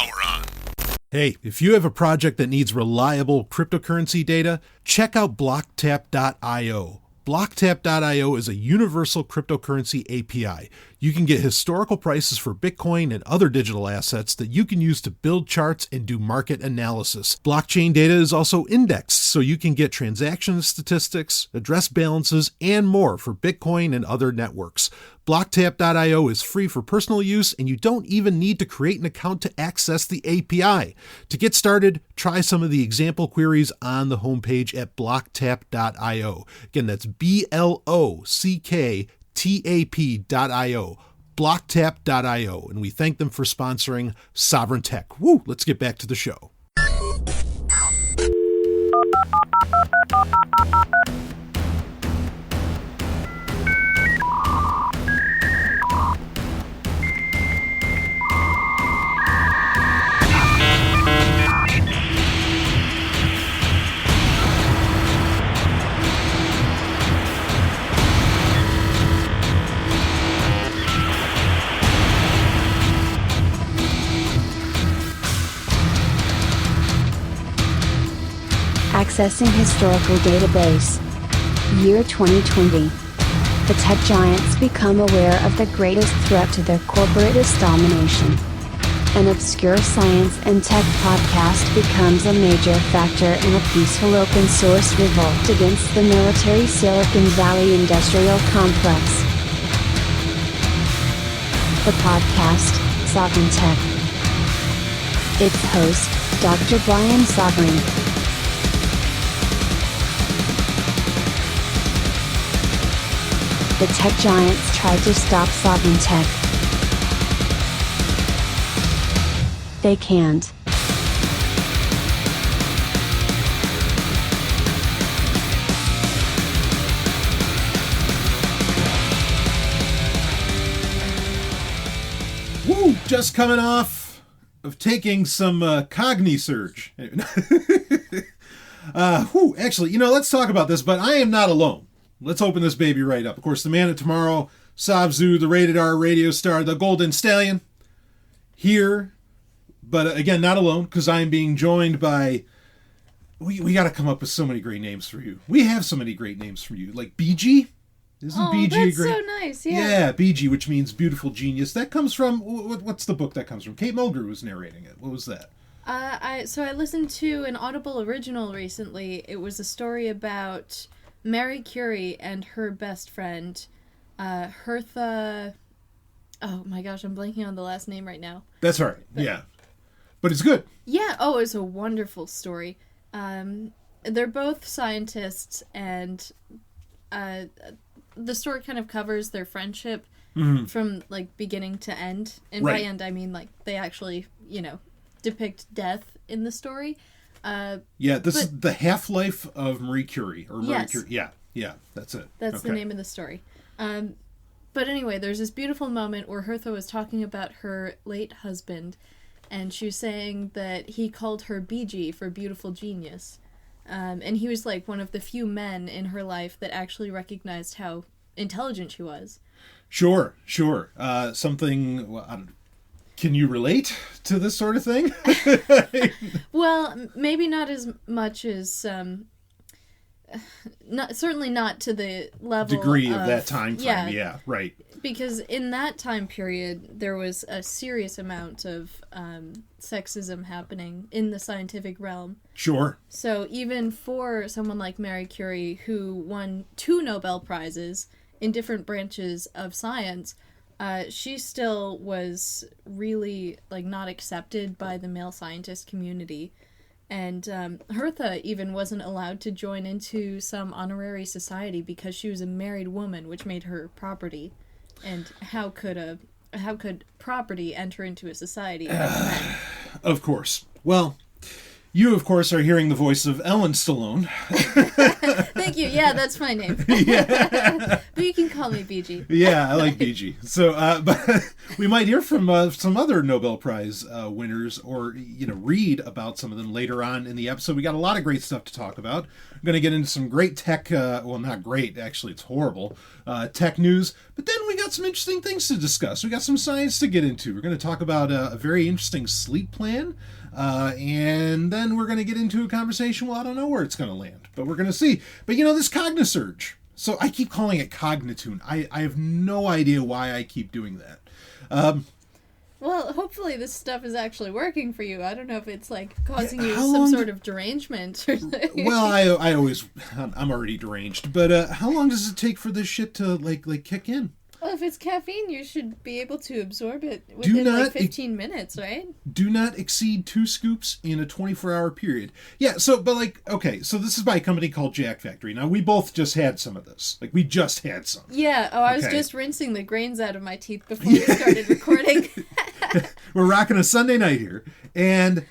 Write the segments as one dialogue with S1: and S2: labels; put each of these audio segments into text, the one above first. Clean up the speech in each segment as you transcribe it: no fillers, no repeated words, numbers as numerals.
S1: power on.
S2: Hey, if you have a project that needs reliable cryptocurrency data, check out blocktap.io. Blocktap.io is a universal cryptocurrency API. You can get historical prices for Bitcoin and other digital assets that you can use to build charts and do market analysis. Blockchain data is also indexed, so you can get transaction statistics, address balances, and more for Bitcoin and other networks. Blocktap.io is free for personal use, and you don't even need to create an account to access the API. To get started, try some of the example queries on the homepage at blocktap.io. Again, that's blocktap.io, blocktap.io, and we thank them for sponsoring Sovryn Tech. Woo! Let's get back to the show.
S3: Accessing historical database. Year 2020. The tech giants become aware of the greatest threat to their corporatist domination. An obscure science and tech podcast becomes a major factor in a peaceful open source revolt against the military Silicon Valley industrial complex. The podcast, Sovryn Tech. Its host, Dr. Brian Sovryn. The tech giants tried to stop Sovryn Tech. They can't.
S2: Woo! Just coming off of taking some Cogni Surge. Actually, let's talk about this, but I am not alone. Let's open this baby right up. Of course, the man of tomorrow, Savzu, the rated R radio star, the Golden Stallion, here. But again, not alone, because I am being joined by... We got to come up with so many great names for you. We have so many great names for you. Like BG? Isn't BG
S4: that's
S2: great?
S4: So nice, yeah.
S2: Yeah, BG, which means beautiful genius. That comes from... What's the book that comes from? Kate Mulgrew was narrating it. What was that?
S4: I listened to an Audible original recently. It was a story about Marie Curie and her best friend, Hertha... Oh my gosh, I'm blanking on the last name right now.
S2: That's right, yeah. But it's good.
S4: Yeah, it's a wonderful story. They're both scientists, and the story kind of covers their friendship from, beginning to end. And by end, I mean, they actually, depict death in the story.
S2: This is the half-life of Marie Curie. Or Marie
S4: yes.
S2: Curie. Yeah, that's it.
S4: That's the name of the story. But anyway, there's this beautiful moment where Hertha was talking about her late husband, and she was saying that he called her BG for beautiful genius. And he was one of the few men in her life that actually recognized how intelligent she was.
S2: Sure. Can you relate to this sort of thing?
S4: Well, maybe not as much as... certainly not to the level
S2: degree of that time frame. Yeah, right.
S4: Because in that time period, there was a serious amount of sexism happening in the scientific realm.
S2: Sure.
S4: So even for someone like Marie Curie, who won 2 Nobel Prizes in different branches of science, she still was really not accepted by the male scientist community. And Hertha even wasn't allowed to join into some honorary society because she was a married woman, which made her property. And how could property enter into a society?
S2: Of course. Well, You, of course, are hearing the voice of Ellen Stallone.
S4: Thank you. Yeah, that's my name.
S2: Yeah.
S4: But you can call me BG.
S2: Yeah, I like BG. So, but we might hear from some other Nobel Prize winners, or read about some of them later on in the episode. We got a lot of great stuff to talk about. I'm going to get into some great tech. Well, not great. Actually, it's horrible tech news. But then we got some interesting things to discuss. We got some science to get into. We're going to talk about a very interesting sleep plan. And then we're going to get into a conversation. Well, I don't know where it's going to land, but we're going to see. But this Cognisurge. So I keep calling it Cognitune. I have no idea why I keep doing that.
S4: Well, hopefully this stuff is actually working for you. I don't know if it's causing you some sort of derangement or something.
S2: Well, I'm already deranged. But how long does it take for this shit to like kick in?
S4: Well, if it's caffeine, you should be able to absorb it within 15 minutes, right?
S2: Do not exceed 2 scoops in a 24-hour period. Yeah, so this is by a company called Jack Factory. Now, we both just had some of this. We just had some.
S4: Yeah, I was just rinsing the grains out of my teeth before we started recording.
S2: We're rocking a Sunday night here. And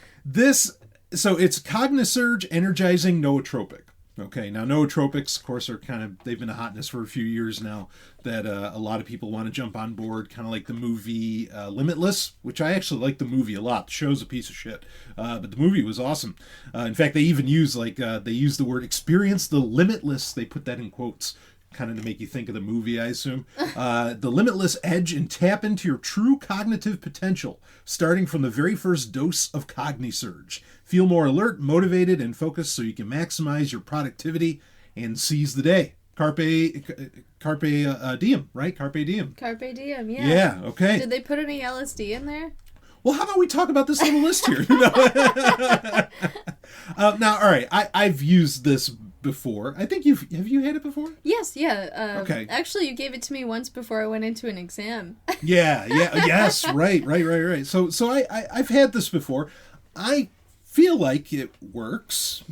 S2: so it's Cognisurge Energizing Nootropic. Okay, now nootropics, of course, they've been a hotness for a few years now, that a lot of people want to jump on board, kind of like the movie Limitless, which I actually like the movie a lot. The show's a piece of shit, but the movie was awesome. In fact, they even use the word experience the limitless. They put that in quotes, kind of to make you think of the movie, I assume. The limitless edge, and tap into your true cognitive potential, starting from the very first dose of Cognisurge. Feel more alert, motivated, and focused so you can maximize your productivity and seize the day. Carpe diem, right? Carpe diem.
S4: Carpe diem, yeah.
S2: Yeah, okay.
S4: Did they put any LSD in there?
S2: Well, how about we talk about this little list here? Now, all right, I've used this before. I think have you had it before?
S4: Yes, yeah.
S2: Okay.
S4: Actually, you gave it to me once before I went into an exam.
S2: Yes, right. So I've had this before. I feel like it works.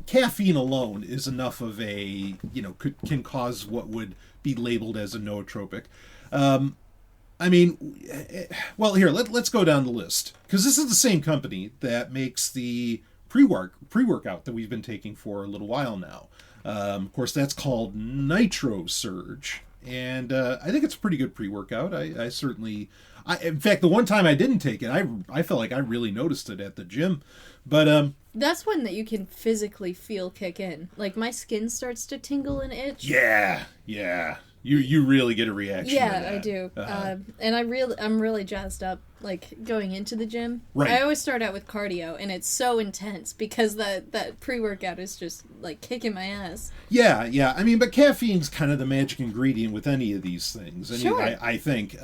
S2: Caffeine alone is enough of a, can cause what would be labeled as a nootropic. Well, here, let's go down the list, because this is the same company that makes the pre-workout that we've been taking for a little while now. Of course, that's called Nitro Surge, and I think it's a pretty good pre-workout. I certainly, in fact, the one time I didn't take it, I felt like I really noticed it at the gym, but
S4: that's one that you can physically feel kick in. My skin starts to tingle and itch.
S2: Yeah. You really get a reaction.
S4: Yeah,
S2: to that.
S4: I do. And I'm really jazzed up, going into the gym.
S2: Right.
S4: I always start out with cardio, and it's so intense because that pre-workout is just kicking my ass.
S2: Yeah. But caffeine's kind of the magic ingredient with any of these things.
S4: Sure.
S2: I think.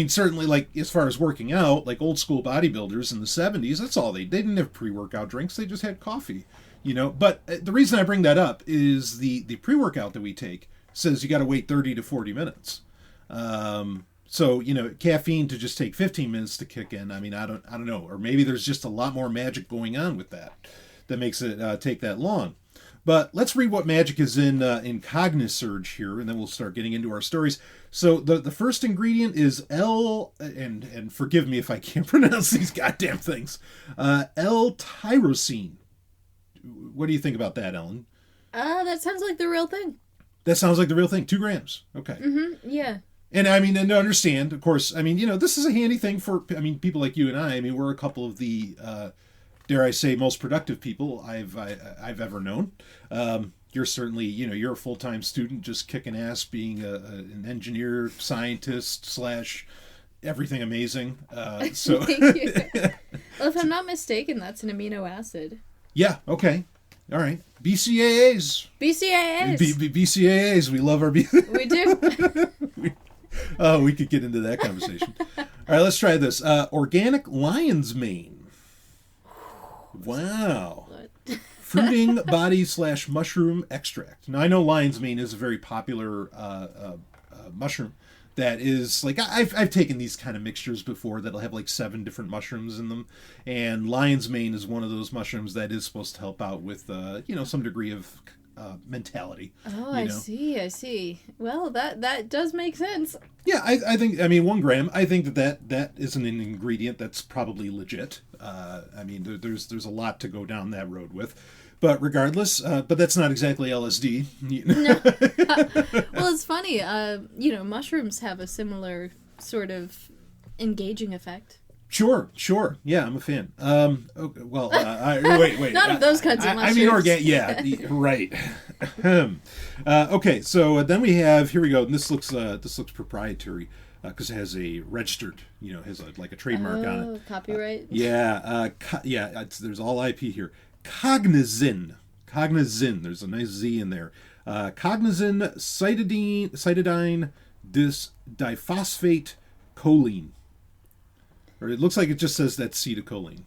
S2: Certainly, as far as working out, old school bodybuilders in the 70s, that's all they didn't have pre-workout drinks. They just had coffee. But the reason I bring that up is the pre-workout that we take says you got to wait 30 to 40 minutes. So, caffeine to just take 15 minutes to kick in. I don't know. Or maybe there's just a lot more magic going on with that makes it take that long. But let's read what magic is in Cognisurge here, and then we'll start getting into our stories. So the first ingredient is and forgive me if I can't pronounce these goddamn things, L-tyrosine. What do you think about that, Ellen?
S4: That sounds like the real thing.
S2: That sounds like the real thing. 2 grams. Okay.
S4: Mm-hmm. Yeah.
S2: And and to understand, of course, this is a handy thing for, people like you and I. We're a couple of the, dare I say, most productive people I've ever known. You're certainly, you're a full-time student, just kicking ass, being an engineer, scientist / everything amazing. So.
S4: Thank you. Well, if I'm not mistaken, that's an amino acid.
S2: Yeah. Okay. All right. BCAAs. BCAAs. We love our
S4: We do.
S2: We could get into that conversation. All right, let's try this. Organic lion's mane. Wow. Fruiting body / mushroom extract. Now, I know lion's mane is a very popular mushroom that is, I've taken these kind of mixtures before that'll have 7 different mushrooms in them, and lion's mane is one of those mushrooms that is supposed to help out with some degree of mentality.
S4: Oh, I see. Well, that does make sense.
S2: Yeah, I think, I mean, 1 gram, I think that isn't an ingredient that's probably legit. I mean, there's a lot to go down that road with. But regardless, but that's not exactly LSD.
S4: No. Well, it's funny. Mushrooms have a similar sort of engaging effect.
S2: Sure. Yeah, I'm a fan. Okay, well, wait.
S4: Not of those kinds of mushrooms.
S2: I mean, organic. Yeah, right. Okay, so then we have, here we go. And this looks proprietary because it has a registered, has like a trademark on it.
S4: Copyright.
S2: There's all IP here. Cognizin. There's a nice Z in there. Cognizin cytidine diphosphate choline. Or it looks like it just says that's acetylcholine.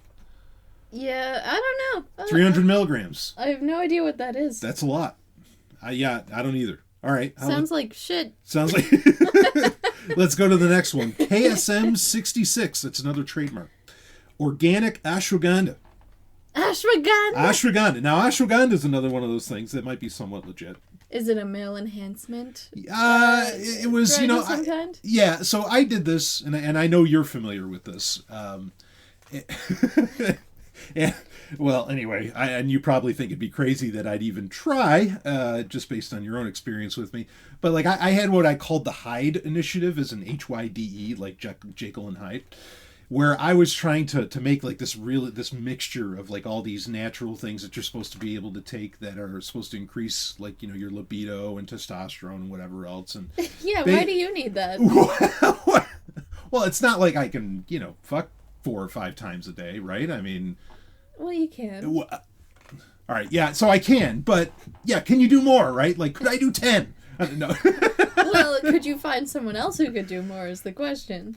S4: Yeah, I don't know.
S2: 300 milligrams.
S4: I have no idea what that is.
S2: That's a lot. I don't either. All right.
S4: Sounds like shit.
S2: Sounds like... Let's go to the next one. KSM 66. That's another trademark. Organic ashwagandha. Ashwagandha. Now, ashwagandha is another one of those things that might be somewhat legit.
S4: Is it a male enhancement?
S2: It was,
S4: of some kind?
S2: Yeah, so I did this, and I know you're familiar with this. Well, anyway, and you probably think it'd be crazy that I'd even try, just based on your own experience with me. But, like, I had what I called the Hyde Initiative, as an HYDE, like Jekyll and Hyde, where I was trying to make like this mixture of like all these natural things that you're supposed to be able to take that are supposed to increase like your libido and testosterone and whatever else. And
S4: yeah, why do you need that?
S2: Well, it's not like I can fuck 4 or 5 times a day, right? I mean,
S4: well, you can.
S2: All right, yeah, so I can, but yeah, can you do more, right? Like, could I do 10? No.
S4: Well, could you find someone else who could do more is the question.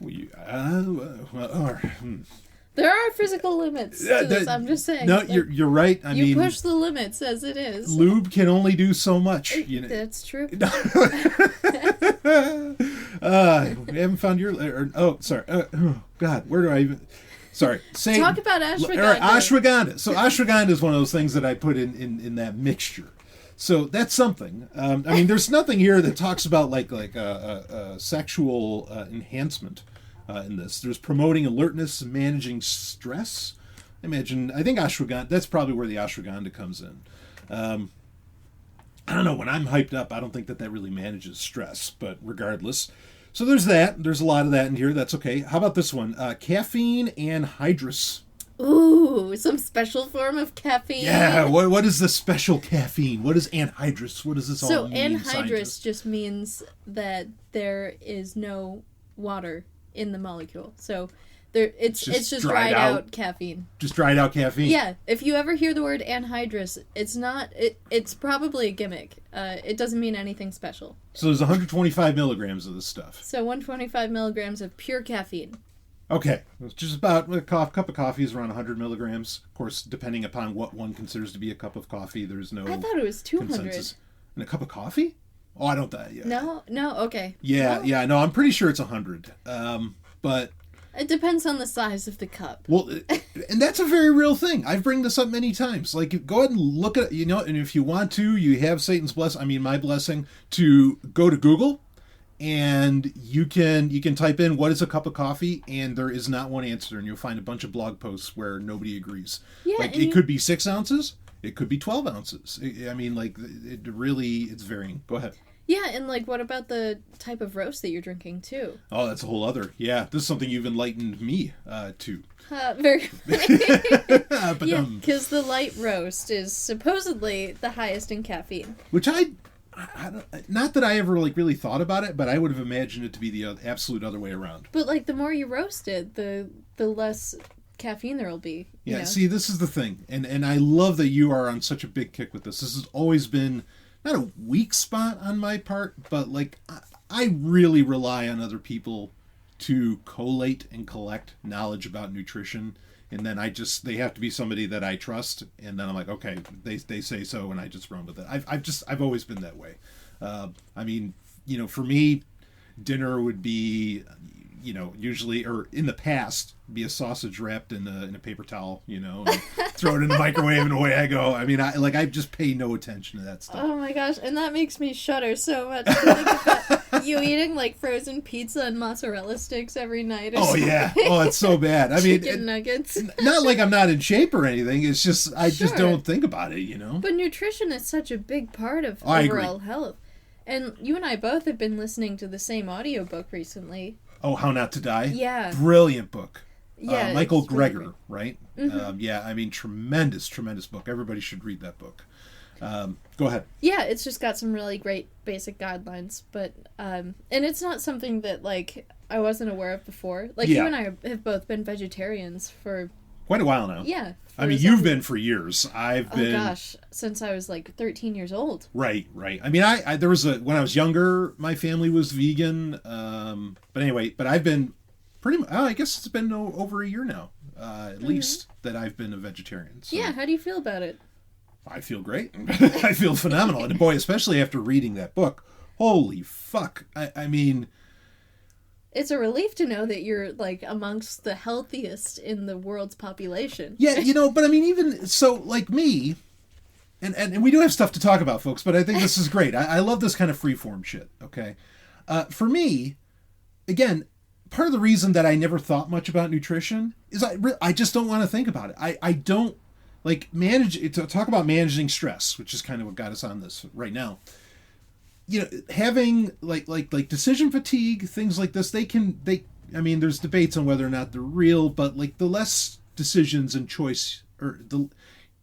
S4: There are physical limits to this, I'm just saying.
S2: No, you're right. I mean,
S4: you push the limits as it is.
S2: Lube can only do so much.
S4: That's true.
S2: We haven't found your... sorry. Oh, God, where do I even... Sorry.
S4: Talk about ashwagandha.
S2: All right, ashwagandha. So ashwagandha is one of those things that I put in that mixture. So that's something. I mean, there's nothing here that talks about like a sexual enhancement in this. There's promoting alertness and managing stress. I think ashwagandha, that's probably where the ashwagandha comes in. I don't know, when I'm hyped up, I don't think that really manages stress, but regardless. So there's that. There's a lot of that in here. That's okay. How about this one? Caffeine anhydrous.
S4: Ooh, some special form of caffeine.
S2: Yeah, what is the special caffeine? What is anhydrous? What does this all mean?
S4: So anhydrous just means that there is no water in the molecule. So it's just dried out caffeine.
S2: Just dried out caffeine.
S4: Yeah, if you ever hear the word anhydrous, it's probably a gimmick. It doesn't mean anything special.
S2: So there's 125 milligrams of this stuff.
S4: So 125 milligrams of pure caffeine.
S2: Okay, it's just about a cup of coffee is around 100 milligrams. Of course, depending upon what one considers to be a cup of coffee, there's no.
S4: I thought it was 200.
S2: Consensus. And a cup of coffee? Oh, I don't. Yeah.
S4: No, okay.
S2: Yeah, no, I'm pretty sure it's 100. But
S4: it depends on the size of the cup.
S2: Well, and that's a very real thing. I've bring this up many times. Like, go ahead and look at and if you want to, you have Satan's my blessing to go to Google. And you can type in what is a cup of coffee, and there is not one answer, and you'll find a bunch of blog posts where nobody agrees.
S4: Yeah,
S2: like it could be 6 ounces, it could be 12 ounces. I mean, like it's varying. Go ahead.
S4: Yeah, and like, what about the type of roast that you're drinking too?
S2: Oh, that's a whole other. Yeah, this is something you've enlightened me to.
S4: Very
S2: but,
S4: yeah, because the light roast is supposedly the highest in caffeine.
S2: Which I don't, not that I ever really thought about it, but I would have imagined it to be the absolute other way around.
S4: But like, the more you roast it, the less caffeine there will be.
S2: Yeah, see, this is the thing, and I love that you are on such a big kick with this. This has always been not a weak spot on my part, but like I really rely on other people to collate and collect knowledge about nutrition. And then they have to be somebody that I trust, and then I'm like, okay, they say so, and I just run with it. I've always been that way. I mean, for me, dinner would be, usually, or in the past, be a sausage wrapped in a paper towel, and throw it in the microwave and away I go. I mean, I just pay no attention to that stuff.
S4: Oh my gosh, and that makes me shudder so much to think about you eating like frozen pizza and mozzarella sticks every night. Or something.
S2: Yeah. Oh, it's so bad. I mean,
S4: chicken nuggets.
S2: Not like I'm not in shape or anything. It's just I just don't think about it.
S4: But nutrition is such a big part of
S2: I
S4: overall
S2: agree.
S4: health. And you and I both have been listening to the same audiobook recently.
S2: Oh, How Not to Die?
S4: Yeah.
S2: Brilliant book.
S4: Yeah.
S2: Michael
S4: it's really
S2: Greger,
S4: great.
S2: right?
S4: Mm-hmm.
S2: I mean, tremendous book. Everybody should read that book. Go ahead.
S4: Yeah, it's just got some really great basic guidelines, but and it's not something that like I wasn't aware of before. Like you and I have both been vegetarians for
S2: quite a while now.
S4: Yeah.
S2: I mean, you've been for years. I've been.
S4: Oh gosh, since I was like 13 years old.
S2: Right. I mean, I there was when I was younger, my family was vegan. But anyway, I've been I guess it's been over a year now, at least, that I've been a vegetarian. So.
S4: Yeah. How do you feel about it?
S2: I feel great. I feel phenomenal. And boy, especially after reading that book, holy fuck. I mean...
S4: It's a relief to know that you're, like, amongst the healthiest in the world's population.
S2: Yeah, but I mean, even... So, like me, and we do have stuff to talk about, folks, but I think this is great. I love this kind of freeform shit, okay? For me, again, part of the reason that I never thought much about nutrition is I just don't want to think about it. I don't... Like talk about managing stress, which is kind of what got us on this right now. Having like decision fatigue, things like this, I mean, there's debates on whether or not they're real, but like the less decisions and choice,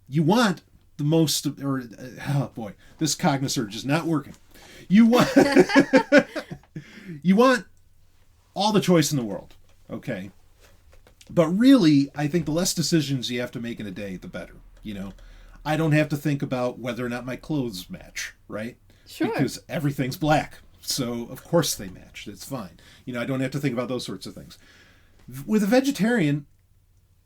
S2: you want the most, oh boy, this cognisurge is not working. You want all the choice in the world, okay? But really, I think the less decisions you have to make in a day, the better. I don't have to think about whether or not my clothes match, right?
S4: Sure.
S2: Because everything's black. So, of course they match. It's fine. I don't have to think about those sorts of things. With a vegetarian,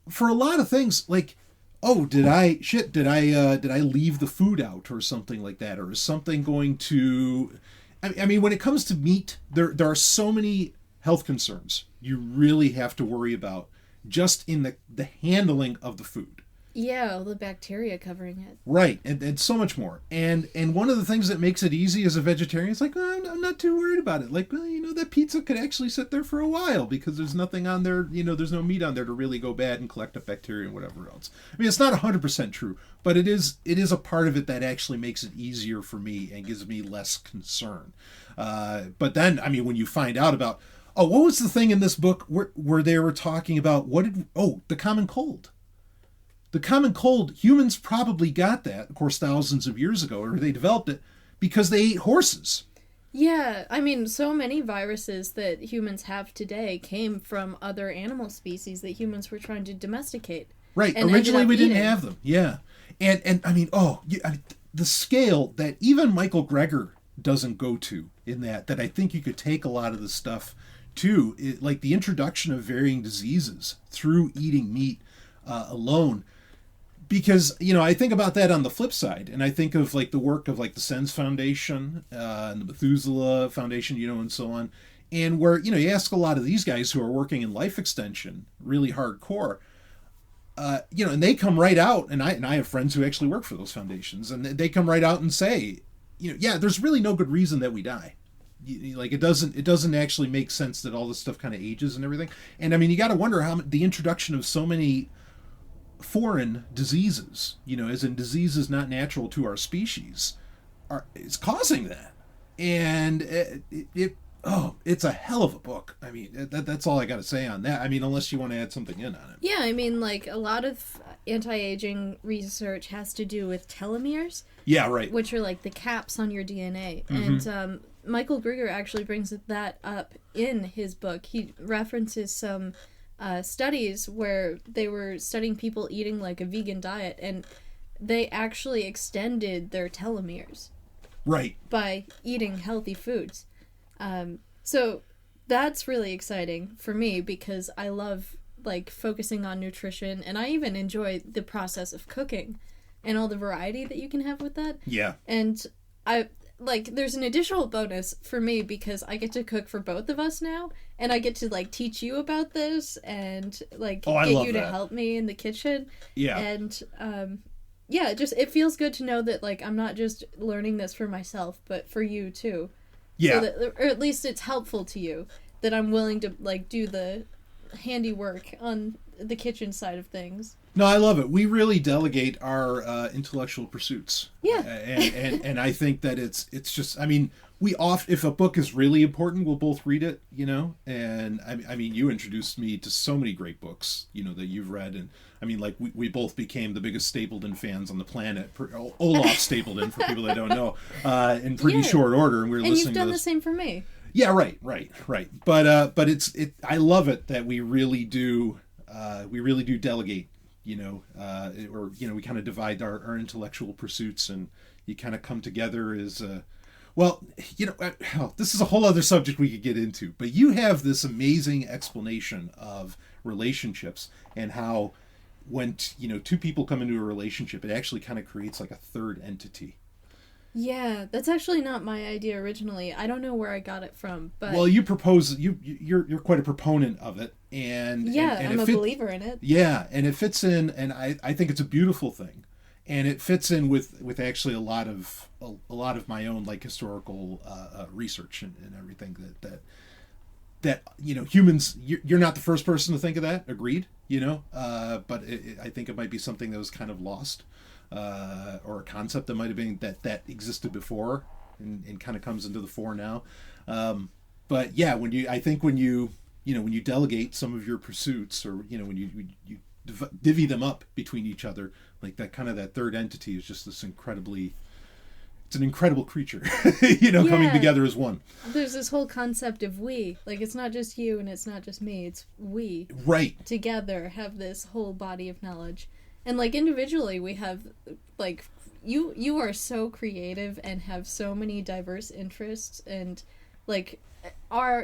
S2: for a lot of things, like, oh, did I leave the food out or something like that? Or is something going to... I mean, when it comes to meat, there are so many health concerns you really have to worry about just in the handling of the food.
S4: Yeah, all the bacteria covering it.
S2: Right, and so much more. And one of the things that makes it easy as a vegetarian is like, I'm not too worried about it. Like, that pizza could actually sit there for a while because there's nothing on there, there's no meat on there to really go bad and collect up bacteria and whatever else. I mean, it's not 100% true, but it is a part of it that actually makes it easier for me and gives me less concern. But then, I mean, when you find out about... Oh, what was the thing in this book where they were talking about the common cold? The common cold, humans probably got that, of course, thousands of years ago, or they developed it because they ate horses.
S4: Yeah, I mean, so many viruses that humans have today came from other animal species that humans were trying to domesticate.
S2: Right, originally we didn't have them, yeah. And I mean, the scale that even Michael Greger doesn't go to in that I think you could take a lot of the stuff to, like the introduction of varying diseases through eating meat alone. Because, I think about that on the flip side, and I think of like the work of like the SENS Foundation and the Methuselah Foundation, and so on, and where, you ask a lot of these guys who are working in life extension, really hardcore, and they come right out, and I have friends who actually work for those foundations, and they come right out and say, there's really no good reason that we die. Like it doesn't actually make sense that all this stuff kind of ages and everything. And I mean, you got to wonder how the introduction of so many foreign diseases, as in diseases not natural to our species, is causing that. And it's a hell of a book. I mean, that's all I got to say on that. I mean, unless you want to add something in on it.
S4: Yeah, I mean, like a lot of anti-aging research has to do with telomeres.
S2: Yeah, right.
S4: Which are like the caps on your DNA.
S2: Mm-hmm.
S4: And Michael Greger actually brings that up in his book. He references some studies where they were studying people eating like a vegan diet, and they actually extended their telomeres.
S2: Right.
S4: By eating healthy foods. So that's really exciting for me because I love like focusing on nutrition, and I even enjoy the process of cooking and all the variety that you can have with that.
S2: Yeah.
S4: And like, there's an additional bonus for me because I get to cook for both of us now, and I get to, like, teach you about this and, like,
S2: I
S4: get
S2: love
S4: you to
S2: that.
S4: help me in the kitchen.
S2: Yeah.
S4: And, yeah, it feels good to know that, like, I'm not just learning this for myself, but for you, too.
S2: Yeah.
S4: So that, or at least it's helpful to you that I'm willing to, like, do the handiwork on the kitchen side of things.
S2: No, I love it. We really delegate our intellectual pursuits.
S4: Yeah.
S2: And I think that it's just, I mean, if a book is really important, we'll both read it, you know? And I mean, you introduced me to so many great books, you know, that you've read. And I mean, like, we both became the biggest Stapleton fans on the planet. Olaf Stapleton, for people that don't know, in pretty short order. And we were listening to
S4: you've done the same for me.
S2: Yeah, right. But I love it that we really do delegate, you know, or, you know, we kind of divide our intellectual pursuits, and you kind of come together as, well, you know, this is a whole other subject we could get into, but you have this amazing explanation of relationships and how when, you know, two people come into a relationship, it actually kind of creates like a third entity.
S4: Yeah, that's actually not my idea originally. I don't know where I got it from, but
S2: well, you propose you're quite a proponent of it, and
S4: yeah,
S2: and
S4: I'm a believer in it.
S2: Yeah, and it fits in, and I think it's a beautiful thing, and it fits in with actually a lot of my own, like, historical research and everything that you know, humans. You're not the first person to think of that. Agreed. You know, but I think it might be something that was kind of lost. Or a concept that might have been that existed before and kind of comes into the fore now. But yeah, when you delegate some of your pursuits, or, you know, when you divvy them up between each other, like that third entity is just it's an incredible creature, you know, coming together as one.
S4: There's this whole concept of we, like, it's not just you and it's not just me, it's we.
S2: Right.
S4: Together have this whole body of knowledge. And, like, individually, we have, like, you are so creative and have so many diverse interests, and, like,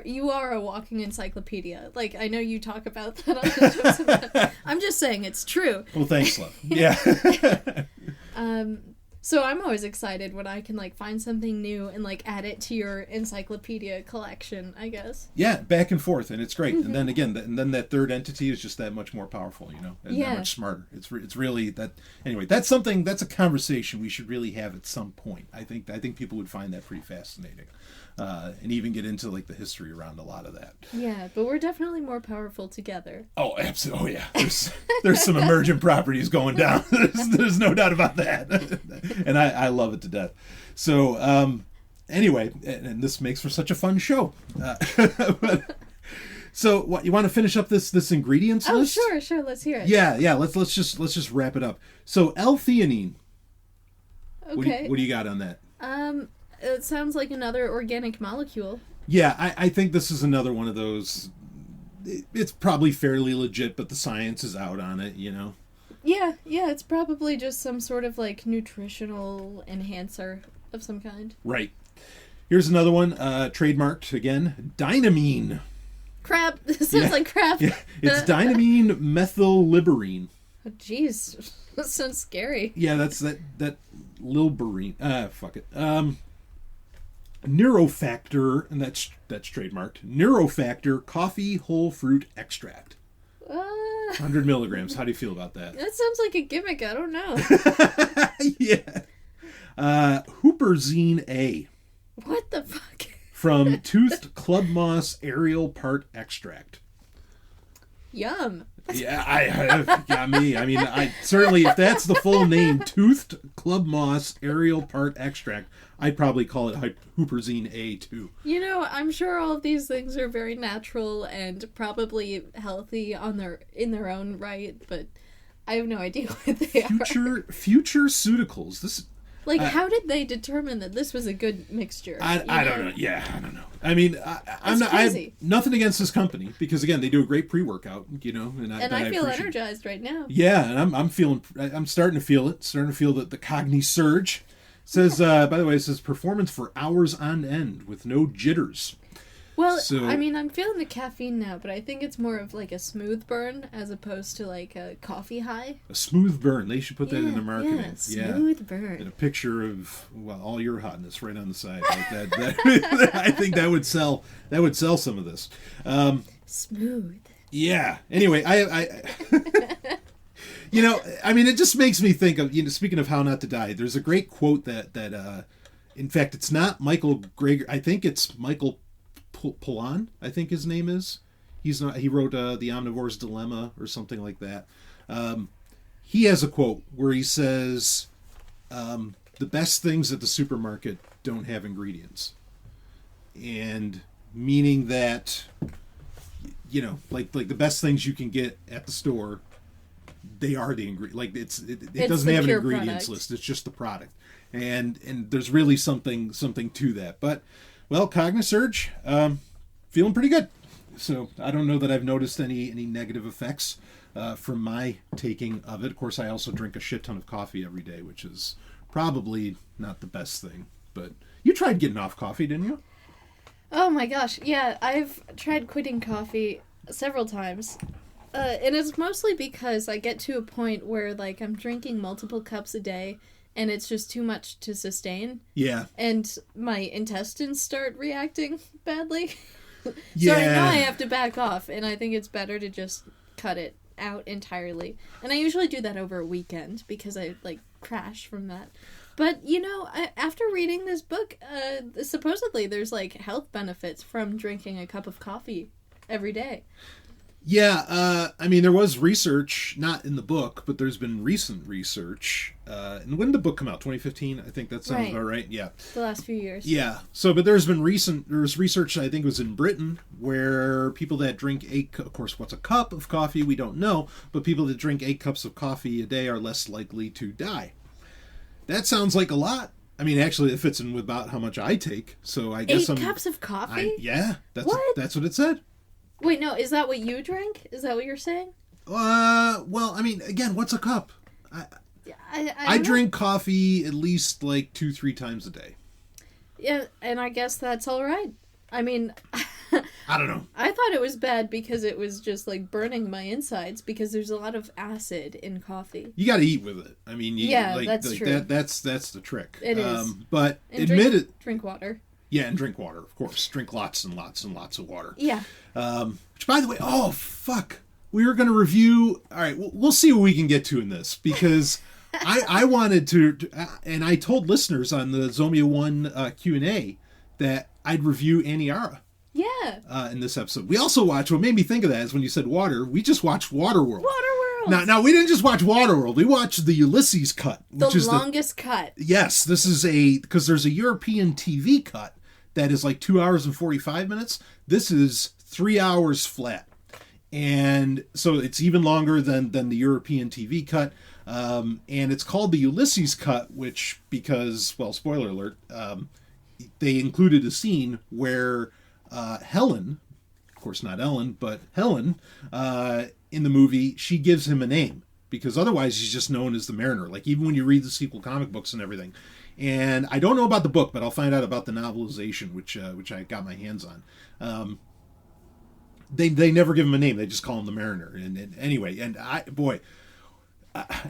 S4: you are a walking encyclopedia. Like, I know you talk about that on the shows. I'm just saying it's true.
S2: Well, thanks, love. Yeah.
S4: So I'm always excited when I can, like, find something new and, like, add it to your encyclopedia collection, I guess.
S2: Yeah, back and forth, and it's great. Mm-hmm. And then again, then that third entity is just that much more powerful, you know, and that much smarter. It's really that. Anyway, that's a conversation we should really have at some point. I think people would find that pretty fascinating, and even get into, like, the history around a lot of that.
S4: Yeah, but we're definitely more powerful together.
S2: Oh, absolutely. Oh, yeah. There's some emergent properties going down. There's no doubt about that. And I love it to death. So, anyway, and this makes for such a fun show. So, what, you want to finish up this ingredients list?
S4: Oh, sure. Let's hear it.
S2: Yeah. Let's just wrap it up. So, L-theanine.
S4: Okay.
S2: What do you got on that?
S4: It sounds like another organic molecule.
S2: Yeah, I think this is another one of those. It's probably fairly legit, but the science is out on it, you know?
S4: Yeah, it's probably just some sort of, like, nutritional enhancer of some kind.
S2: Right. Here's another one, trademarked again, dynamine.
S4: Crap. This sounds like crap.
S2: Yeah. It's dynamine methylliberine.
S4: Oh, jeez. That sounds scary.
S2: Yeah, that's that lilberine. Fuck it. Neurofactor, and that's trademarked. Neurofactor coffee whole fruit extract. 100 milligrams. How do you feel about that?
S4: That sounds like a gimmick. I don't know.
S2: Yeah. Huperzine A.
S4: What the fuck?
S2: From toothed club moss aerial part extract.
S4: Yum.
S2: Yeah, got me. I mean, I certainly, if that's the full name, toothed club moss aerial part extract, I'd probably call it Huperzine A too.
S4: You know, I'm sure all of these things are very natural and probably healthy in their own right, but I have no idea what they are.
S2: Futureceuticals. This.
S4: Like, how did they determine that this was a good mixture?
S2: I don't know. Yeah, I don't know. I mean, I'm not. I have nothing against this company because, again, they do a great pre-workout. You know, and I
S4: feel energized right now.
S2: Yeah, and I'm feeling. I'm starting to feel it. Starting to feel the cogni surge. It says, by the way, it says performance for hours on end with no jitters.
S4: Well,
S2: So,
S4: I mean, I'm feeling the caffeine now, but I think it's more of like a smooth burn as opposed to like a coffee high.
S2: a smooth burn. They should put that in the marketing.
S4: Yeah, smooth burn.
S2: And a picture of all your hotness right on the side. Like that I think that would sell. That would sell some of this.
S4: Smooth.
S2: Yeah. Anyway, I I mean, it just makes me think of, speaking of How Not to Die, there's a great quote that in fact, it's not Michael Greger. I think it's Michael Pollan, I think his name is. He's not. He wrote The Omnivore's Dilemma or something like that. He has a quote where he says, "The best things at the supermarket don't have ingredients," and meaning that, like the best things you can get at the store, they are the ingredient. Like it doesn't have an ingredients
S4: product
S2: list. It's just the product, and there's really something to that. But well, Cognisurge, feeling pretty good. So I don't know that I've noticed any negative effects from my taking of it. Of course, I also drink a shit ton of coffee every day, which is probably not the best thing. But you tried getting off coffee, didn't you?
S4: Oh my gosh, yeah, I've tried quitting coffee several times. And it's mostly because I get to a point where, like, I'm drinking multiple cups a day, and it's just too much to sustain.
S2: Yeah.
S4: And my intestines start reacting badly.
S2: Yeah.
S4: So I know I have to back off, and I think it's better to just cut it out entirely. And I usually do that over a weekend, because I, like, crash from that. But, after reading this book, supposedly there's, like, health benefits from drinking a cup of coffee every day.
S2: Yeah, I mean, there was research, not in the book, but there's been recent research. And when did the book come out? 2015? I think that sounds about right. Yeah.
S4: The last few years.
S2: Yeah. So, but there's research, I think it was in Britain, where people that drink of course, what's a cup of coffee? We don't know. But people that drink 8 cups of coffee a day are less likely to die. That sounds like a lot. I mean, actually, it fits in with about how much I take. So I guess
S4: 8 cups of coffee?
S2: That's what it said.
S4: Wait, no, is that what you drink? Is that what you're saying?
S2: Well, I mean, again, what's a cup? I drink coffee at least like 2-3 times a day.
S4: Yeah, and I guess that's all right. I mean,
S2: I don't know.
S4: I thought it was bad because it was just like burning my insides because there's a lot of acid in coffee.
S2: You got to eat with it. I mean,
S4: that's true.
S2: That's the trick.
S4: It is.
S2: But
S4: and
S2: admit it.
S4: Drink water.
S2: Yeah, and drink water, of course. Drink lots and lots and lots of water.
S4: Yeah.
S2: Which, by the way, oh fuck, we were going to review. All right, we'll see what we can get to in this, because I wanted to, and I told listeners on the Zomia 1 Q&A that I'd review Aniara.
S4: Yeah.
S2: In this episode, we also watched. What made me think of that is when you said water. We just watched Waterworld.
S4: Waterworld.
S2: Now we didn't just watch Waterworld. We watched the Ulysses cut, which is
S4: the longest cut.
S2: Yes, this is because there's a European TV cut that is like 2 hours and 45 minutes. This is 3 hours flat. And so it's even longer than the European TV cut. And it's called the Ulysses cut, which, because, well, spoiler alert, they included a scene where Helen, of course not Ellen, but Helen, in the movie, she gives him a name. Because otherwise he's just known as the Mariner. Like, even when you read the sequel comic books and everything. And I don't know about the book, but I'll find out about the novelization, which I got my hands on. They never give him a name; they just call him the Mariner. And anyway,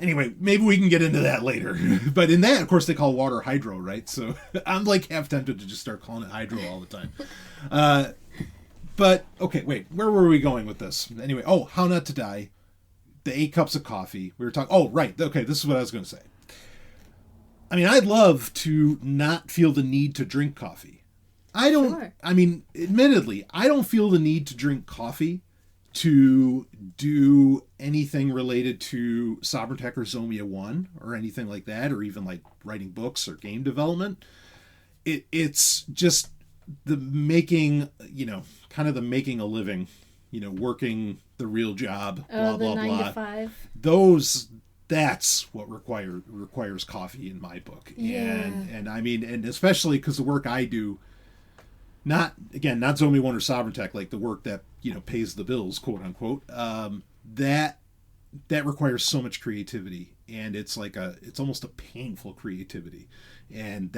S2: anyway, maybe we can get into that later. But in that, of course, they call water hydro, right? So I'm like half tempted to just start calling it hydro all the time. But okay, wait, where were we going with this? Anyway, How Not to Die, the 8 cups of coffee. We were talking. Oh, right. Okay, this is what I was going to say. I mean, I'd love to not feel the need to drink coffee. I don't, sure. I mean, admittedly, I don't feel the need to drink coffee to do anything related to Sovryn or Zomia 1 or anything like that, or even like writing books or game development. It's just the making, kind of the making a living, working the real job, blah,
S4: the
S2: blah,
S4: 9
S2: blah.
S4: to 5.
S2: That's what requires coffee in my book.
S4: Yeah.
S2: And I mean, and especially because the work I do, not Zomia 1 or Sovryn, like the work that, pays the bills, quote unquote, that that requires so much creativity, and it's almost a painful creativity. And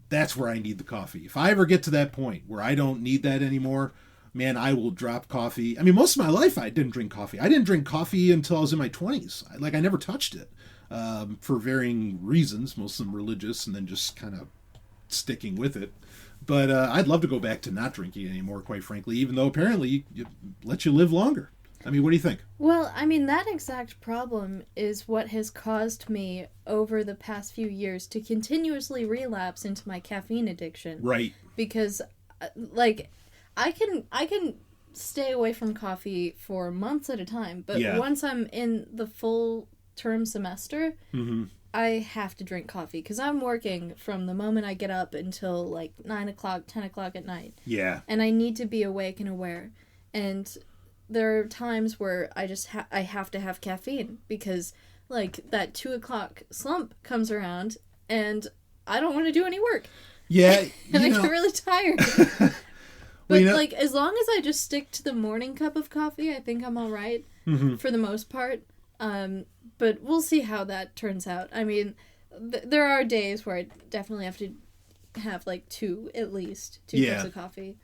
S2: that's where I need the coffee. If I ever get to that point where I don't need that anymore, man, I will drop coffee. I mean, most of my life I didn't drink coffee. I didn't drink coffee until I was in my 20s. I never touched it, for varying reasons, most of them religious, and then just kind of sticking with it. But I'd love to go back to not drinking anymore, quite frankly, even though apparently it lets you live longer. I mean, what do you think?
S4: Well, I mean, that exact problem is what has caused me over the past few years to continuously relapse into my caffeine addiction.
S2: Right.
S4: Because, like, I can stay away from coffee for months at a time, but once I'm in the full term semester, I have to drink coffee because I'm working from the moment I get up until like 9 o'clock, 10 o'clock at night.
S2: Yeah.
S4: And I need to be awake and aware. And there are times where I just I have to have caffeine because like that 2 o'clock slump comes around and I don't want to do any work.
S2: Yeah.
S4: And I get really tired. But like as long as I just stick to the morning cup of coffee, I think I'm all right for the most part. But we'll see how that turns out. I mean, there are days where I definitely have to have like at least two cups of coffee.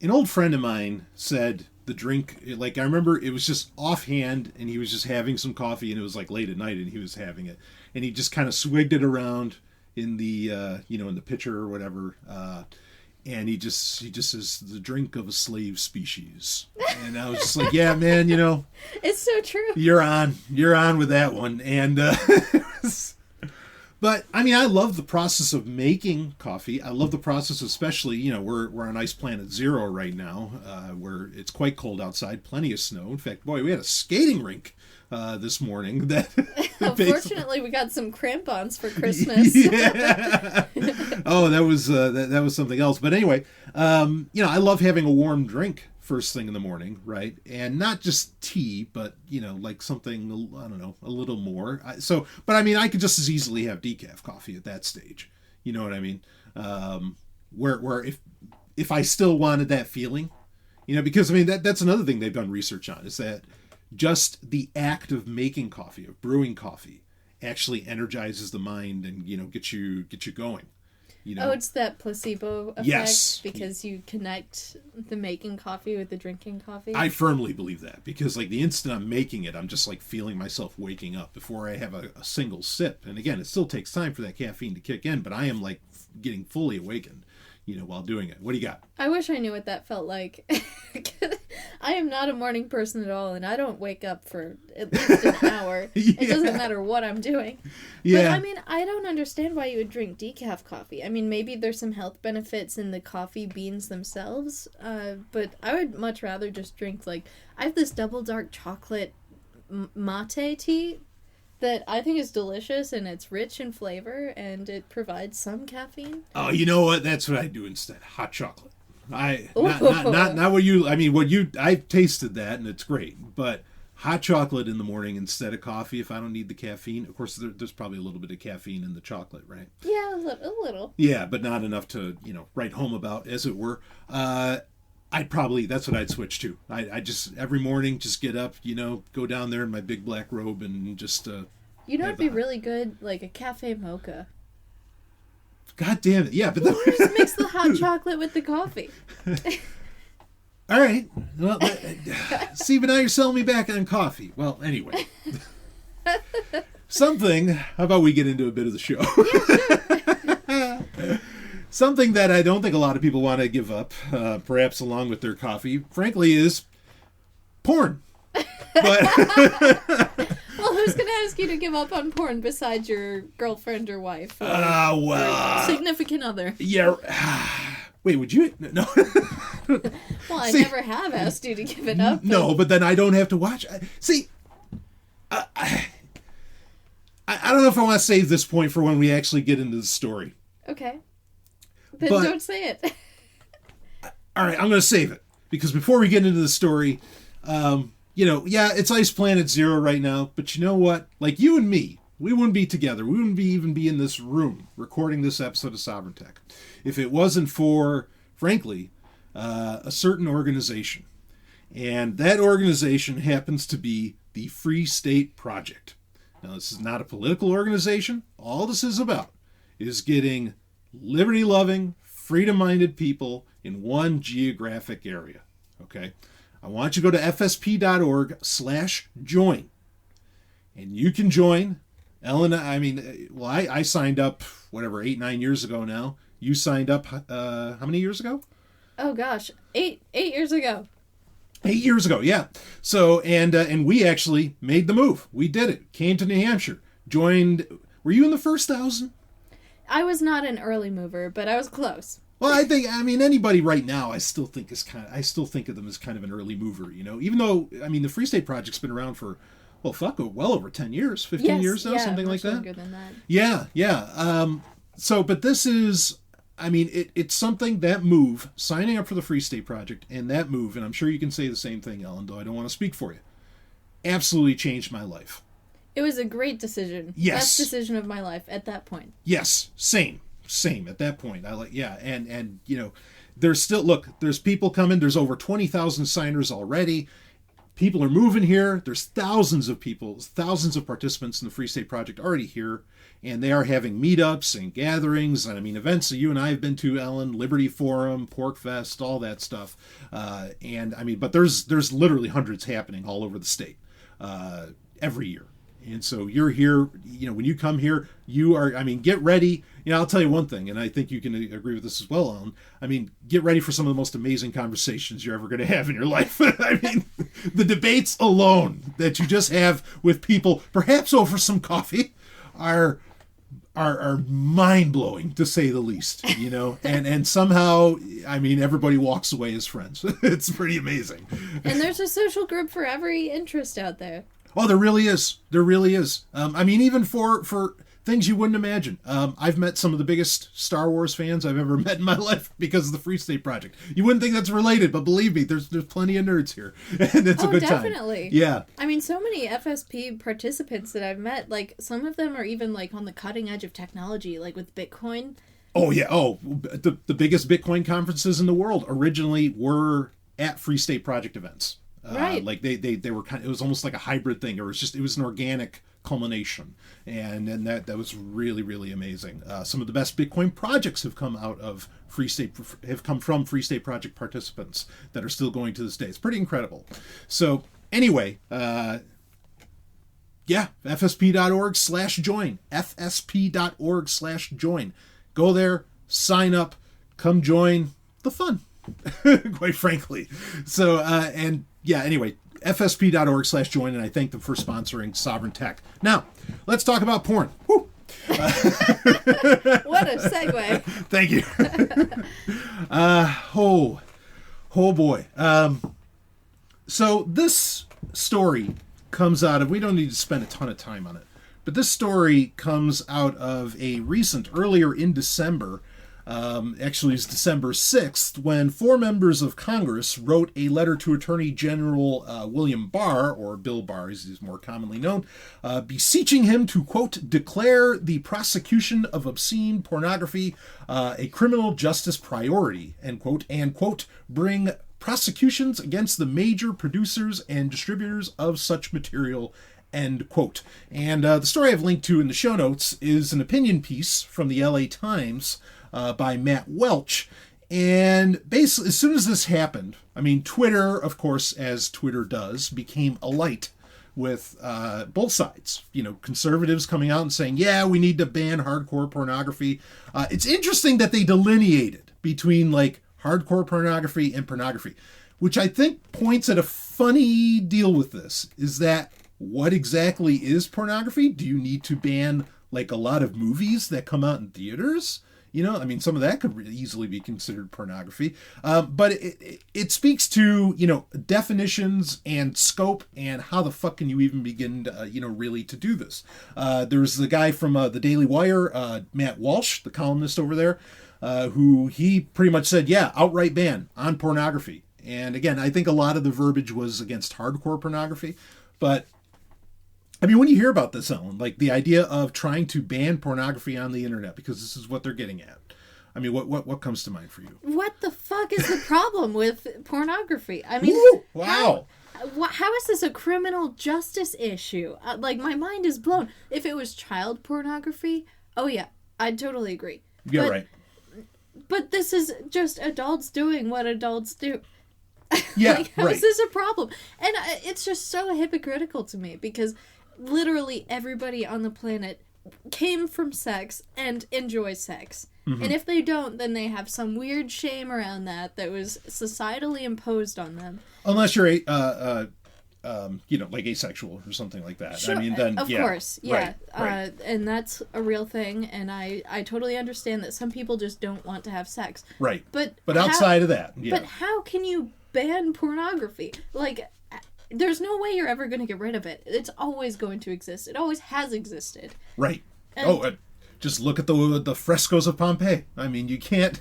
S2: An old friend of mine said the drink, like I remember it was just offhand and he was just having some coffee and it was like late at night and he was having it. And he just kind of swigged it around in the, in the pitcher or whatever. And he just says the drink of a slave species. And I was just like, yeah, man,
S4: it's so true.
S2: You're on with that one. And, but I mean, I love the process of making coffee. I love the process, especially, we're on ice planet 0 right now, where it's quite cold outside, plenty of snow. In fact, boy, we had a skating rink this morning. That
S4: unfortunately we got some crampons for Christmas.
S2: Yeah. Oh, that was something else. But anyway, I love having a warm drink first thing in the morning, right? And not just tea, but like something, I don't know, a little more. But I mean, I could just as easily have decaf coffee at that stage. You know what I mean? Where if I still wanted that feeling, because I mean that's another thing they've done research on is that just the act of making coffee, of brewing coffee, actually energizes the mind and gets you going.
S4: Oh, it's that placebo effect.
S2: Yes,
S4: because you connect the making coffee with the drinking coffee.
S2: I firmly believe that because like the instant I'm making it, I'm just like feeling myself waking up before I have a single sip. And again, it still takes time for that caffeine to kick in, but I am like getting fully awakened. While doing it. What do you got?
S4: I wish I knew what that felt like. I am not a morning person at all, and I don't wake up for at least an hour. Yeah. It doesn't matter what I'm doing. Yeah. But, I mean, I don't understand why you would drink decaf coffee. I mean, maybe there's some health benefits in the coffee beans themselves, but I would much rather just drink, like, I have this double dark chocolate mate tea that I think is delicious, and it's rich in flavor, and it provides some caffeine.
S2: Oh, you know what? That's what I do instead. Hot chocolate. Not what you. I mean, I've tasted that, and it's great. But hot chocolate in the morning instead of coffee. If I don't need the caffeine, of course, there's probably a little bit of caffeine in the chocolate, right?
S4: Yeah, a little.
S2: Yeah, but not enough to write home about, as it were. That's what I'd switch to. I just, every morning, just get up, go down there in my big black robe and just...
S4: it'd be really good, like a cafe mocha.
S2: God damn it, yeah, but...
S4: Just mix the hot chocolate with the coffee.
S2: All right. Well, see, but now you're selling me back on coffee. Well, anyway. How about we get into a bit of the show?
S4: Yeah, sure.
S2: Something that I don't think a lot of people want to give up, perhaps along with their coffee, frankly, is porn. But
S4: well, who's going to ask you to give up on porn besides your girlfriend or wife? Or significant other?
S2: Yeah. Wait, would you? No.
S4: Well, I never have asked you to give it up.
S2: No, but then I don't have to watch. See, I don't know if I want to save this point for when we actually get into the story.
S4: Okay. Then don't say it.
S2: All right, I'm going to save it. Because before we get into the story, it's Ice Planet 0 right now. But you know what? Like you and me, we wouldn't be together. We wouldn't even be in this room recording this episode of Sovryn Tech if it wasn't for, frankly, a certain organization. And that organization happens to be the Free State Project. Now, this is not a political organization. All this is about is getting liberty-loving, freedom-minded people in one geographic area. Okay? I want you to go to fsp.org/join. And you can join. Ellen, I signed up, 8-9 years ago now. You signed up, how many years ago?
S4: Oh, gosh. 8 years ago.
S2: 8 years ago, yeah. So, and we actually made the move. We did it. Came to New Hampshire. Joined. Were you in the first 1,000?
S4: I was not an early mover, but I was close.
S2: Well, anybody right now, I still think of them as kind of an early mover, even though, the Free State Project's been around for, well over 10 years, 15 years now, something like that.
S4: Longer than that.
S2: Yeah. But this is, it's something, that move, signing up for the Free State Project, and that move, and I'm sure you can say the same thing, Ellen, though I don't want to speak for you, absolutely changed my life.
S4: It was a great decision.
S2: Yes.
S4: Best decision of my life at that point.
S2: Yes, same at that point. And there's still, there's people coming, there's over 20,000 signers already. People are moving here. There's thousands of participants in the Free State Project already here, and they are having meetups and gatherings, and events that you and I have been to, Ellen, Liberty Forum, Pork Fest, all that stuff. But there's literally hundreds happening all over the state every year. And so you're here, when you come here, you are, get ready. I'll tell you one thing, and I think you can agree with this as well, Ellen. Get ready for some of the most amazing conversations you're ever going to have in your life. The debates alone that you just have with people, perhaps over some coffee, are mind-blowing, to say the least, and somehow, everybody walks away as friends. It's pretty amazing.
S4: And there's a social group for every interest out there.
S2: Oh, there really is. There really is. Even for things you wouldn't imagine. I've met some of the biggest Star Wars fans I've ever met in my life because of the Free State Project. You wouldn't think that's related, but believe me, there's plenty of nerds here, and it's a good
S4: definitely.
S2: time. Yeah.
S4: So many FSP participants that I've met, some of them are even on the cutting edge of technology, with Bitcoin.
S2: Oh yeah. Oh, the biggest Bitcoin conferences in the world originally were at Free State Project events.
S4: Right.
S2: They were it was almost like a hybrid thing. It was an organic culmination, and that was really, really amazing. Some of the best Bitcoin projects have come from Free State Project participants that are still going to this day. It's pretty incredible. So anyway, fsp.org/join, fsp.org/join. Go there, sign up, come join the fun. Quite frankly. So, anyway, fsp.org/join, and I thank them for sponsoring Sovryn Tech. Now, let's talk about porn. Woo!
S4: What a segue.
S2: Thank you. Oh boy. So this story comes out of, we don't need to spend a ton of time on it, but this story comes out of earlier in December. Actually, it's December 6th, when 4 members of Congress wrote a letter to Attorney General William Barr, or Bill Barr as he's more commonly known, beseeching him to, quote, declare the prosecution of obscene pornography a criminal justice priority, end quote, and, quote, bring prosecutions against the major producers and distributors of such material, end quote. And the story I've linked to in the show notes is an opinion piece from the LA Times by Matt Welch. And basically, as soon as this happened, Twitter, of course, as Twitter does, became alight with both sides. Conservatives coming out and saying, yeah, we need to ban hardcore pornography. It's interesting that they delineated between, hardcore pornography and pornography, which I think points at a funny deal with this, is that what exactly is pornography? Do you need to ban, a lot of movies that come out in theaters? Some of that could really easily be considered pornography. But it speaks to, definitions and scope and how the fuck can you even begin to, really to do this. There's the guy from the Daily Wire, Matt Walsh, the columnist over there, who he pretty much said, yeah, outright ban on pornography. And again, I think a lot of the verbiage was against hardcore pornography. But when you hear about this, Ellen, the idea of trying to ban pornography on the internet, because this is what they're getting at. What comes to mind for you?
S4: What the fuck is the problem with pornography?
S2: Ooh, wow.
S4: how is this a criminal justice issue? Like, my mind is blown. If it was child pornography, oh yeah, I'd totally agree.
S2: Yeah, right.
S4: But this is just adults doing what adults do.
S2: Yeah,
S4: like, how is this a problem? And it's just so hypocritical to me, because literally everybody on the planet came from sex and enjoys sex. Mm-hmm. And if they don't, then they have some weird shame around that was societally imposed on them.
S2: Unless you're like asexual or something like that.
S4: Sure,
S2: I mean, then
S4: of course, yeah.
S2: Right.
S4: And that's a real thing, and I totally understand that some people just don't want to have sex.
S2: Right.
S4: But
S2: outside of that, yeah.
S4: But how can you ban pornography? Like, there's no way you're ever going to get rid of it. It's always going to exist. It always has existed.
S2: Right. Just look at the frescoes of Pompeii. I mean, you can't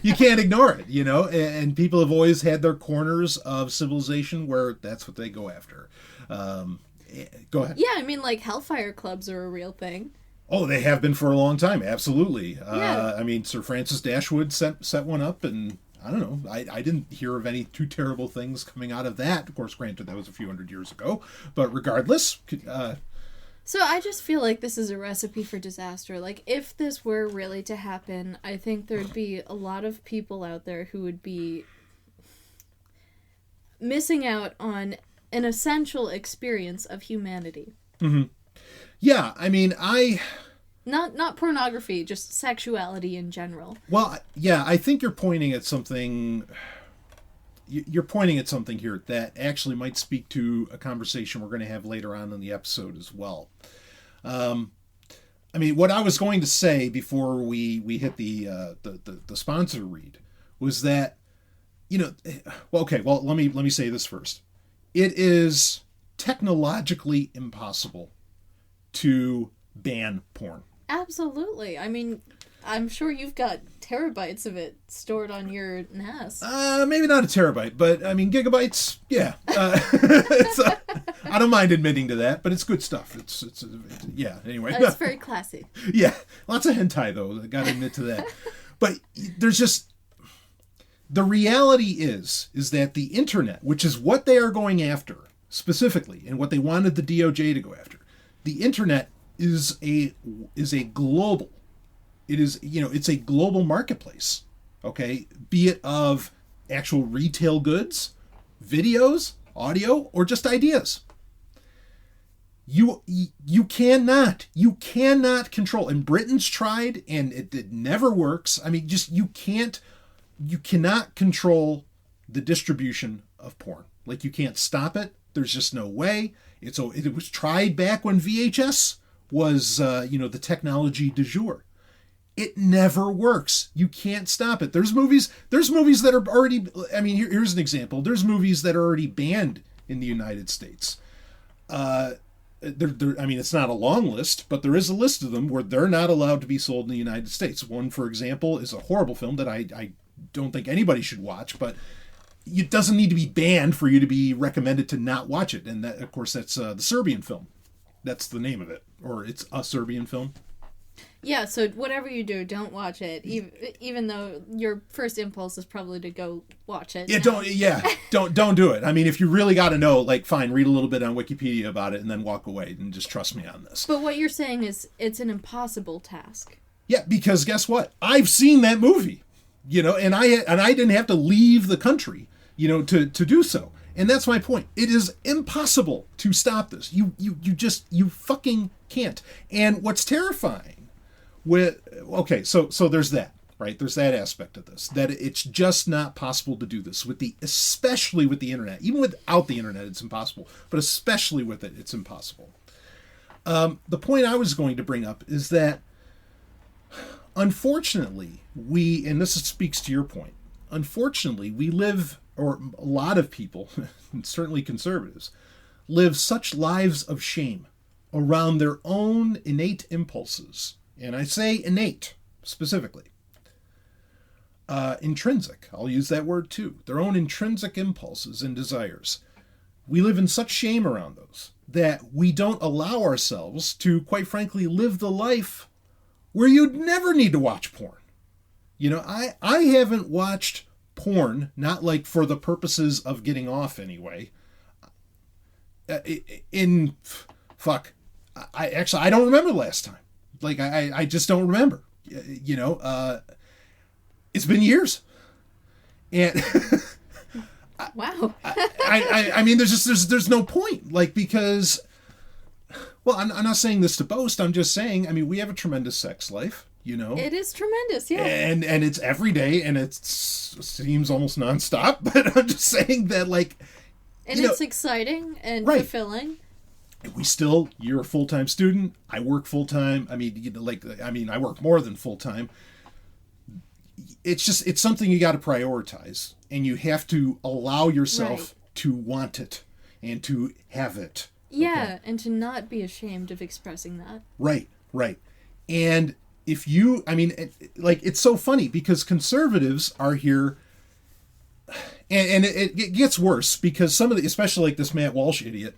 S2: ignore it, and people have always had their corners of civilization where that's what they go after. Go ahead.
S4: Yeah, I mean, like, hellfire clubs are a real thing.
S2: Oh, they have been for a long time, absolutely.
S4: Yeah.
S2: I mean, Sir Francis Dashwood set one up, and I don't know, I didn't hear of any too terrible things coming out of that. Of course, granted, that was a few hundred years ago, but regardless...
S4: So I just feel like this is a recipe for disaster. Like, if this were really to happen, I think there'd be a lot of people out there who would be missing out on an essential experience of humanity.
S2: Mm-hmm. Yeah, I mean,
S4: Not pornography, just sexuality in general.
S2: Well, yeah, I think you're pointing at something... You're pointing at something here that actually might speak to a conversation we're going to have later on in the episode as well. I mean, what I was going to say before we hit the sponsor read was that, let me say this first. It is technologically impossible to ban porn.
S4: Absolutely. I mean, I'm sure you've got terabytes of it stored on your NAS.
S2: Maybe not a terabyte, but I mean gigabytes. Yeah, I don't mind admitting to that, but it's good stuff. It's yeah. Anyway,
S4: it's very classy.
S2: Yeah, lots of hentai though. I gotta admit to that. But there's just the reality is that the internet, which is what they are going after specifically, and what they wanted the DOJ to go after, the internet is a global. It is, it's a global marketplace, okay? Be it of actual retail goods, videos, audio, or just ideas. You cannot control, and Britain's tried, and it never works. I mean, you cannot control the distribution of porn. Like, you can't stop it. There's just no way. It was tried back when VHS was, the technology du jour. It never works. You can't stop it. There's movies that are already, I mean, here's an example. There's movies that are already banned in the United States. I mean, it's not a long list, but there is a list of them where they're not allowed to be sold in the United States. One, for example, is a horrible film that I don't think anybody should watch, but it doesn't need to be banned for you to be recommended to not watch it. And that, of course, that's the Serbian film. That's the name of it. Or it's a Serbian film.
S4: Yeah, so whatever you do, don't watch it, even though your first impulse is probably to go watch it. Don't do it. I mean, if you really got to know, like, fine, read a little bit on Wikipedia about it and then walk away and just trust me on this. But what you're saying is it's an impossible task.
S2: Yeah, because guess what? I've seen that movie, and I didn't have to leave the country, to do so. And that's my point. It is impossible to stop this. You fucking can't. And what's terrifying so there's that, right? There's that aspect of this, that it's just not possible to do this especially with the internet. Even without the internet, it's impossible, but especially with it, it's impossible. The point I was going to bring up is that, unfortunately, and this speaks to your point, unfortunately, we live, or a lot of people, certainly conservatives, live such lives of shame around their own innate impulses. And I say innate, specifically. Intrinsic, I'll use that word too. Their own intrinsic impulses and desires. We live in such shame around those that we don't allow ourselves to, quite frankly, live the life where you'd never need to watch porn. I haven't watched porn, not like for the purposes of getting off anyway. in fuck, I don't remember the last time. Like I just don't remember. You know, it's been years, and
S4: wow.
S2: I mean, there's no point, like, because, well, I'm not saying this to boast. I'm just saying, I mean, we have a tremendous sex life. You know,
S4: it is tremendous, yeah,
S2: and it's every day, and it seems almost nonstop. But I'm just saying that, like,
S4: and it's exciting and fulfilling.
S2: You're a full-time student. I work full-time. I mean, I work more than full-time. It's something you got to prioritize, and you have to allow yourself to want it and to have it.
S4: Yeah, and to not be ashamed of expressing that.
S2: Right. And if you, I mean, it's so funny because conservatives are here, and it gets worse because some of the, especially like this Matt Walsh idiot,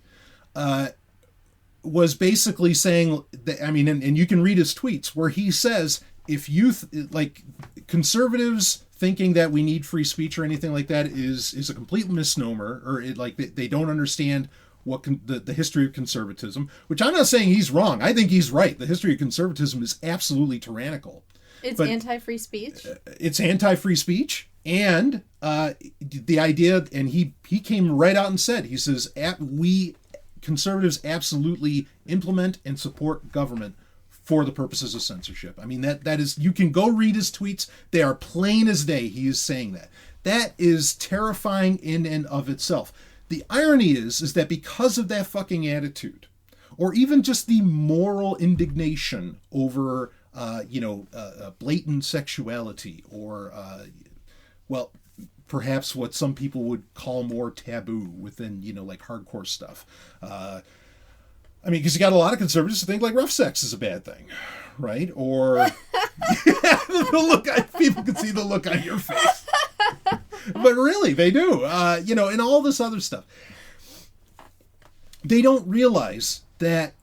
S2: was basically saying that, I mean, and you can read his tweets where he says, if you like conservatives thinking that we need free speech or anything like that is a complete misnomer, or they don't understand what the history of conservatism, which I'm not saying he's wrong. I think he's right. The history of conservatism is absolutely tyrannical.
S4: It's anti-free speech.
S2: It's anti-free speech, and the idea, and he came right out and said, he says, we conservatives absolutely implement and support government for the purposes of censorship. I mean, that is, you can go read his tweets. They are plain as day. He is saying that. That is terrifying in and of itself. The irony is that because of that fucking attitude, or even just the moral indignation over, blatant sexuality, or, well, perhaps what some people would call more taboo within, like hardcore stuff. I mean, because you got a lot of conservatives who think like rough sex is a bad thing, right? Or people can see the look on your face. But really, they do. And all this other stuff. They don't realize that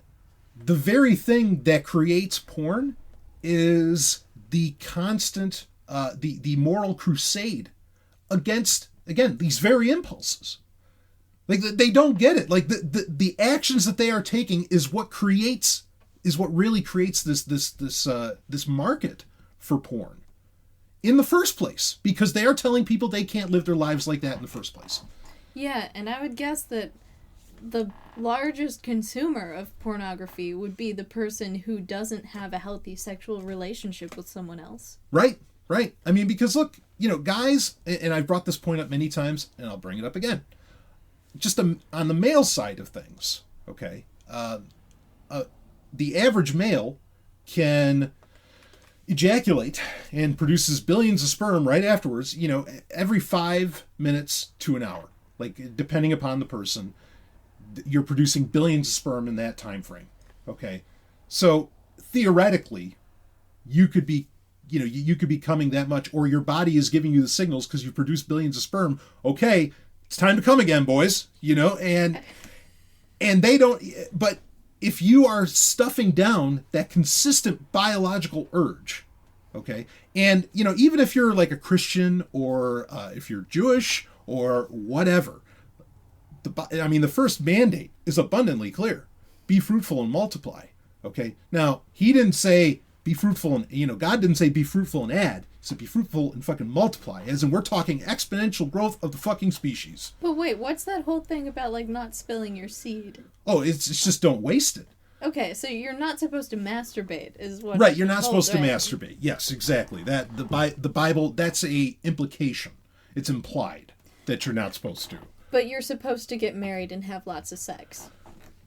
S2: the very thing that creates porn is the constant, the moral crusade against, again, these very impulses. Like, they don't get it. Like, the actions that they are taking is what really creates this market for porn in the first place, because they are telling people they can't live their lives like that in the first place.
S4: Yeah, and I would guess that the largest consumer of pornography would be the person who doesn't have a healthy sexual relationship with someone else.
S2: Right. I mean, because look, guys, and I've brought this point up many times, and I'll bring it up again. Just on the male side of things, okay, the average male can ejaculate and produces billions of sperm right afterwards, every 5 minutes to an hour. Like, depending upon the person, you're producing billions of sperm in that time frame, okay? So, theoretically, you could be, you could be coming that much, or your body is giving you the signals because you produce billions of sperm. Okay, it's time to come again, boys, and they don't, but if you are stuffing down that consistent biological urge, okay, and, even if you're like a Christian, or if you're Jewish or whatever, the first mandate is abundantly clear: be fruitful and multiply, okay? Now, he didn't say be fruitful and, God didn't say be fruitful and add. He said be fruitful and fucking multiply, as in we're talking exponential growth of the fucking species.
S4: But wait, what's that whole thing about, like, not spilling your seed?
S2: Oh, it's just don't waste it.
S4: Okay, so you're not supposed to masturbate, is what?
S2: Right, you're not supposed to masturbate. Yes, exactly. That the Bible, that's a implication. It's implied that you're not supposed to.
S4: But you're supposed to get married and have lots of sex.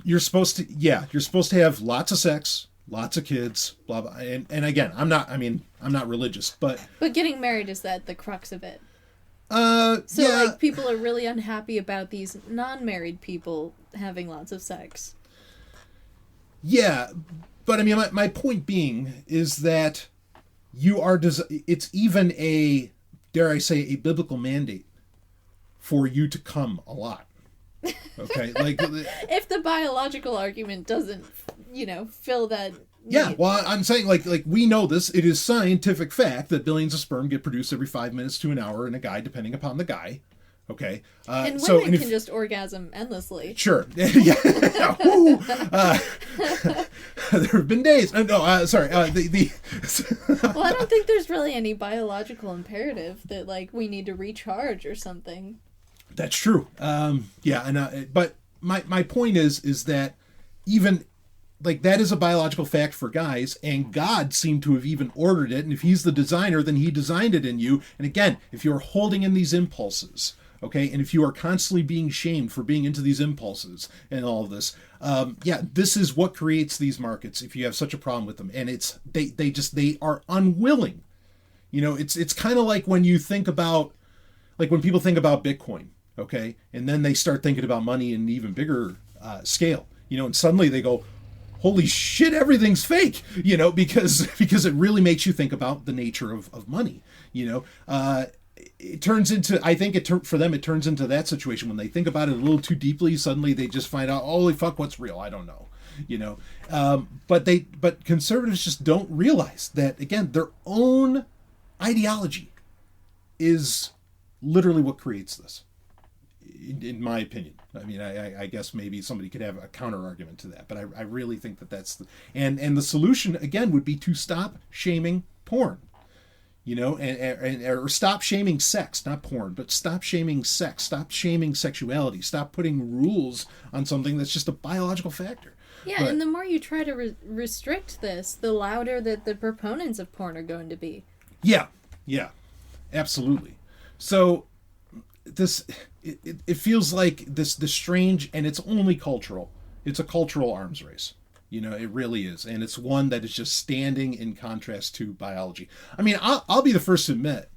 S2: You're supposed to have lots of sex, lots of kids, blah blah. And again, I'm not religious, but
S4: getting married, is that the crux of it?
S2: Like,
S4: people are really unhappy about these non-married people having lots of sex.
S2: Yeah, but I mean, my point being is that it's even a, dare I say, a biblical mandate for you to come a lot. Okay, like
S4: if the biological argument doesn't, fill that.
S2: Yeah, well, I'm saying like we know this. It is scientific fact that billions of sperm get produced every 5 minutes to an hour in a guy, depending upon the guy. Okay.
S4: And women can just orgasm endlessly.
S2: Sure. Yeah. Ooh. There have been days. Sorry.
S4: Well, I don't think there's really any biological imperative that like we need to recharge or something.
S2: That's true. But my point is that even like that is a biological fact for guys, and God seemed to have even ordered it. And if he's the designer, then he designed it in you. And again, if you're holding in these impulses, okay, and if you are constantly being shamed for being into these impulses and all of this, this is what creates these markets. If you have such a problem with them, and it's they are unwilling. You know, it's kind of like when you think about, like when people think about Bitcoin, okay, and then they start thinking about money in an even bigger scale. You know, and suddenly they go, holy shit, everything's fake, you know, because it really makes you think about the nature of money, you know. It turns into, I think for them, it turns into that situation when they think about it a little too deeply. Suddenly they just find out, holy fuck, what's real? I don't know, you know. But conservatives just don't realize that, again, their own ideology is literally what creates this, in my opinion. I mean, I guess maybe somebody could have a counter argument to that, but I really think that's and the solution again would be to stop shaming porn, you know, or stop shaming sex, not porn, but stop shaming sex, stop shaming sexuality, stop putting rules on something that's just a biological factor.
S4: Yeah, and the more you try to restrict this, the louder that the proponents of porn are going to be. Yeah, absolutely. So it feels like this strange, and it's only cultural. It's a cultural arms race. You know, it really is. And it's one that is just standing in contrast to biology. I mean, I'll be the first to admit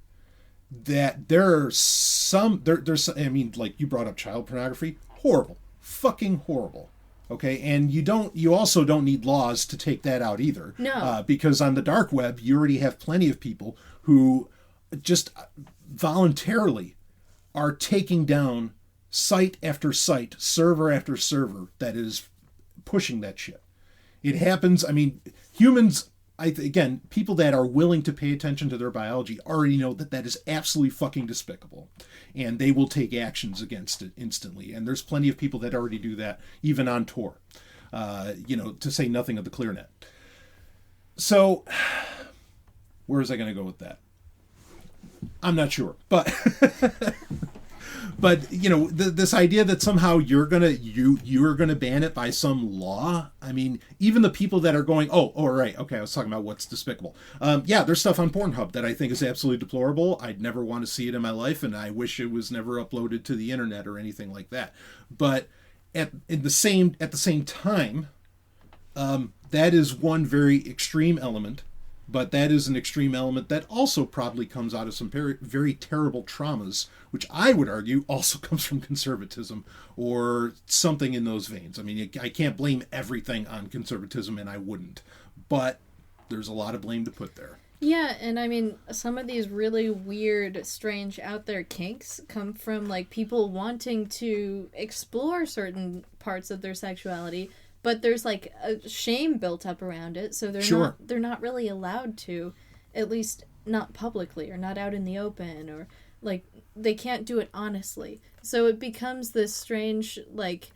S4: that there's I mean, like you brought up child pornography. Horrible. Fucking horrible. Okay, and you also don't need laws to take that out either. No.
S2: Because on the dark web, you already have plenty of people who just voluntarily are taking down site after site, server after server that is pushing that shit. It happens. I mean, humans, again, people that are willing to pay attention to their biology already know that is absolutely fucking despicable. And they will take actions against it instantly. And there's plenty of people that already do that, even on tour, you know, to say nothing of the ClearNet. So, where was I going to go with that? I'm not sure, but you know, this idea that somehow you're gonna ban it by some law. I mean, even the people that are going, right, okay, I was talking about what's despicable. There's stuff on Pornhub that I think is absolutely deplorable. I'd never want to see it in my life, and I wish it was never uploaded to the internet or anything like that. But at the same time, that is one very extreme element. But that is an extreme element that also probably comes out of some very, very terrible traumas, which I would argue also comes from conservatism or something in those veins. I mean, I can't blame everything on conservatism, and I wouldn't. But there's a lot of blame to put there.
S4: Yeah, and I mean, some of these really weird, strange, out there kinks come from, like, people wanting to explore certain parts of their sexuality, but there's like a shame built up around it, so they're not really allowed to, at least not publicly or not out in the open, or like they can't do it honestly. So it becomes this strange, like,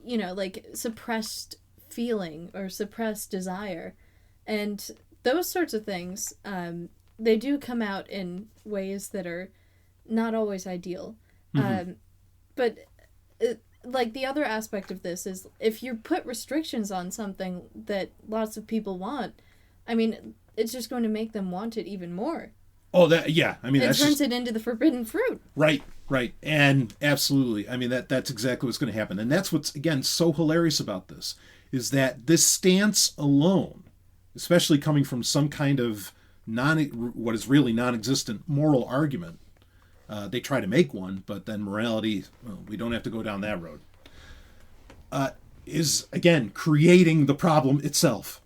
S4: you know, like suppressed feeling or suppressed desire, and those sorts of things, they do come out in ways that are not always ideal. But like, the other aspect of this is if you put restrictions on something that lots of people want, I mean, it's just going to make them want it even more.
S2: Oh, I mean,
S4: it turns it into the forbidden fruit.
S2: Right. And absolutely. I mean, that's exactly what's going to happen. And that's what's, again, so hilarious about this, is that this stance alone, especially coming from some kind of what is really non-existent moral argument, they try to make one, but then morality, well, we don't have to go down that road, is, again, creating the problem itself.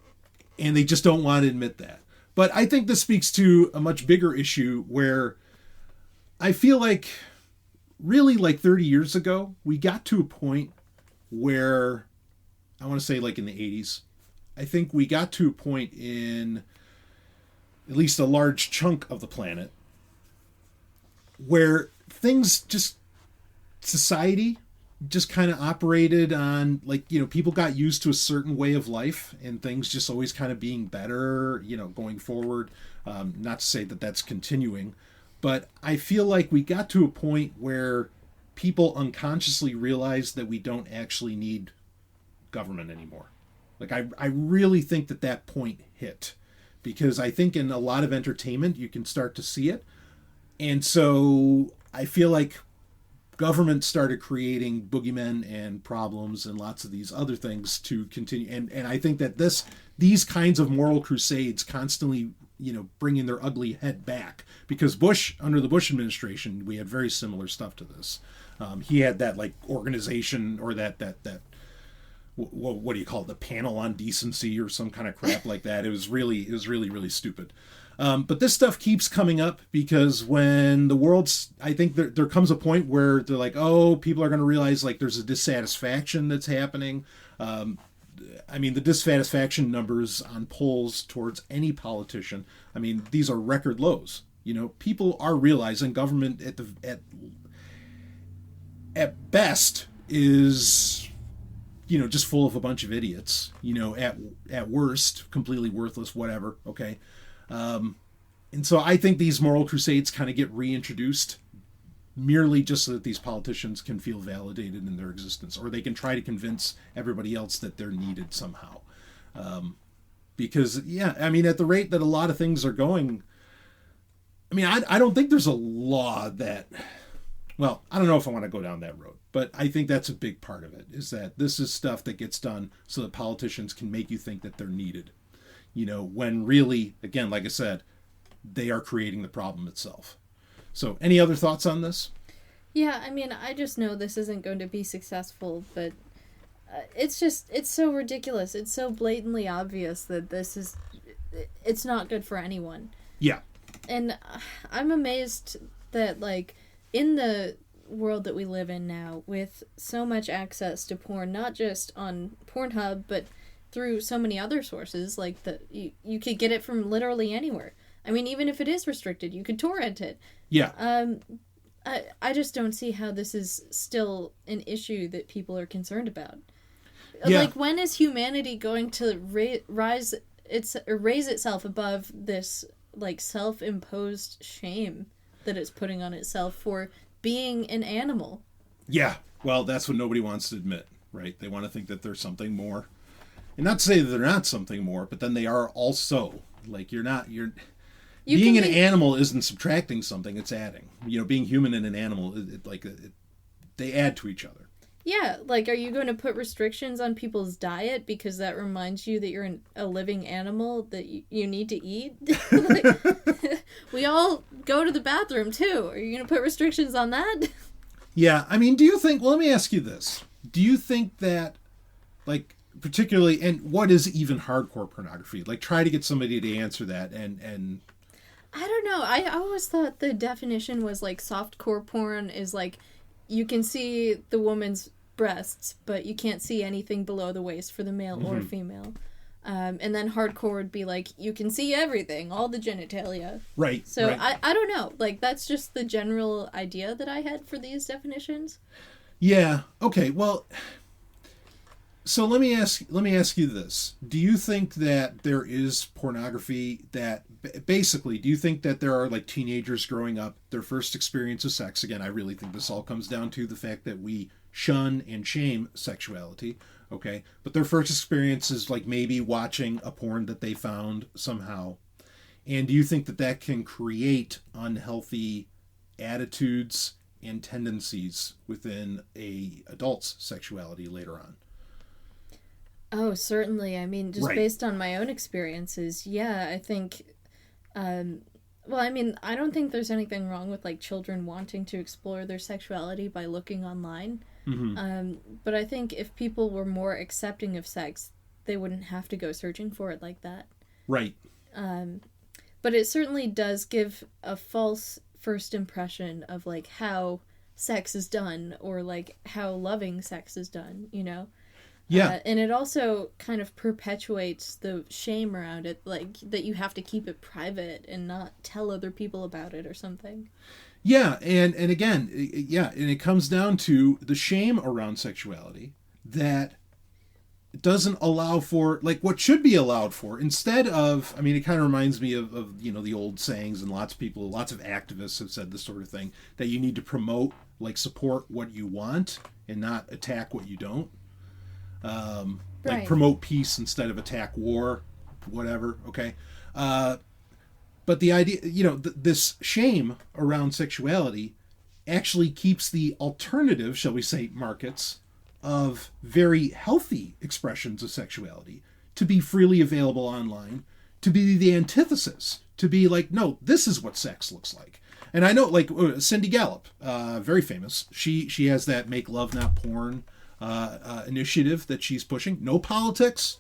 S2: And they just don't want to admit that. But I think this speaks to a much bigger issue where I feel like, really, like 30 years ago, we got to a point where, I want to say like in the 80s, I think we got to a point in at least a large chunk of the planet where things just society just kind of operated on, like, people got used to a certain way of life and things just always kind of being better, going forward. Not to say that that's continuing, but I feel like we got to a point where people unconsciously realized that we don't actually need government anymore. Like, I really think that point hit, because I think in a lot of entertainment you can start to see it. And so I feel like government started creating boogeymen and problems and lots of these other things to continue. And I think that these kinds of moral crusades constantly, bringing their ugly head back, because under the Bush administration, we had very similar stuff to this. He had that like organization, or that what do you call it? The panel on decency or some kind of crap like that. It was really, really stupid. But this stuff keeps coming up because when I think there comes a point where they're like, oh, people are going to realize like there's a dissatisfaction that's happening. The dissatisfaction numbers on polls towards any politician, these are record lows. People are realizing government at best is, just full of a bunch of idiots, at worst, completely worthless, whatever. Okay. And so I think these moral crusades kind of get reintroduced merely just so that these politicians can feel validated in their existence, or they can try to convince everybody else that they're needed somehow. Because, at the rate that a lot of things are going, I don't think there's a law that, well, I don't know if I want to go down that road, but I think that's a big part of it, is that this is stuff that gets done so that politicians can make you think that they're needed. When really, again, like I said, they are creating the problem itself. So, any other thoughts on this?
S4: Yeah, I just know this isn't going to be successful, but it's so ridiculous. It's so blatantly obvious that it's not good for anyone.
S2: Yeah.
S4: And I'm amazed that, like, in the world that we live in now, with so much access to porn, not just on Pornhub, but through so many other sources, like you could get it from literally anywhere. Even if it is restricted, you could torrent it.
S2: Yeah.
S4: I just don't see how this is still an issue that people are concerned about.
S2: Yeah.
S4: Like, when is humanity going to raise itself above this, like, self-imposed shame that it's putting on itself for being an animal?
S2: Yeah. Well, that's what nobody wants to admit, right? They want to think that there's something more. And not to say that they're not something more, but then they are also. Like, being an animal isn't subtracting something, it's adding. Being human and an animal, they add to each other.
S4: Yeah, like, are you going to put restrictions on people's diet because that reminds you that you're a living animal that you need to eat? We all go to the bathroom, too. Are you going to put restrictions on that?
S2: Yeah, do you think, well, let me ask you this. Do you think that, like, particularly, and what is even hardcore pornography? Like, try to get somebody to answer that, and
S4: I don't know. I always thought the definition was, like, softcore porn is, like, you can see the woman's breasts, but you can't see anything below the waist for the male or female. And then hardcore would be, like, you can see everything, all the genitalia.
S2: Right.
S4: So
S2: right.
S4: I don't know. Like, that's just the general idea that I had for these definitions.
S2: Yeah. Okay. Well, so let me ask you this. Do you think that there is pornography that basically, do you think that there are, like, teenagers growing up, their first experience of sex? Again, I really think this all comes down to the fact that we shun and shame sexuality. Okay. But their first experience is, like, maybe watching a porn that they found somehow. And do you think that can create unhealthy attitudes and tendencies within a adult's sexuality later on?
S4: Oh, certainly. Just
S2: right.
S4: Based on my own experiences, yeah, I think, I don't think there's anything wrong with, like, children wanting to explore their sexuality by looking online. Mm-hmm. But I think if people were more accepting of sex, they wouldn't have to go searching for it like that.
S2: Right.
S4: But it certainly does give a false first impression of, like, how sex is done, or, like, how loving sex is done,
S2: Yeah.
S4: And it also kind of perpetuates the shame around it, like, that you have to keep it private and not tell other people about it or something.
S2: Yeah, and again, yeah, and it comes down to the shame around sexuality that doesn't allow for, like, what should be allowed for, instead of, I mean, it kind of reminds me of the old sayings, and lots of activists have said this sort of thing, that you need to promote, like, support what you want and not attack what you don't. Like, promote peace instead of attack war, whatever, okay? But the idea, this shame around sexuality actually keeps the alternative, shall we say, markets of very healthy expressions of sexuality to be freely available online, to be the antithesis, to be like, no, this is what sex looks like. And I know, like, Cindy Gallop, very famous, she has that Make Love Not Porn initiative that she's pushing. No politics,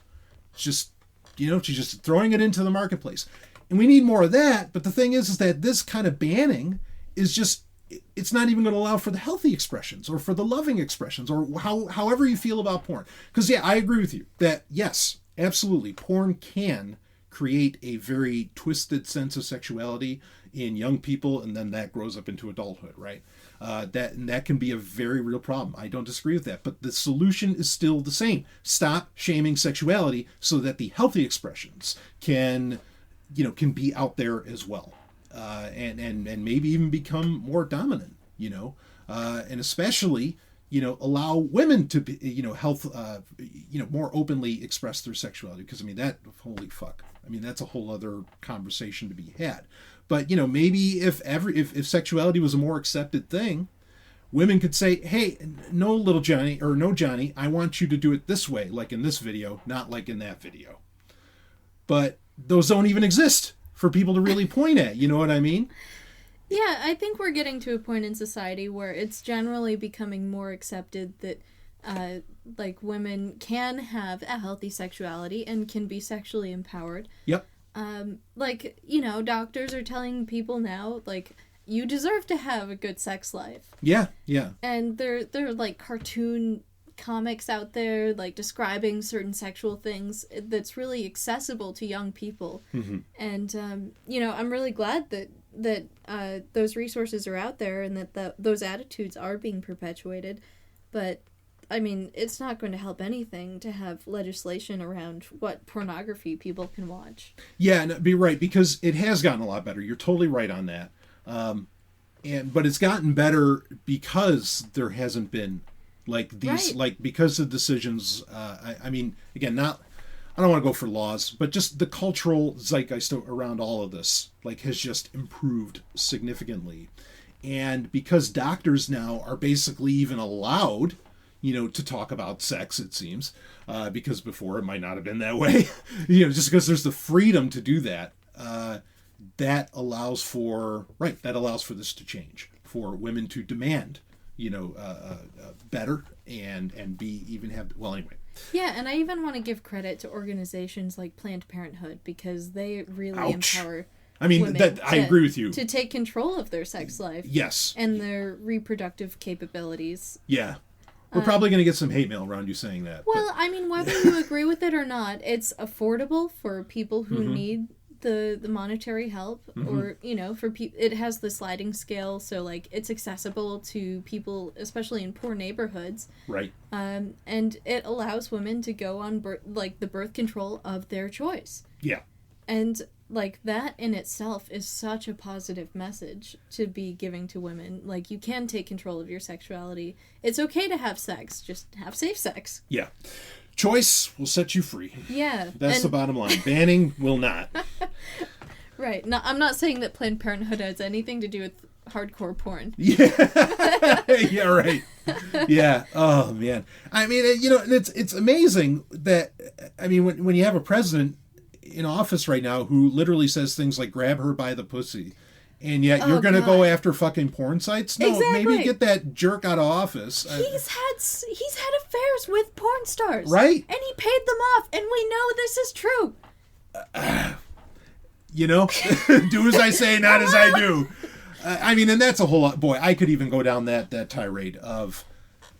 S2: just, she's just throwing it into the marketplace. And we need more of that, but the thing is that this kind of banning is just, it's not even going to allow for the healthy expressions or for the loving expressions or however you feel about porn. Because, yeah, I agree with you that, yes, absolutely, porn can create a very twisted sense of sexuality in young people, and then that grows up into adulthood, right? That can be a very real problem. I don't disagree with that, but the solution is still the same. Stop shaming sexuality so that the healthy expressions can be out there as well. And maybe even become more dominant, and especially, allow women to be, more openly express their sexuality. Because, I mean, holy fuck. I mean, that's a whole other conversation to be had. But, maybe if sexuality was a more accepted thing, women could say, hey, no, little Johnny, or no, Johnny, I want you to do it this way, like in this video, not like in that video. But those don't even exist for people to really point at, you know what I mean?
S4: Yeah, I think we're getting to a point in society where it's generally becoming more accepted that, like, women can have a healthy sexuality and can be sexually empowered.
S2: Yep.
S4: Like, doctors are telling people now, like, you deserve to have a good sex life.
S2: Yeah, yeah.
S4: And they're like cartoon comics out there, like, describing certain sexual things that's really accessible to young people. Mm-hmm. And I'm really glad that those resources are out there and that those attitudes are being perpetuated. But I mean, it's not going to help anything to have legislation around what pornography people can watch. Yeah,
S2: and be right, because it has gotten a lot better. You're totally right on that. But it's gotten better because there hasn't been, like, these, right, like, because of decisions. I mean, again, I don't want to go for laws, but just the cultural zeitgeist around all of this, like, has just improved significantly. And because doctors now are basically even allowed, to talk about sex, it seems, because before it might not have been that way, just because there's the freedom to do that, that allows for this to change, for women to demand, better and be even have, well, anyway.
S4: Yeah, and I even want to give credit to organizations like Planned Parenthood, because they really empower, I mean,
S2: I agree with you,
S4: to take control of their sex life.
S2: Yes.
S4: And their reproductive capabilities.
S2: Yeah. We're probably going to get some hate mail around you saying that.
S4: Well, I mean, whether you agree with it or not, it's affordable for people who mm-hmm. need the monetary help, mm-hmm. or, for people, it has the sliding scale, so, like, it's accessible to people, especially in poor neighborhoods.
S2: Right.
S4: And it allows women to go on, the birth control of their choice.
S2: Yeah.
S4: And, like, that in itself is such a positive message to be giving to women. Like, you can take control of your sexuality. It's okay to have sex. Just have safe sex.
S2: Yeah. Choice will set you free.
S4: Yeah.
S2: That's the bottom line. Banning will not.
S4: Right. No, I'm not saying that Planned Parenthood has anything to do with hardcore porn.
S2: Yeah. Yeah, right. Yeah. Oh, man. I mean, it's amazing that, I mean, when you have a president in office right now who literally says things like grab her by the pussy, and yet you're going to go after fucking porn sites? No,
S4: exactly.
S2: Maybe get that jerk out of office.
S4: He's had affairs with porn stars.
S2: Right.
S4: And he paid them off, and we know this is true.
S2: Do as I say, not as I do. I mean, and that's a whole lot. Boy, I could even go down that tirade of,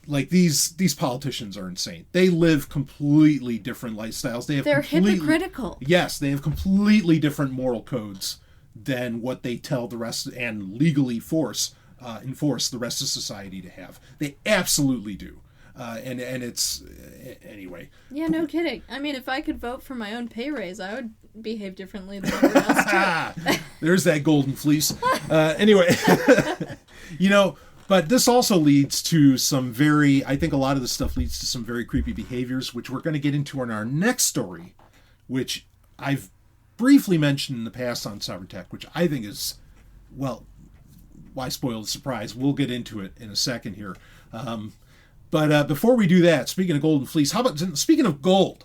S2: like, these politicians are insane. They live completely different lifestyles.
S4: They're hypocritical.
S2: Yes, they have completely different moral codes than what they tell the rest and legally force enforce the rest of society to have. They absolutely do. And it's anyway.
S4: Yeah, no kidding. I mean, if I could vote for my own pay raise, I would behave differently than everyone else too.
S2: There's that golden fleece. Anyway, but this also leads to I think a lot of this stuff leads to some very creepy behaviors, which we're going to get into in our next story, which I've briefly mentioned in the past on Sovryn Tech, which I think is, well, why spoil the surprise? We'll get into it in a second here. But before we do that, speaking of golden fleece, speaking of gold,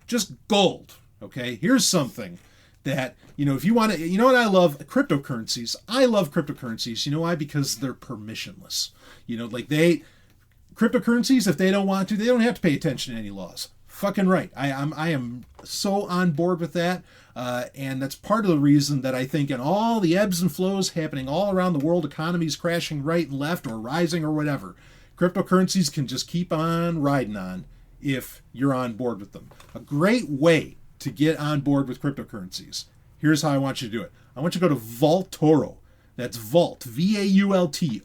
S2: just gold, okay? Here's something that, if you want to, what I love? Cryptocurrencies. I love cryptocurrencies. You know why? Because they're permissionless. Cryptocurrencies, if they don't want to, they don't have to pay attention to any laws. Fucking right. I am so on board with that. And that's part of the reason that I think in all the ebbs and flows happening all around the world, economies crashing right and left or rising or whatever, cryptocurrencies can just keep on riding on if you're on board with them. A great way to get on board with cryptocurrencies. Here's how I want you to do it. I want you to go to Vaultoro. That's Vault, VAULTORO.com.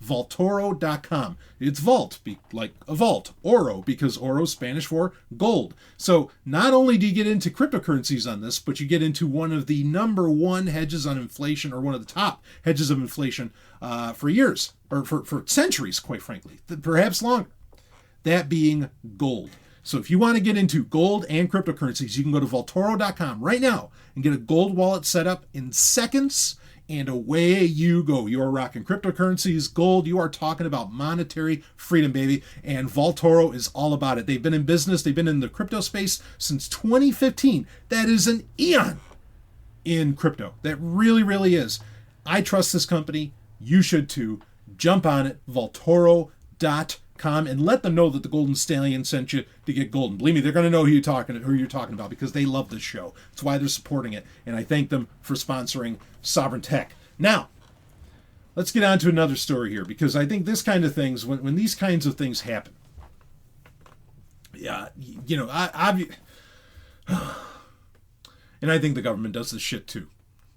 S2: Vaultoro.com. It's vault, like a vault. Oro, because oro is Spanish for gold. So not only do you get into cryptocurrencies on this, but you get into one of the number one hedges on inflation, or one of the top hedges of inflation for years, or for centuries, quite frankly, perhaps longer. That being gold. So if you want to get into gold and cryptocurrencies, you can go to Vaultoro.com right now and get a gold wallet set up in seconds. And away you go. You are rocking cryptocurrencies, gold. You are talking about monetary freedom, baby. And Vaultoro is all about it. They've been in business. They've been in the crypto space since 2015. That is an eon in crypto. That really, really is. I trust this company. You should too. Jump on it. Vaultoro.com and let them know that the Golden Stallion sent you to get golden. Believe me, they're going to know who you're talking about, because they love this show. That's why they're supporting it, and I thank them for sponsoring Sovryn Tech. Now, let's get on to another story here, because I think this kind of things, when these kinds of things happen, and I think the government does this shit too.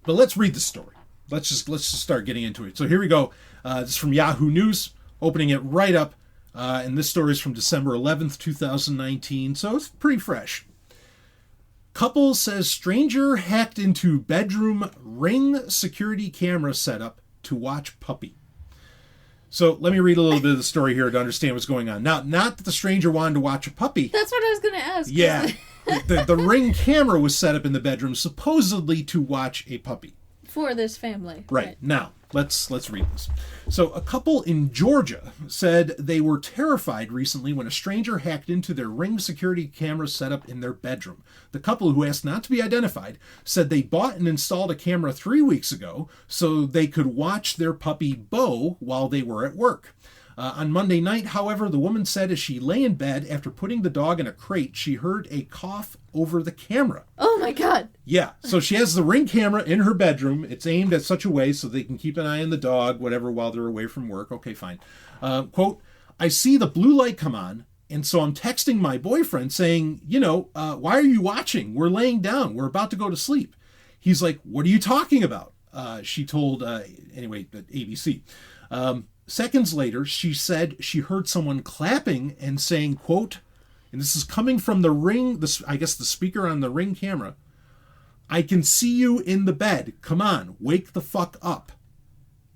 S2: But let's read the story. Let's just start getting into it. So here we go. This is from Yahoo News, opening it right up. And this story is from December 11th, 2019, so it's pretty fresh. Couple says stranger hacked into bedroom Ring security camera setup to watch puppy. So let me read a little bit of the story here to understand what's going on. Now, not that the stranger wanted to watch a puppy.
S4: That's what I was going to ask.
S2: Yeah. the Ring camera was set up in the bedroom supposedly to watch a puppy.
S4: For this family.
S2: Right. Now, let's read this. So, a couple in Georgia said they were terrified recently when a stranger hacked into their Ring security camera setup in their bedroom. The couple, who asked not to be identified, said they bought and installed a camera 3 weeks ago so they could watch their puppy Bo while they were at work. On Monday night, however, the woman said as she lay in bed after putting the dog in a crate, she heard a cough over the camera.
S4: Oh my God.
S2: Yeah, so she has the Ring camera in her bedroom. It's aimed at such a way so they can keep an eye on the dog, whatever, while they're away from work. Okay, fine. Quote, I see the blue light come on, and so I'm texting my boyfriend saying, why are you watching? We're laying down. We're about to go to sleep. He's like, what are you talking about? She told, ABC. Seconds later, she said she heard someone clapping and saying, quote, and this is coming from the Ring, the speaker on the Ring camera, I can see you in the bed. Come on, wake the fuck up.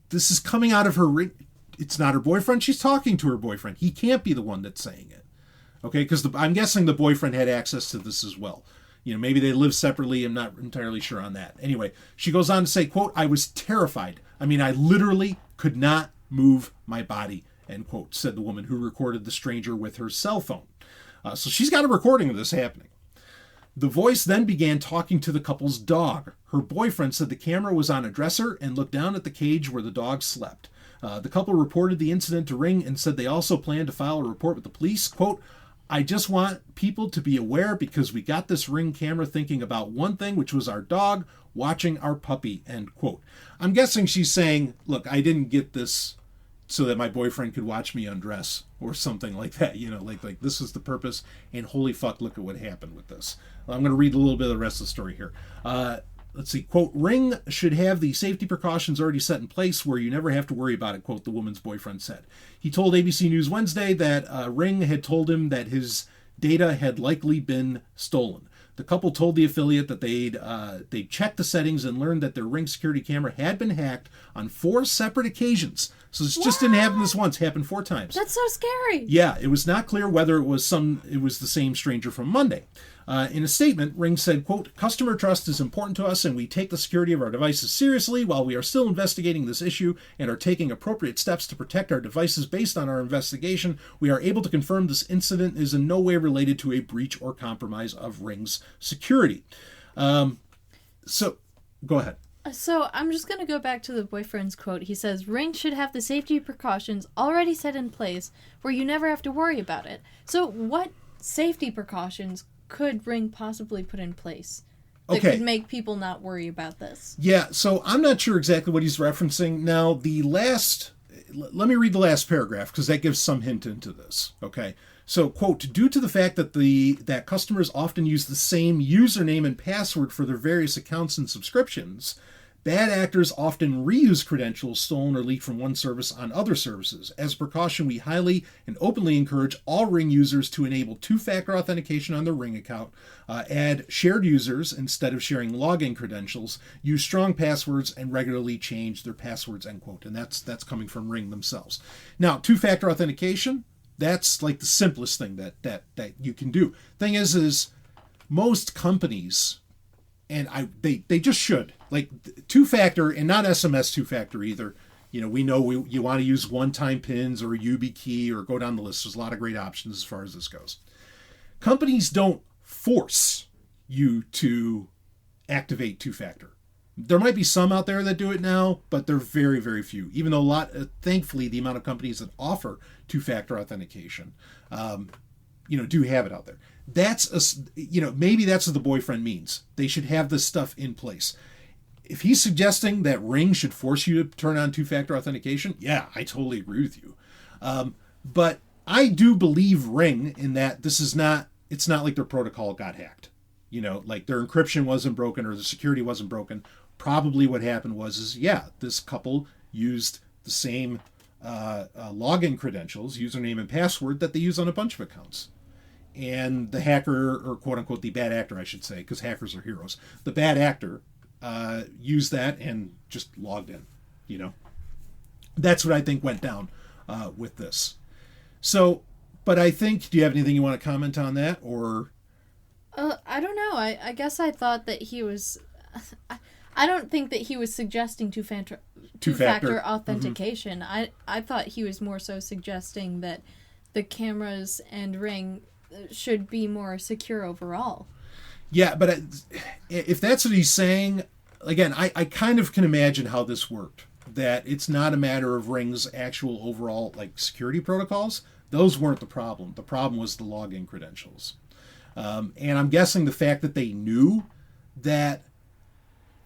S2: This is coming out of her Ring. It's not her boyfriend. She's talking to her boyfriend. He can't be the one that's saying it. Okay, because I'm guessing the boyfriend had access to this as well. Maybe they live separately. I'm not entirely sure on that. Anyway, she goes on to say, quote, I was terrified. I mean, I literally could not move my body, end quote, said the woman who recorded the stranger with her cell phone. So she's got a recording of this happening. The voice then began talking to the couple's dog. Her boyfriend said the camera was on a dresser and looked down at the cage where the dog slept. The couple reported the incident to Ring and said they also plan to file a report with the police. Quote, I just want people to be aware because we got this Ring camera thinking about one thing, which was our dog watching our puppy, end quote. I'm guessing she's saying, look, I didn't get this so that my boyfriend could watch me undress or something like that. Like this is the purpose, and holy fuck, look at what happened with this. I'm going to read a little bit of the rest of the story here. let's see, quote, Ring should have the safety precautions already set in place where you never have to worry about it, quote, the woman's boyfriend said. He told ABC News Wednesday that Ring had told him that his data had likely been stolen. The couple told the affiliate that they'd checked the settings and learned that their Ring security camera had been hacked on 4 separate occasions. So this just didn't happen this once, it happened 4 times.
S4: That's so scary.
S2: Yeah, it was not clear whether it was the same stranger from Monday. In a statement, Ring said, quote, customer trust is important to us and we take the security of our devices seriously. While we are still investigating this issue and are taking appropriate steps to protect our devices based on our investigation, we are able to confirm this incident is in no way related to a breach or compromise of Ring's security. So, go ahead.
S4: So I'm just going to go back to the boyfriend's quote. He says, Ring should have the safety precautions already set in place where you never have to worry about it. So what safety precautions could Ring possibly put in place that could make people not worry about this?
S2: Yeah, so I'm not sure exactly what he's referencing. Now, let me read the last paragraph because that gives some hint into this, okay? So, quote, due to the fact that customers often use the same username and password for their various accounts and subscriptions, bad actors often reuse credentials stolen or leaked from one service on other services. As a precaution, we highly and openly encourage all Ring users to enable two-factor authentication on their Ring account, add shared users instead of sharing login credentials, use strong passwords, and regularly change their passwords, end quote. And that's coming from Ring themselves. Now, two-factor authentication, that's like the simplest thing that you can do. Thing is most companies, and they just should, like two-factor, and not SMS two-factor either. You know you want to use one-time pins or a YubiKey or go down the list. There's a lot of great options as far as this goes. Companies don't force you to activate two-factor. There might be some out there that do it now, but they're very, very few. Even though thankfully, the amount of companies that offer two-factor authentication, do have it out there. Maybe that's what the boyfriend means. They should have this stuff in place. If he's suggesting that Ring should force you to turn on two-factor authentication, yeah, I totally agree with you. But I do believe Ring in that it's not like their protocol got hacked. Like their encryption wasn't broken or the security wasn't broken. Probably what happened was this couple used the same login credentials, username and password that they use on a bunch of accounts. And the hacker, or quote-unquote the bad actor, I should say, because hackers are heroes, the bad actor used that and just logged in. That's what I think went down with this. So, but I think, do you have anything you want to comment on that, or...
S4: I don't know. I guess I thought that he was... I don't think that he was suggesting two-factor authentication. Mm-hmm. I thought he was more so suggesting that the cameras and Ring should be more secure overall.
S2: Yeah, but if that's what he's saying, again, I kind of can imagine how this worked. That it's not a matter of Ring's actual overall security protocols. Those weren't the problem. The problem was the login credentials. And I'm guessing the fact that they knew that,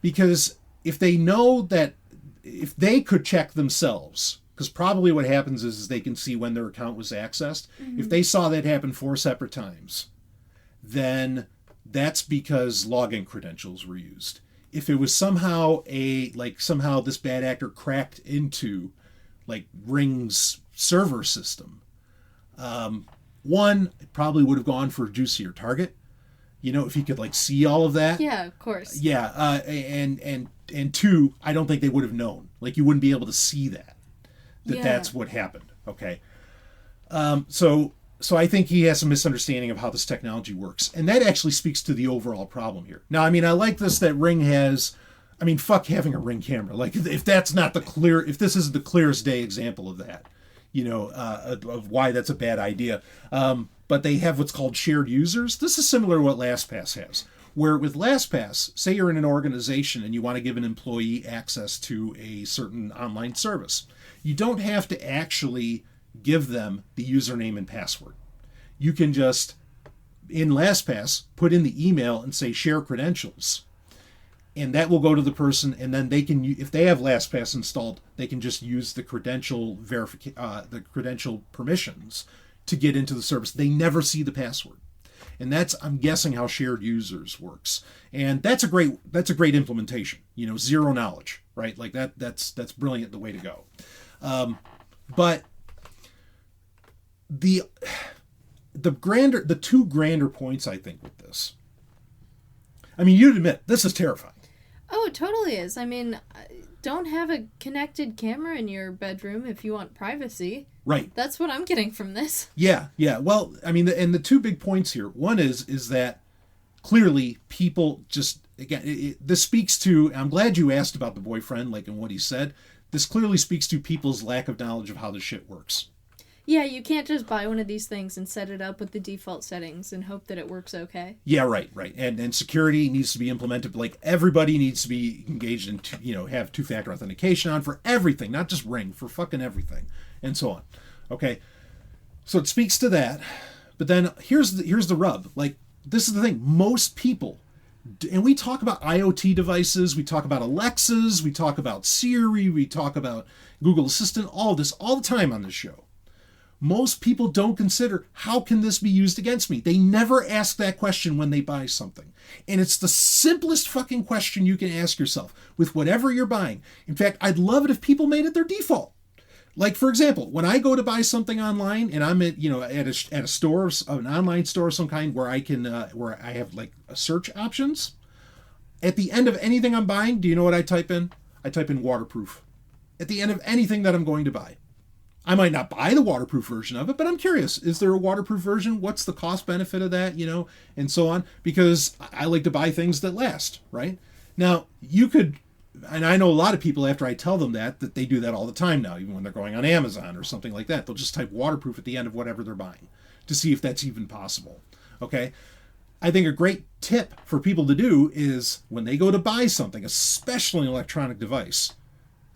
S2: because if they know that, if they could check themselves, because probably what happens is they can see when their account was accessed. Mm-hmm. If they saw that happen 4 separate times, then that's because login credentials were used. If it was somehow this bad actor cracked into Ring's server system, one, it probably would have gone for a juicier target. If he could see all of that.
S4: Yeah, of course.
S2: Yeah, and two, I don't think they would have known. You wouldn't be able to see that that's what happened. Okay. So I think he has a misunderstanding of how this technology works, and that actually speaks to the overall problem here. Now, I like this that Ring has. Fuck having a Ring camera. If that's not if this isn't the clearest day example of that. Of why that's a bad idea. But they have what's called shared users. This is similar to what LastPass has, where with LastPass, say you're in an organization and you want to give an employee access to a certain online service. You don't have to actually give them the username and password. You can just, in LastPass, put in the email and say share credentials. And that will go to the person, and then they can, if they have LastPass installed, they can just use the credential the credential permissions to get into the service. They never see the password. And that's, I'm guessing, how shared users works. And that's a great implementation. Zero knowledge, right? Like that's brilliant, the way to go. But the two grander points, I think, with this. I mean, you'd admit this is terrifying.
S4: Oh, it totally is. I mean, don't have a connected camera in your bedroom if you want privacy.
S2: Right.
S4: That's what I'm getting from this.
S2: Yeah. Well, I mean, and the two big points here. One is that clearly people just, again, this speaks to, I'm glad you asked about the boyfriend, like, and what he said. This clearly speaks to people's lack of knowledge of how this shit works.
S4: Yeah, you can't just buy one of these things and set it up with the default settings and hope that it works okay.
S2: Yeah, right. And security needs to be implemented. Like, everybody needs to be engaged in, have two-factor authentication on for everything, not just Ring, for fucking everything, and so on. Okay, so it speaks to that. But then here's the rub. Like, this is the thing. Most people, and we talk about IoT devices, we talk about Alexas, we talk about Siri, we talk about Google Assistant, all this, all the time on this show. Most people don't consider, how can this be used against me? They never ask that question when they buy something. And it's the simplest fucking question you can ask yourself with whatever you're buying. In fact, I'd love it if people made it their default. Like, for example, when I go to buy something online and I'm at a store, an online store of some kind where I can, where I have like search options, at the end of anything I'm buying, do you know what I type in? I type in waterproof. At the end of anything that I'm going to buy. I might not buy the waterproof version of it, but I'm curious, is there a waterproof version? What's the cost benefit of that, and so on? Because I like to buy things that last, right? Now, you could, and I know a lot of people, after I tell them that they do that all the time now, even when they're going on Amazon or something like that. They'll just type waterproof at the end of whatever they're buying to see if that's even possible, okay? I think a great tip for people to do is when they go to buy something, especially an electronic device,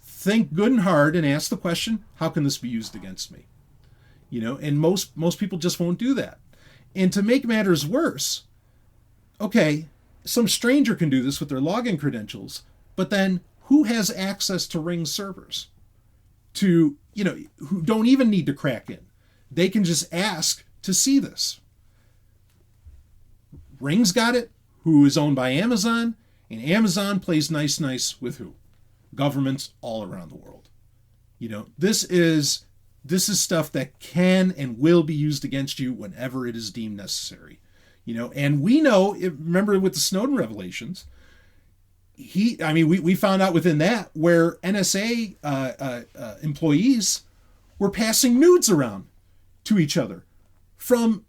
S2: think good and hard and ask the question, how can this be used against me? And most people just won't do that. And to make matters worse, okay, some stranger can do this with their login credentials, but then who has access to Ring servers who don't even need to crack in? They can just ask to see this. Ring's got it, who is owned by Amazon, and Amazon plays nice with who? Governments all around the world. This is stuff that can and will be used against you whenever it is deemed necessary. And we know, remember with the Snowden revelations, we found out within that where NSA employees were passing nudes around to each other from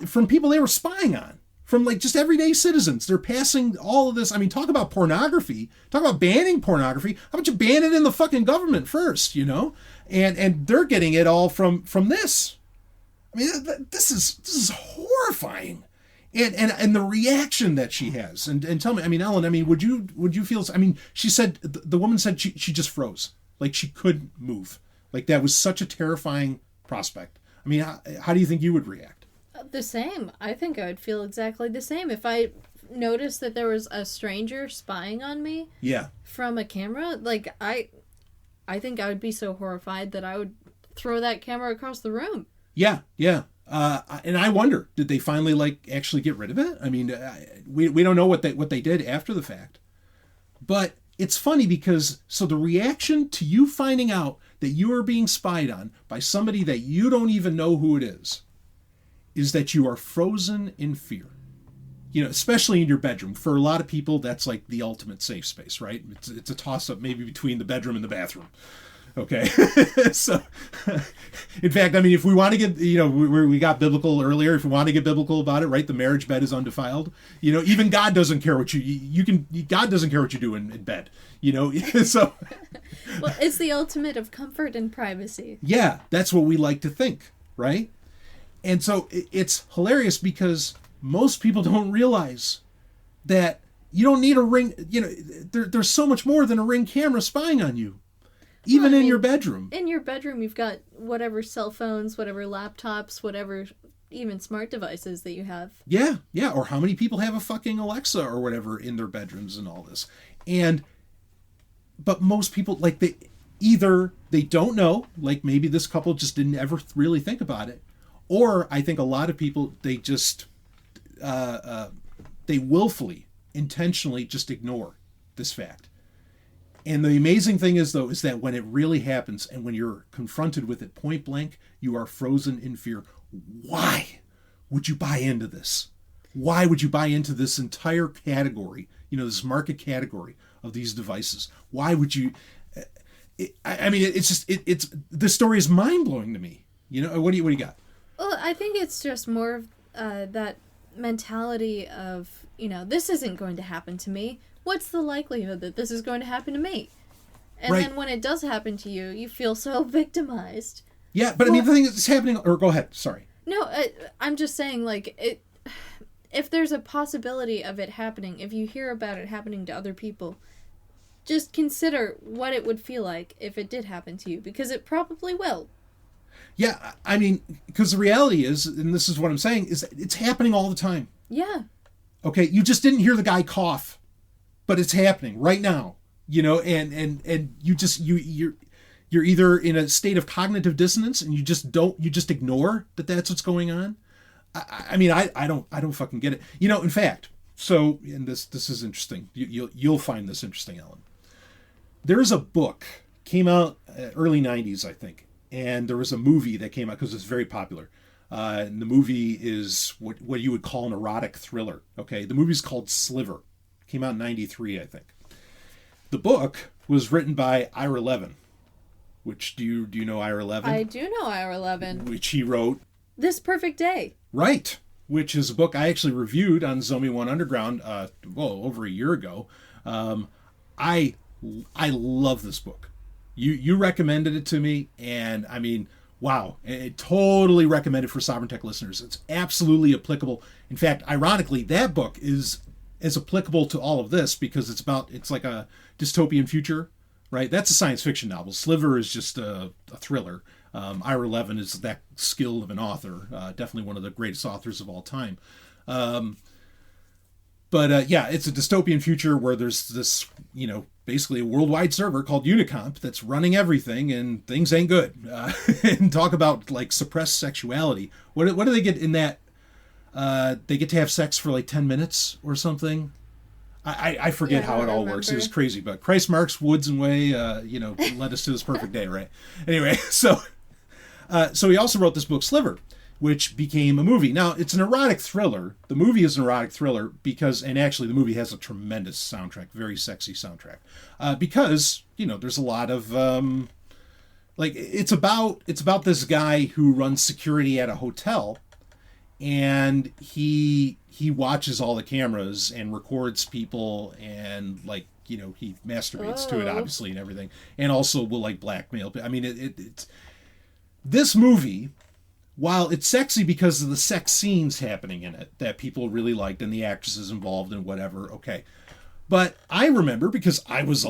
S2: from people they were spying on. From like just everyday citizens. They're passing all of this. I mean, talk about pornography. Talk about banning pornography. How about you ban it in the fucking government first, And they're getting it all from this. I mean, this is horrifying. And the reaction that she has. And tell me, I mean, Ellen, would you feel, she said, the woman said she just froze. Like she couldn't move. Like that was such a terrifying prospect. I mean, how do you think you would react?
S4: The same. I think I would feel exactly the same if I noticed that there was a stranger spying on me. Yeah. From a camera. Like I think I would be so horrified that I would throw that camera across the room. Yeah. And I wonder, did they finally actually get rid of it? I mean, we don't know what they did after the fact. But it's funny because the reaction to you finding out that you are being spied on by somebody that you don't even know who it is that you are frozen in fear. Especially in your bedroom. For a lot of people, that's like the ultimate safe space, right? It's a toss-up maybe between the bedroom and the bathroom. Okay? So, in fact, if we want to get, we got biblical earlier, if we want to get biblical about it, right? The marriage bed is undefiled. Even God doesn't care what God doesn't care what you do in bed. So. Well, it's the ultimate of comfort and privacy.
S2: Yeah, that's what we like to think, right? And so it's hilarious because most people don't realize that you don't need a Ring. There's so much more than a Ring camera spying on you, even in your bedroom.
S4: In your bedroom, you've got whatever cell phones, whatever laptops, whatever even smart devices that you have.
S2: Yeah. Or how many people have a fucking Alexa or whatever in their bedrooms and all this. But most people, they don't know, like maybe this couple just didn't ever really think about it. Or I think a lot of people, they they willfully, intentionally just ignore this fact. And the amazing thing is, though, is that when it really happens and when you're confronted with it point blank, you are frozen in fear. Why would you buy into this? Why would you buy into this entire category, this market category of these devices? Why would you? It's the story is mind blowing to me. What do you got?
S4: Well, I think it's just more of that mentality of, this isn't going to happen to me. What's the likelihood that this is going to happen to me? And
S2: right.
S4: Then when it does happen to you, you feel so victimized.
S2: Yeah, but the thing that's happening, or go ahead, sorry.
S4: No, I'm just saying, if there's a possibility of it happening, if you hear about it happening to other people, just consider what it would feel like if it did happen to you, because it probably will.
S2: Yeah, because the reality is, and this is what I'm saying, is that it's happening all the time.
S4: Yeah.
S2: Okay, you just didn't hear the guy cough, but it's happening right now, and you're either in a state of cognitive dissonance and you just ignore that that's what's going on. I don't fucking get it. In fact, and this is interesting. You'll find this interesting, Ellen. There's a book came out early 90s, I think, and there was a movie that came out because it's very popular. And the movie is what you would call an erotic thriller. Okay, the movie's called Sliver. Came out in 93, I think. The book was written by Ira Levin, which do you know Ira Levin?
S4: I do know Ira Levin.
S2: Which he wrote
S4: This Perfect Day.
S2: Right, which is a book I actually reviewed on Zombie One Underground over a year ago. I love this book. You recommended it to me, and wow, it totally recommended for Sovereign Tech listeners. It's absolutely applicable. In fact, ironically, that book is as applicable to all of this because it's like a dystopian future, right? That's a science fiction novel. Sliver is just a thriller. Ira Levin is that skilled of an author, definitely one of the greatest authors of all time. But it's a dystopian future where there's this, basically a worldwide server called Unicomp that's running everything, and things ain't good. And talk about suppressed sexuality. What do they get in that? They get to have sex for 10 minutes or something. I forget how it all works. It was crazy, but Christ Marks Woods and Way, led us to this perfect day, right? Anyway, so he also wrote this book Sliver, which became a movie. Now, it's an erotic thriller. The movie is an erotic thriller and actually the movie has a tremendous soundtrack, very sexy soundtrack, because, there's a lot of, it's about this guy who runs security at a hotel, and he watches all the cameras and records people and he masturbates to it, obviously, and everything, and also will blackmail. It's this movie, while it's sexy because of the sex scenes happening in it that people really liked and the actresses involved and whatever, okay. But I remember, because I was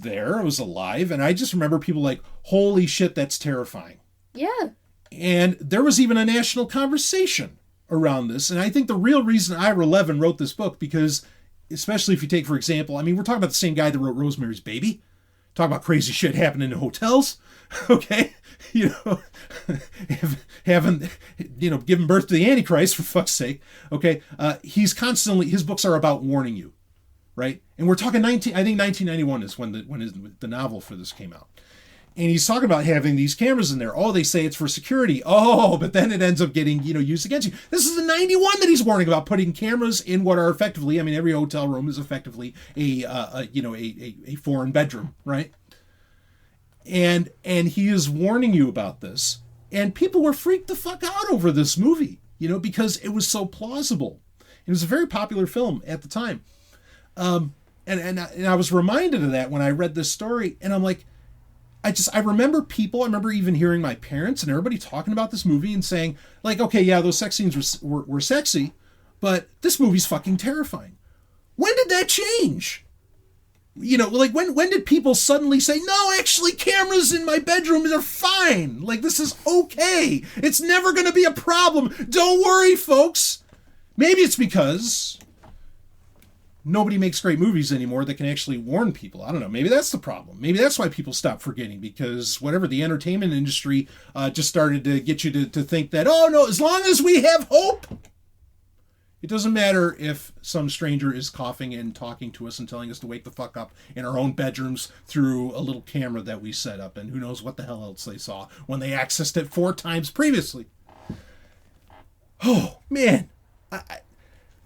S2: there, I was alive, and I just remember people holy shit, that's terrifying.
S4: Yeah.
S2: And there was even a national conversation around this. And I think the real reason Ira Levin wrote this book, because especially if you take, for example, we're talking about the same guy that wrote Rosemary's Baby. Talk about crazy shit happening in hotels. Okay. Having, given birth to the Antichrist, for fuck's sake. Okay. His books are about warning you. Right. And we're talking 1991 is when the novel for this came out. And he's talking about having these cameras in there. Oh, they say it's for security. Oh, but then it ends up getting, used against you. This is in 91 that he's warning about putting cameras in what are effectively, every hotel room is effectively a foreign bedroom, right? And he is warning you about this. And people were freaked the fuck out over this movie, because it was so plausible. It was a very popular film at the time. And I was reminded of that when I read this story, and I'm like, I remember even hearing my parents and everybody talking about this movie and saying, okay, yeah, those sex scenes were sexy, but this movie's fucking terrifying. When did that change? When did people suddenly say, no, actually, cameras in my bedroom are fine. This is okay. It's never going to be a problem. Don't worry, folks. Maybe it's because nobody makes great movies anymore that can actually warn people. I don't know. Maybe that's the problem. Maybe that's why people stop forgetting, because the entertainment industry just started to get you to think that, oh no, as long as we have hope, It doesn't matter if some stranger is coughing and talking to us and telling us to wake the fuck up in our own bedrooms through a little camera that we set up, and who knows what the hell else they saw when they accessed it 4 times previously. Oh, man.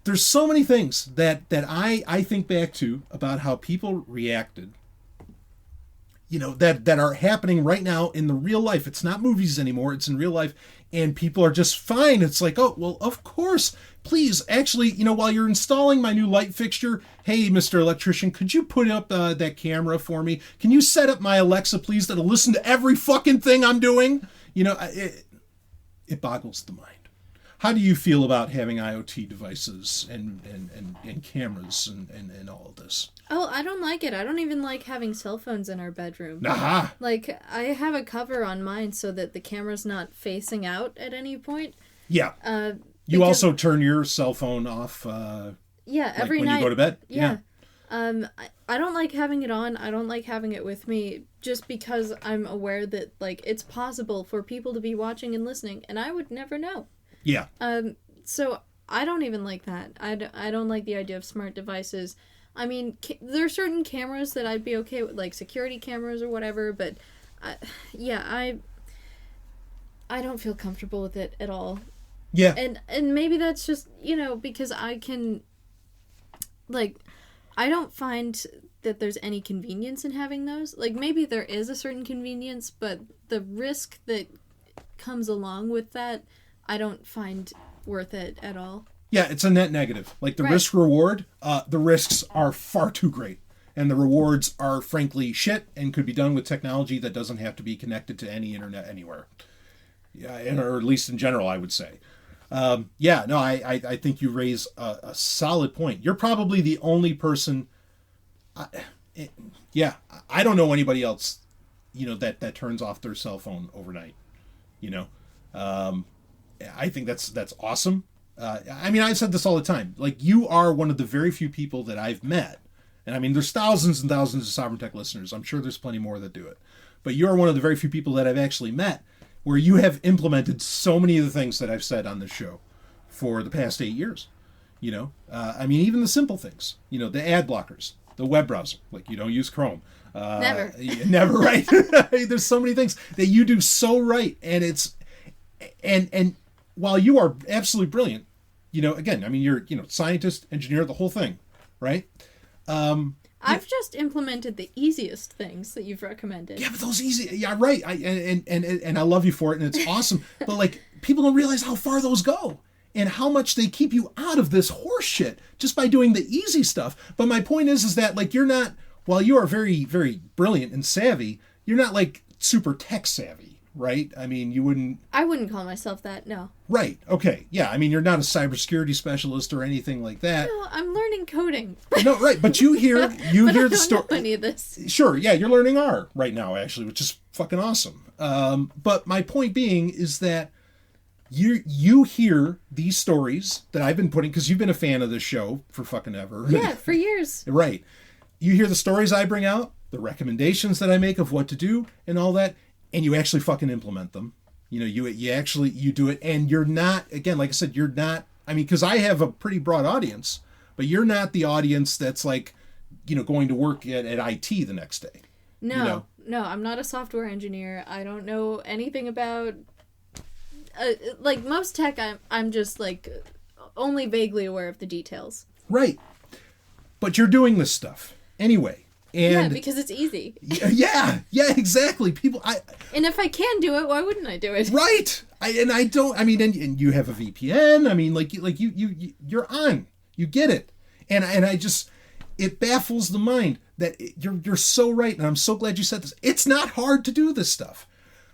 S2: There's so many things that I think back to about how people reacted, that are happening right now in the real life. It's not movies anymore. It's in real life. And people are just fine. It's like, oh, well, of course. Please, actually, while you're installing my new light fixture, hey, Mr. Electrician, could you put up that camera for me? Can you set up my Alexa, please, that'll listen to every fucking thing I'm doing? It boggles the mind. How do you feel about having IoT devices and cameras and all of this?
S4: Oh, I don't like it. I don't even like having cell phones in our bedroom.
S2: Aha!
S4: Like, I have a cover on mine so that the camera's not facing out at any point.
S2: Yeah. You also turn your cell phone off
S4: every
S2: when
S4: night.
S2: You go to bed?
S4: Yeah. I don't like having it on. I don't like having it with me just because I'm aware that, like, it's possible for people to be watching and listening, and I would never know.
S2: Yeah.
S4: So I don't even like that. I don't like the idea of smart devices. I mean, there are certain cameras that I'd be okay with, like security cameras or whatever, but I don't feel comfortable with it at all.
S2: Yeah.
S4: And maybe that's just, because I can, like, I don't find that there's any convenience in having those. Like, maybe there is a certain convenience, but the risk that comes along with that, I don't find worth it at all.
S2: Yeah, it's a net negative. Like, the
S4: Right.
S2: risk-reward, the risks are far too great. And the rewards are, frankly, shit and could be done with technology that doesn't have to be connected to any internet anywhere. Yeah, or at least in general, I would say. I think you raise a solid point. You're probably the only person... I don't know anybody else, that turns off their cell phone overnight. I think that's awesome. I've said this all the time. Like, you are one of the very few people that I've met. And there's thousands and thousands of Sovereign Tech listeners. I'm sure there's plenty more that do it. But you're one of the very few people that I've actually met where you have implemented so many of the things that I've said on this show for the past 8 years. Even the simple things. The ad blockers, the web browser. Like, you don't use Chrome.
S4: Never.
S2: Never, right? There's so many things that you do so right. And it's... And while you are absolutely brilliant, you're, scientist, engineer, the whole thing, right?
S4: I've just implemented the easiest things that you've recommended.
S2: Yeah, but those easy, yeah, right. And I love you for it, and it's awesome. But, like, people don't realize how far those go and how much they keep you out of this horse shit just by doing the easy stuff. But my point is that, like, you're not, while you are very, very brilliant and savvy, you're not, like, super tech savvy. Right? I
S4: wouldn't call myself that, no.
S2: Right. Okay. Yeah. You're not a cybersecurity specialist or anything like that.
S4: No, I'm learning coding.
S2: No, right. But you hear the story.
S4: Know any of this.
S2: Sure. Yeah. You're learning R right now, actually, which is fucking awesome. But my point being is that you hear these stories that I've been putting, because you've been a fan of this show for fucking ever.
S4: Yeah, for years.
S2: Right. You hear the stories I bring out, the recommendations that I make of what to do and all that. And you actually fucking implement them. You do it. And you're not, again, like I said, you're not, because I have a pretty broad audience, but you're not the audience that's like, going to work at IT the next day.
S4: No, I'm not a software engineer. I don't know anything about, like most tech, I'm just like only vaguely aware of the details.
S2: Right. But you're doing this stuff anyway. And
S4: because it's easy.
S2: Yeah, exactly.
S4: And if I can do it, why wouldn't I do it?
S2: Right. And you have a VPN. You're on. You get it. And it baffles the mind that you're so right. And I'm so glad you said this. It's not hard to do this stuff.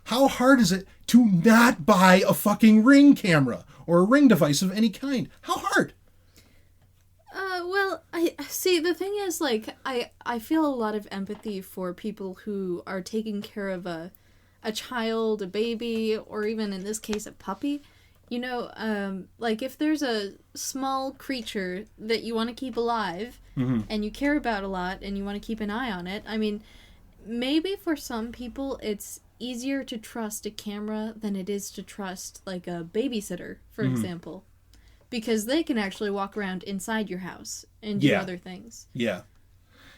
S2: How hard is it to not buy a fucking Ring camera or a Ring device of any kind? How hard?
S4: Well, I see, the thing is, like, I feel a lot of empathy for people who are taking care of a child, a baby, or even in this case, a puppy. Like, if there's a small creature that you want to keep alive, mm-hmm. and you care about a lot, and you want to keep an eye on it, maybe for some people it's easier to trust a camera than it is to trust, like, a babysitter, for mm-hmm. example. because they can actually walk around inside your house and do other things.
S2: Yeah.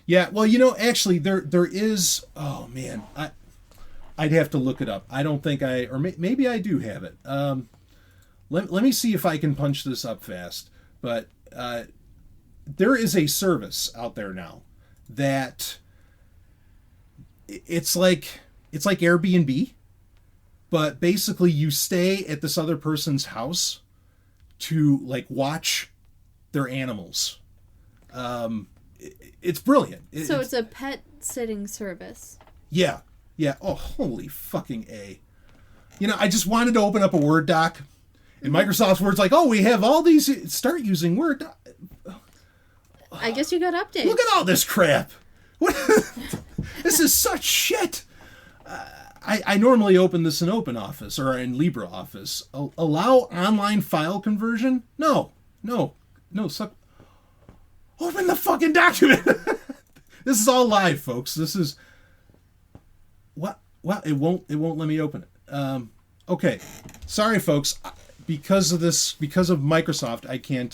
S2: Yeah, well, actually, there is... Oh, man. I'd have to look it up. I don't think or maybe I do have it. Let me see if I can punch this up fast. But there is a service out there now that it's like Airbnb, but basically you stay at this other person's house to like watch their animals. It's brilliant.
S4: It's a pet sitting service.
S2: Yeah. Yeah. Oh, holy fucking A. I just wanted to open up a Word doc, and Microsoft's Word's like, oh, we have all these. Start using Word.
S4: I guess you got updates.
S2: Look at all this crap. What? This is such shit. I normally open this in OpenOffice or in LibreOffice. Allow online file conversion? No. Open the fucking document. This is all live, folks. This is what? It won't let me open it. Okay, sorry, folks. Because of Microsoft, I can't.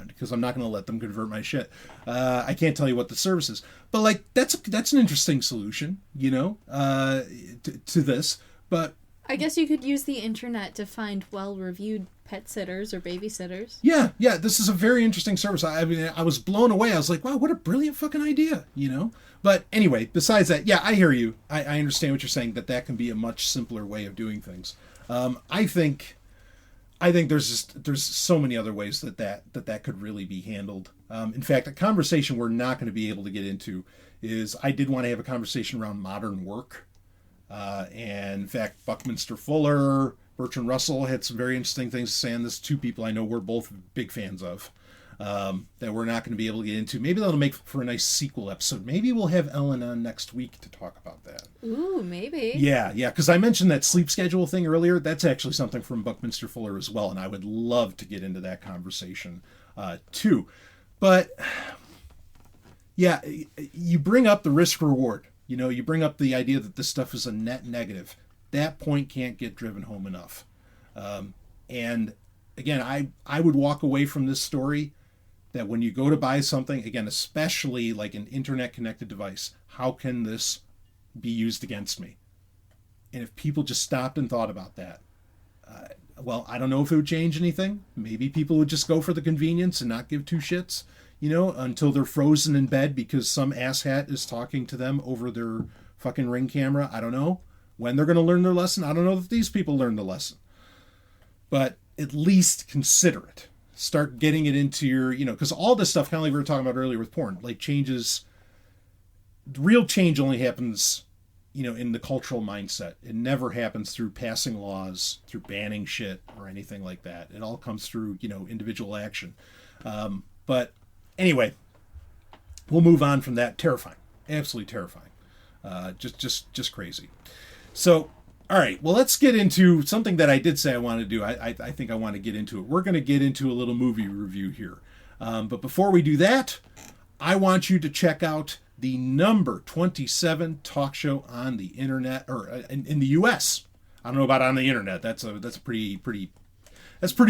S2: Because I'm not going to let them convert my shit. I can't tell you what the service is. But like, that's an interesting solution, to this. But
S4: I guess you could use the internet to find well-reviewed pet sitters or babysitters.
S2: Yeah, this is a very interesting service. I mean, I was blown away. I was like, wow, what a brilliant fucking idea, But anyway, besides that, yeah, I hear you. I understand what you're saying, that can be a much simpler way of doing things. I think there's so many other ways that could really be handled. In fact, a conversation we're not going to be able to get into is I did want to have a conversation around modern work. And in fact, Buckminster Fuller, Bertrand Russell had some very interesting things to say on this. Two people I know we're both big fans of, that we're not going to be able to get into. Maybe that'll make for a nice sequel episode. Maybe we'll have Ellen on next week to talk about that.
S4: Ooh, maybe.
S2: Yeah, because I mentioned that sleep schedule thing earlier. That's actually something from Buckminster Fuller as well, and I would love to get into that conversation too. But yeah, you bring up the risk reward. You bring up the idea that this stuff is a net negative. That point can't get driven home enough. And again, I would walk away from this story that when you go to buy something, again, especially like an internet-connected device, how can this be used against me? And if people just stopped and thought about that, well, I don't know if it would change anything. Maybe people would just go for the convenience and not give two shits, until they're frozen in bed because some asshat is talking to them over their fucking Ring camera. I don't know when they're going to learn their lesson. I don't know if these people learn the lesson. But at least consider it. Start getting it into your, because all this stuff, kind of like we were talking about earlier with porn, like changes, real change only happens, in the cultural mindset. It never happens through passing laws, through banning shit or anything like that. It all comes through, individual action. But anyway, we'll move on from that. Terrifying. Absolutely terrifying. Just crazy. So, all right, well, let's get into something that I did say I wanted to do. I think I want to get into it. We're going to get into a little movie review here. But before we do that, I want you to check out the number 27 talk show on the internet, or in the U.S. I don't know about on the internet. That's pretty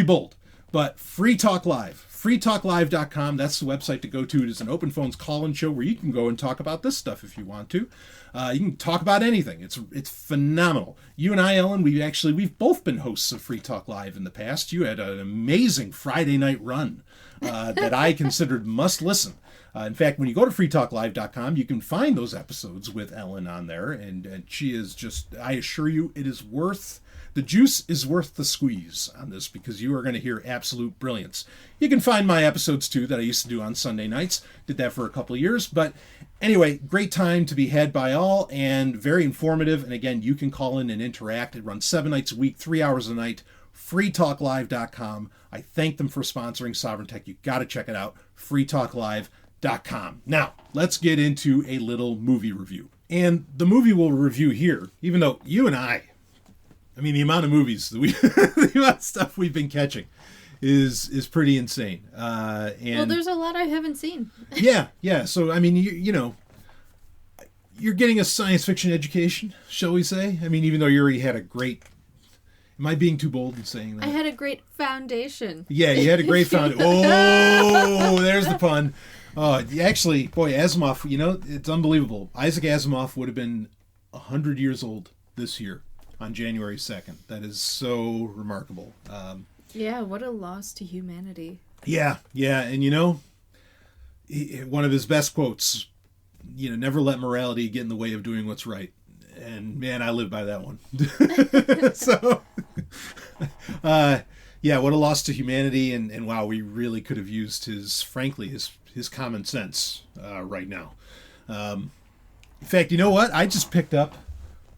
S2: bold. But Free Talk Live. freetalklive.com. That's the website to go to. It is an open phones call-in show where you can go and talk about this stuff if you want to. You can talk about anything. It's phenomenal. You and I, Ellen, we've both been hosts of Free Talk Live in the past. You had an amazing Friday night run that I considered must listen. In fact, when you go to freetalklive.com, you can find those episodes with Ellen on there, and she is just, I assure you, the juice is worth the squeeze on this, because you are going to hear absolute brilliance. You can find my episodes too that I used to do on Sunday nights. Did that for a couple of years. But anyway, great time to be had by all and very informative. And again, you can call in and interact. It runs 7 nights a week, 3 hours a night. freetalklive.com. I thank them for sponsoring Sovryn Tech. You got to check it out. freetalklive.com. Now, let's get into a little movie review. And the movie we'll review here, even though you and I mean, the amount of movies that the amount of stuff we've been catching is pretty insane. And
S4: well, there's a lot I haven't seen.
S2: yeah. So, I mean, you're getting a science fiction education, shall we say? I mean, even though you already had a great Am I being too bold in saying that?
S4: I had a great foundation.
S2: Yeah, you had a great foundation. Oh, there's the pun. Oh, actually, boy, Asimov, it's unbelievable. Isaac Asimov would have been 100 years old this year on January 2nd. That is so remarkable.
S4: Yeah, what a loss to humanity.
S2: Yeah, and one of his best quotes, never let morality get in the way of doing what's right. And man, I live by that one. So, yeah, what a loss to humanity. And wow, we really could have used his common sense right now. In fact, you know what? I just picked up,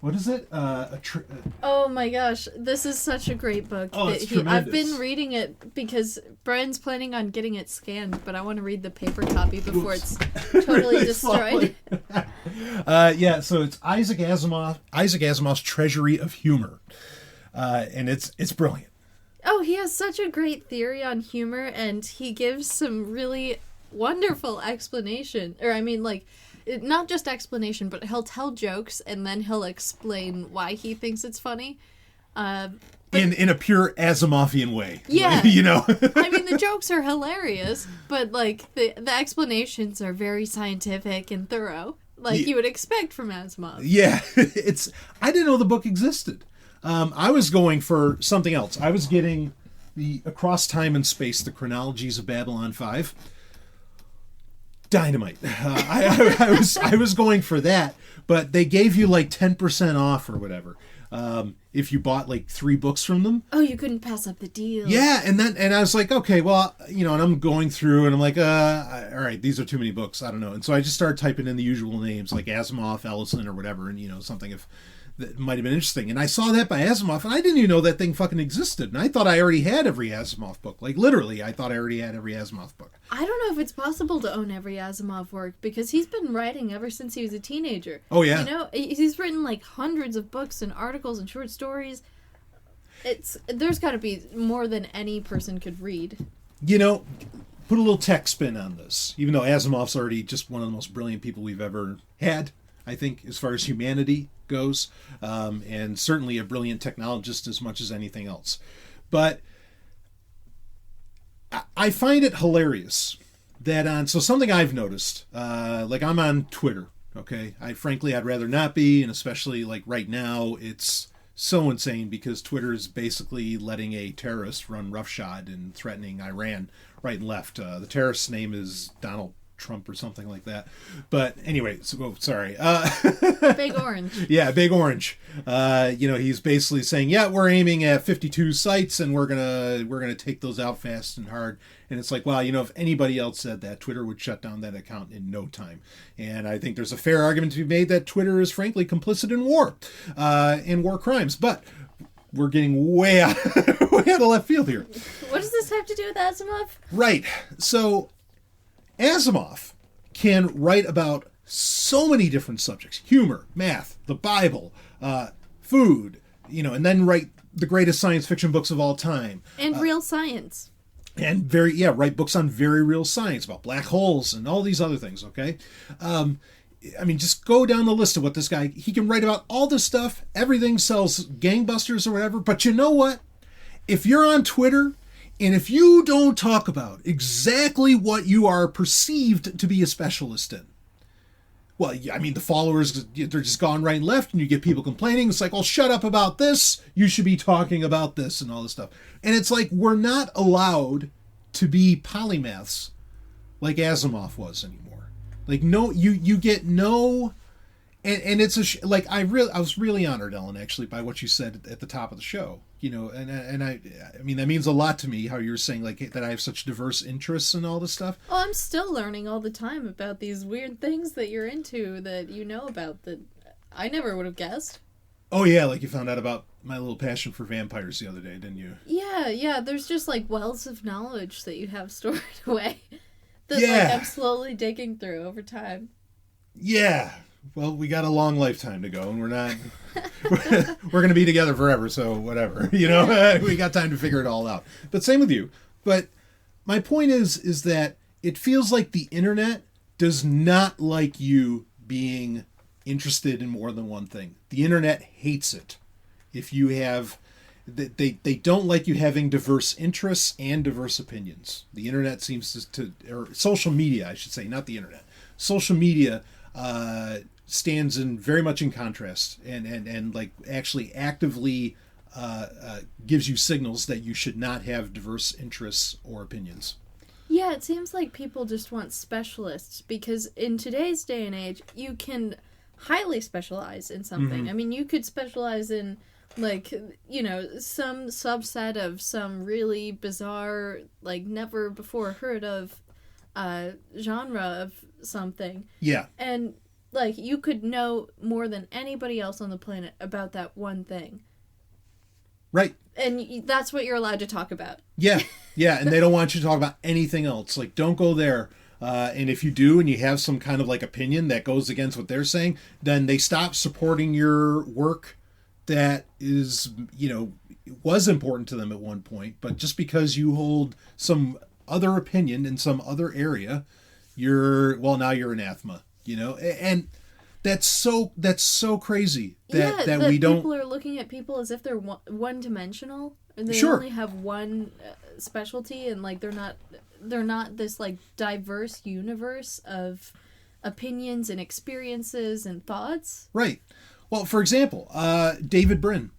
S2: what is it?
S4: Oh my gosh, this is such a great book.
S2: Oh, it's tremendous.
S4: I've been reading it because Brian's planning on getting it scanned, but I want to read the paper copy before it's totally destroyed.
S2: Yeah, so it's Isaac Asimov's Treasury of Humor, and it's brilliant.
S4: Oh, he has such a great theory on humor, and he gives some really wonderful explanation. Or I mean, like, not just explanation, but he'll tell jokes and then he'll explain why he thinks it's funny.
S2: In a pure Asimovian way.
S4: Yeah.
S2: I
S4: mean, the jokes are hilarious, but, like, the explanations are very scientific and thorough, like you would expect from Asimov.
S2: Yeah. I didn't know the book existed. I was going for something else. I was getting the Across Time and Space, the Chronologies of Babylon 5. Dynamite. I was going for that, but they gave you like 10% off or whatever if you bought like 3 books from them.
S4: Oh, you couldn't pass up the deal.
S2: Yeah, and I was like, okay, well, and I'm going through and I'm like, all right, these are too many books. I don't know. And so I just started typing in the usual names like Asimov, Ellison, or whatever, and something that might have been interesting. And I saw that by Asimov, and I didn't even know that thing fucking existed. And I thought I already had every Asimov book. Like, literally, I thought I already had every Asimov book.
S4: I don't know if it's possible to own every Asimov work, because he's been writing ever since he was a teenager.
S2: Oh, yeah.
S4: He's written, like, hundreds of books and articles and short stories. There's got to be more than any person could read.
S2: Put a little tech spin on this. Even though Asimov's already just one of the most brilliant people we've ever had, I think, as far as humanity goes, and certainly a brilliant technologist as much as anything else. But I find it hilarious that so something I've noticed, like I'm on Twitter, okay? I'd rather not be, and especially like right now, it's so insane because Twitter is basically letting a terrorist run roughshod and threatening Iran right and left. The terrorist's name is Donald Trump or something like that. But anyway, sorry.
S4: Big Orange.
S2: Yeah, Big Orange. He's basically saying, yeah, we're aiming at 52 sites and we're gonna take those out fast and hard. And it's like, wow, if anybody else said that, Twitter would shut down that account in no time. And I think there's a fair argument to be made that Twitter is frankly complicit in war and war crimes. But we're getting way out of left field here.
S4: What does this have to do with Asimov?
S2: Right. So Asimov can write about so many different subjects: humor, math, the Bible, food, and then write the greatest science fiction books of all time.
S4: And real science.
S2: And write books on very real science about black holes and all these other things, okay? Just go down the list of what this guy, he can write about all this stuff. Everything sells gangbusters or whatever. But you know what? If you're on Twitter, and if you don't talk about exactly what you are perceived to be a specialist in, well, the followers, they're just gone right and left, and you get people complaining. It's like, well, shut up about this. You should be talking about this and all this stuff. And it's like, we're not allowed to be polymaths like Asimov was anymore. Like, no, you get no... And it's I was really honored, Ellen, actually, by what you said at the top of the show. And I that means a lot to me, how you're saying like that I have such diverse interests and all this stuff.
S4: Oh, I'm still learning all the time about these weird things that you're into that you know about that I never would have guessed.
S2: Oh yeah, like you found out about my little passion for vampires the other day, didn't you?
S4: Yeah. There's just like wells of knowledge that you have stored away that
S2: like
S4: I'm slowly digging through over time.
S2: Yeah. Well, we got a long lifetime to go, and we're going to be together forever, so whatever. We got time to figure it all out. But same with you. But my point is that it feels like the internet does not like you being interested in more than one thing. The internet hates it. If you have, they don't like you having diverse interests and diverse opinions. The internet seems or social media, I should say, not the internet. Social media stands in very much in contrast and like actually actively gives you signals that you should not have diverse interests or opinions.
S4: Yeah, it seems like people just want specialists because in today's day and age, you can highly specialize in something.
S2: Mm-hmm.
S4: I mean, you could specialize in, like, you know, some subset of some really bizarre, like, never before heard of genre of something.
S2: Yeah.
S4: And, like, you could know more than anybody else on the planet about that one thing.
S2: Right.
S4: And that's what you're allowed to talk about.
S2: Yeah. Yeah, and they don't want you to talk about anything else. Like, don't go there. And if you do and you have some kind of, like, opinion that goes against what they're saying, then they stop supporting your work that is, you know, was important to them at one point. But just because you hold some other opinion in some other area, now you're anathema, you know? And that's so crazy that we don't...
S4: people are looking at people as if they're one-dimensional. And they
S2: Sure.
S4: only have one specialty, and like they're not this like diverse universe of opinions and experiences and thoughts.
S2: Right. Well, for example, David Brin.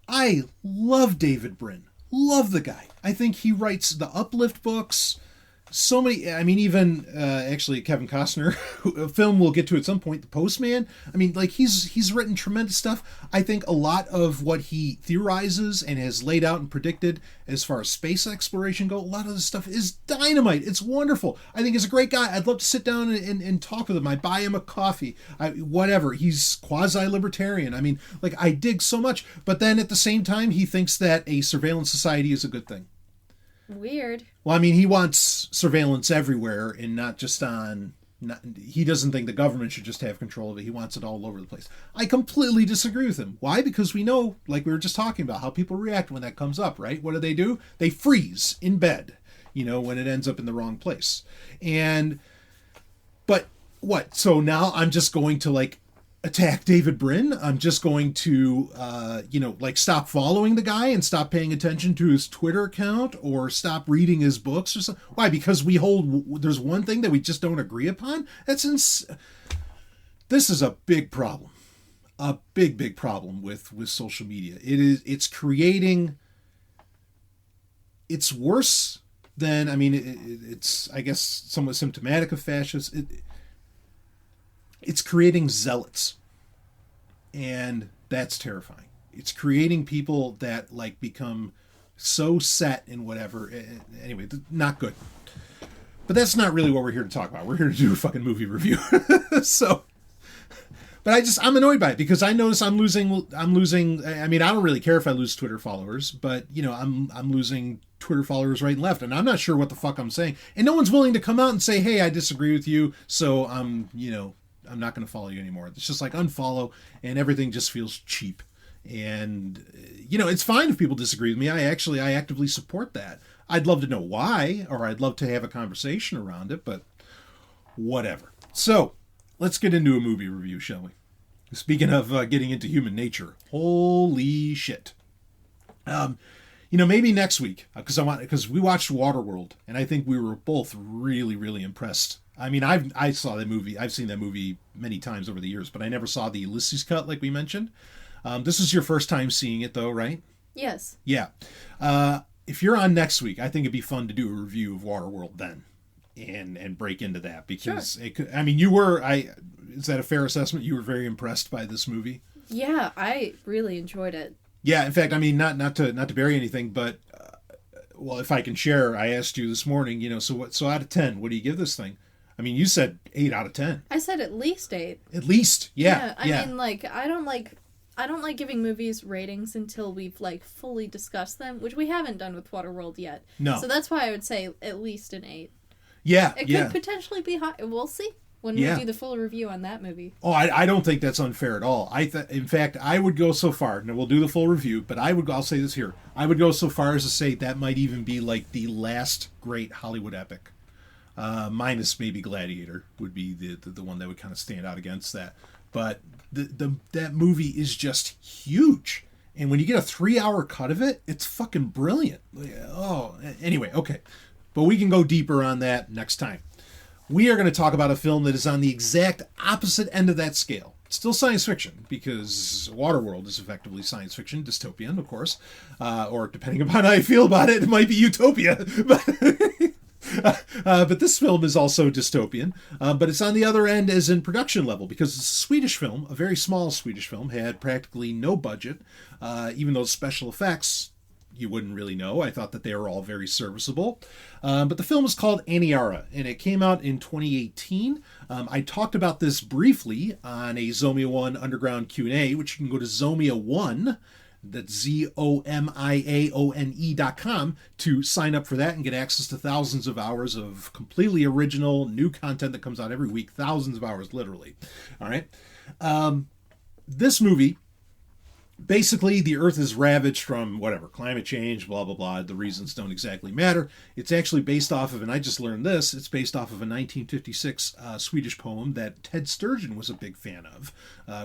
S2: I love David Brin. Love the guy. I think he writes the Uplift books. So many, I mean, even actually Kevin Costner, a film we'll get to at some point, The Postman. I mean, like, he's written tremendous stuff. I think a lot of what he theorizes and has laid out and predicted as far as space exploration go, a lot of this stuff is dynamite. It's wonderful. I think he's a great guy. I'd love to sit down and talk with him. I buy him a coffee. Whatever. He's quasi-libertarian. I mean, like, I dig so much. But then at the same time, he thinks that a surveillance society is a good thing.
S4: Weird.
S2: Well, I mean, he wants surveillance everywhere and not just on... he doesn't think the government should just have control of it. He wants it all over the place. I completely disagree with him. Why? Because we know, like we were just talking about, how people react when that comes up, right? What do? They freeze in bed, you know, when it ends up in the wrong place. But what? So now I'm just going to, like, attack David Brin. I'm just going to, like, stop following the guy and stop paying attention to his Twitter account or stop reading his books or something. Why? Because there's one thing that we just don't agree upon? This is a big problem. A big problem with social media. It's creating, it's worse than, I mean, it's, I guess, somewhat symptomatic of fascists. It's creating zealots, and that's terrifying. It's creating people that, like, become so set in whatever. Anyway, not good. But that's not really what we're here to talk about. We're here to do a fucking movie review. But I'm annoyed by it because I notice I'm losing. I mean, I don't really care if I lose Twitter followers, but, you know, I'm losing Twitter followers right and left, and I'm not sure what the fuck I'm saying. And no one's willing to come out and say, hey, I disagree with you, so I'm not going to follow you anymore. It's just like unfollow, and everything just feels cheap. And, you know, it's fine if people disagree with me. I actively support that. I'd love to know why, or I'd love to have a conversation around it, but whatever. So, let's get into a movie review, shall we? Speaking of getting into human nature, holy shit. Maybe next week, because we watched Waterworld, and I think we were both really, really impressed. I mean, I saw that movie. I've seen that movie many times over the years, but I never saw the Ulysses cut like we mentioned. This is your first time seeing it, though, right? Yes. Yeah. If you're on next week, I think it'd be fun to do a review of Waterworld then, and break into that because sure. Is that a fair assessment? You were very impressed by this movie?
S4: Yeah, I really enjoyed it.
S2: Yeah, in fact, I mean, not to bury anything, but well, if I can share, I asked you this morning, you know, so out of 10, what do you give this thing? I mean, you said 8 out of 10.
S4: I said at least 8.
S2: At least, yeah.
S4: I mean, like, I don't like giving movies ratings until we've, like, fully discussed them, which we haven't done with Waterworld yet. No. So that's why I would say at least an 8. Yeah, it could potentially be high. We'll see when we do the full review on that movie.
S2: Oh, I don't think that's unfair at all. In fact, I would go so far. Now, we'll do the full review, but I'll say this here. I would go so far as to say that might even be, like, the last great Hollywood epic. Minus maybe Gladiator would be the one that would kind of stand out against that. But that movie is just huge. And when you get a 3-hour cut of it, it's fucking brilliant. Oh, anyway, okay. But we can go deeper on that next time. We are going to talk about a film that is on the exact opposite end of that scale. It's still science fiction, because Waterworld is effectively science fiction, dystopian, of course. Or depending upon how you feel about it, it might be utopia. But this film is also dystopian. But it's on the other end as in production level, because it's a Swedish film, a very small Swedish film, had practically no budget. Even though special effects, you wouldn't really know. I thought that they were all very serviceable. But the film is called Aniara, and it came out in 2018. I talked about this briefly on a Zomia 1 Underground Q&A, which you can go to Zomia 1, that's ZOMIAONE.com, to sign up for that and get access to thousands of hours of completely original new content that comes out every week. Thousands of hours, literally. All right. This movie, basically, the Earth is ravaged from whatever, climate change, blah, blah, blah. The reasons don't exactly matter. It's actually based off of, and I just learned this, it's based off of a 1956 Swedish poem that Ted Sturgeon was a big fan of,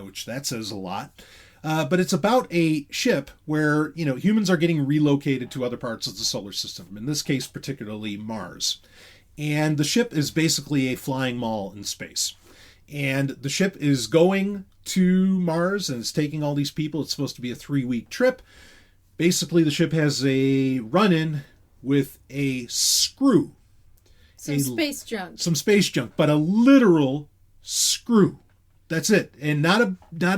S2: which that says a lot. But it's about a ship where, humans are getting relocated to other parts of the solar system, in this case, particularly Mars. And the ship is basically a flying mall in space. And the ship is going to Mars and it's taking all these people. It's supposed to be a 3-week trip. Basically, the ship has a run-in with a screw.
S4: Some space junk,
S2: but a literal screw. That's it. And not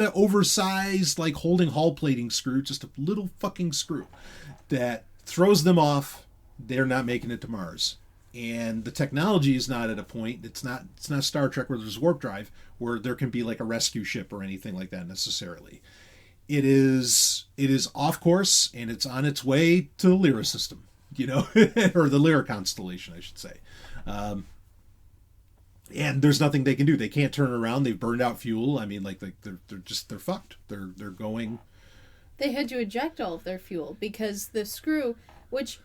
S2: a oversized, like, holding hull plating screw, just a little fucking screw that throws them off. They're not making it to Mars. And the technology is not at a point, it's not Star Trek where there's warp drive, where there can be like a rescue ship or anything like that necessarily. It is off course, and it's on its way to the Lyra system, or the Lyra constellation, I should say. And there's nothing they can do. They can't turn around. They've burned out fuel. I mean, they're fucked. They're going.
S4: They had to eject all of their fuel because the screw, which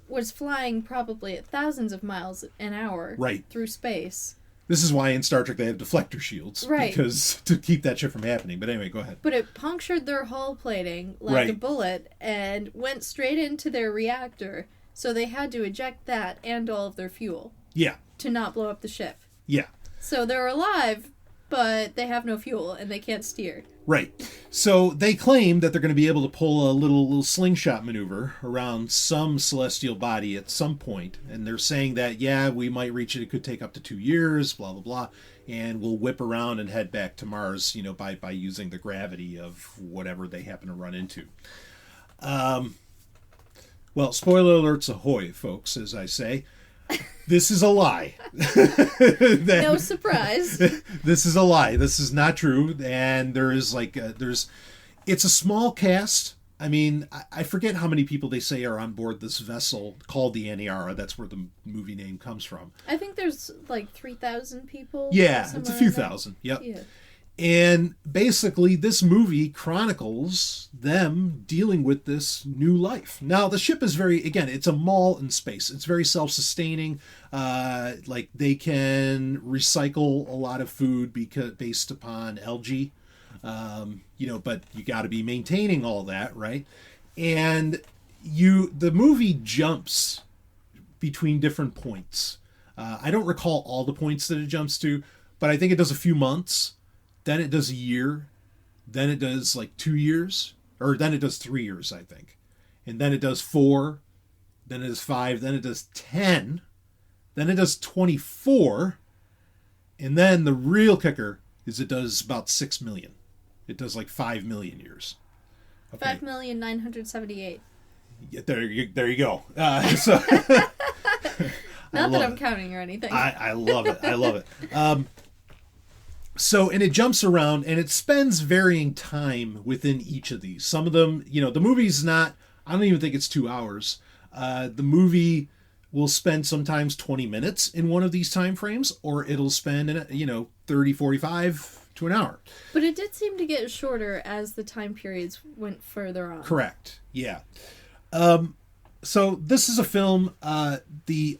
S4: was flying probably at thousands of miles an hour through space.
S2: This is why in Star Trek they have deflector shields, because to keep that shit from happening. But anyway, go ahead.
S4: But it punctured their hull plating like a bullet and went straight into their reactor, so they had to eject that and all of their fuel.
S2: Yeah.
S4: To not blow up the ship.
S2: Yeah.
S4: So they're alive, but they have no fuel and they can't steer.
S2: Right. So they claim that they're going to be able to pull a little slingshot maneuver around some celestial body at some point. And they're saying that, we might reach it. It could take up to 2 years, blah, blah, blah. And we'll whip around and head back to Mars, by using the gravity of whatever they happen to run into. Well, spoiler alerts ahoy, folks, as I say. This is a lie.
S4: No surprise.
S2: This is a lie. This is not true. And there is it's a small cast. I mean, I forget how many people they say are on board this vessel called the Aniara. That's where the movie name comes from.
S4: I think there's like 3,000 people.
S2: Yeah, it's a few thousand. Yep. Yeah. And basically, this movie chronicles them dealing with this new life. Now, the ship is it's a mall in space. It's very self-sustaining. They can recycle a lot of food based upon algae. But you got to be maintaining all that, right? And the movie jumps between different points. I don't recall all the points that it jumps to, but I think it does a few months. Then it does a year, then it does 2 years, or then it does 3 years, I think. And then it does 4, then it does 5, then it does 10, then it does 24, and then the real kicker is it does about 6 million. It does 5 million years.
S4: Okay. 5,978,000.
S2: Yeah, there you go.
S4: Not that I'm counting or anything.
S2: I love it. I love it. And it jumps around and it spends varying time within each of these. Some of them, the movie's not, I don't even think it's 2 hours. The movie will spend sometimes 20 minutes in one of these time frames, or it'll spend, 30, 45 to an hour.
S4: But it did seem to get shorter as the time periods went further on.
S2: Correct. Yeah. So this is a film, the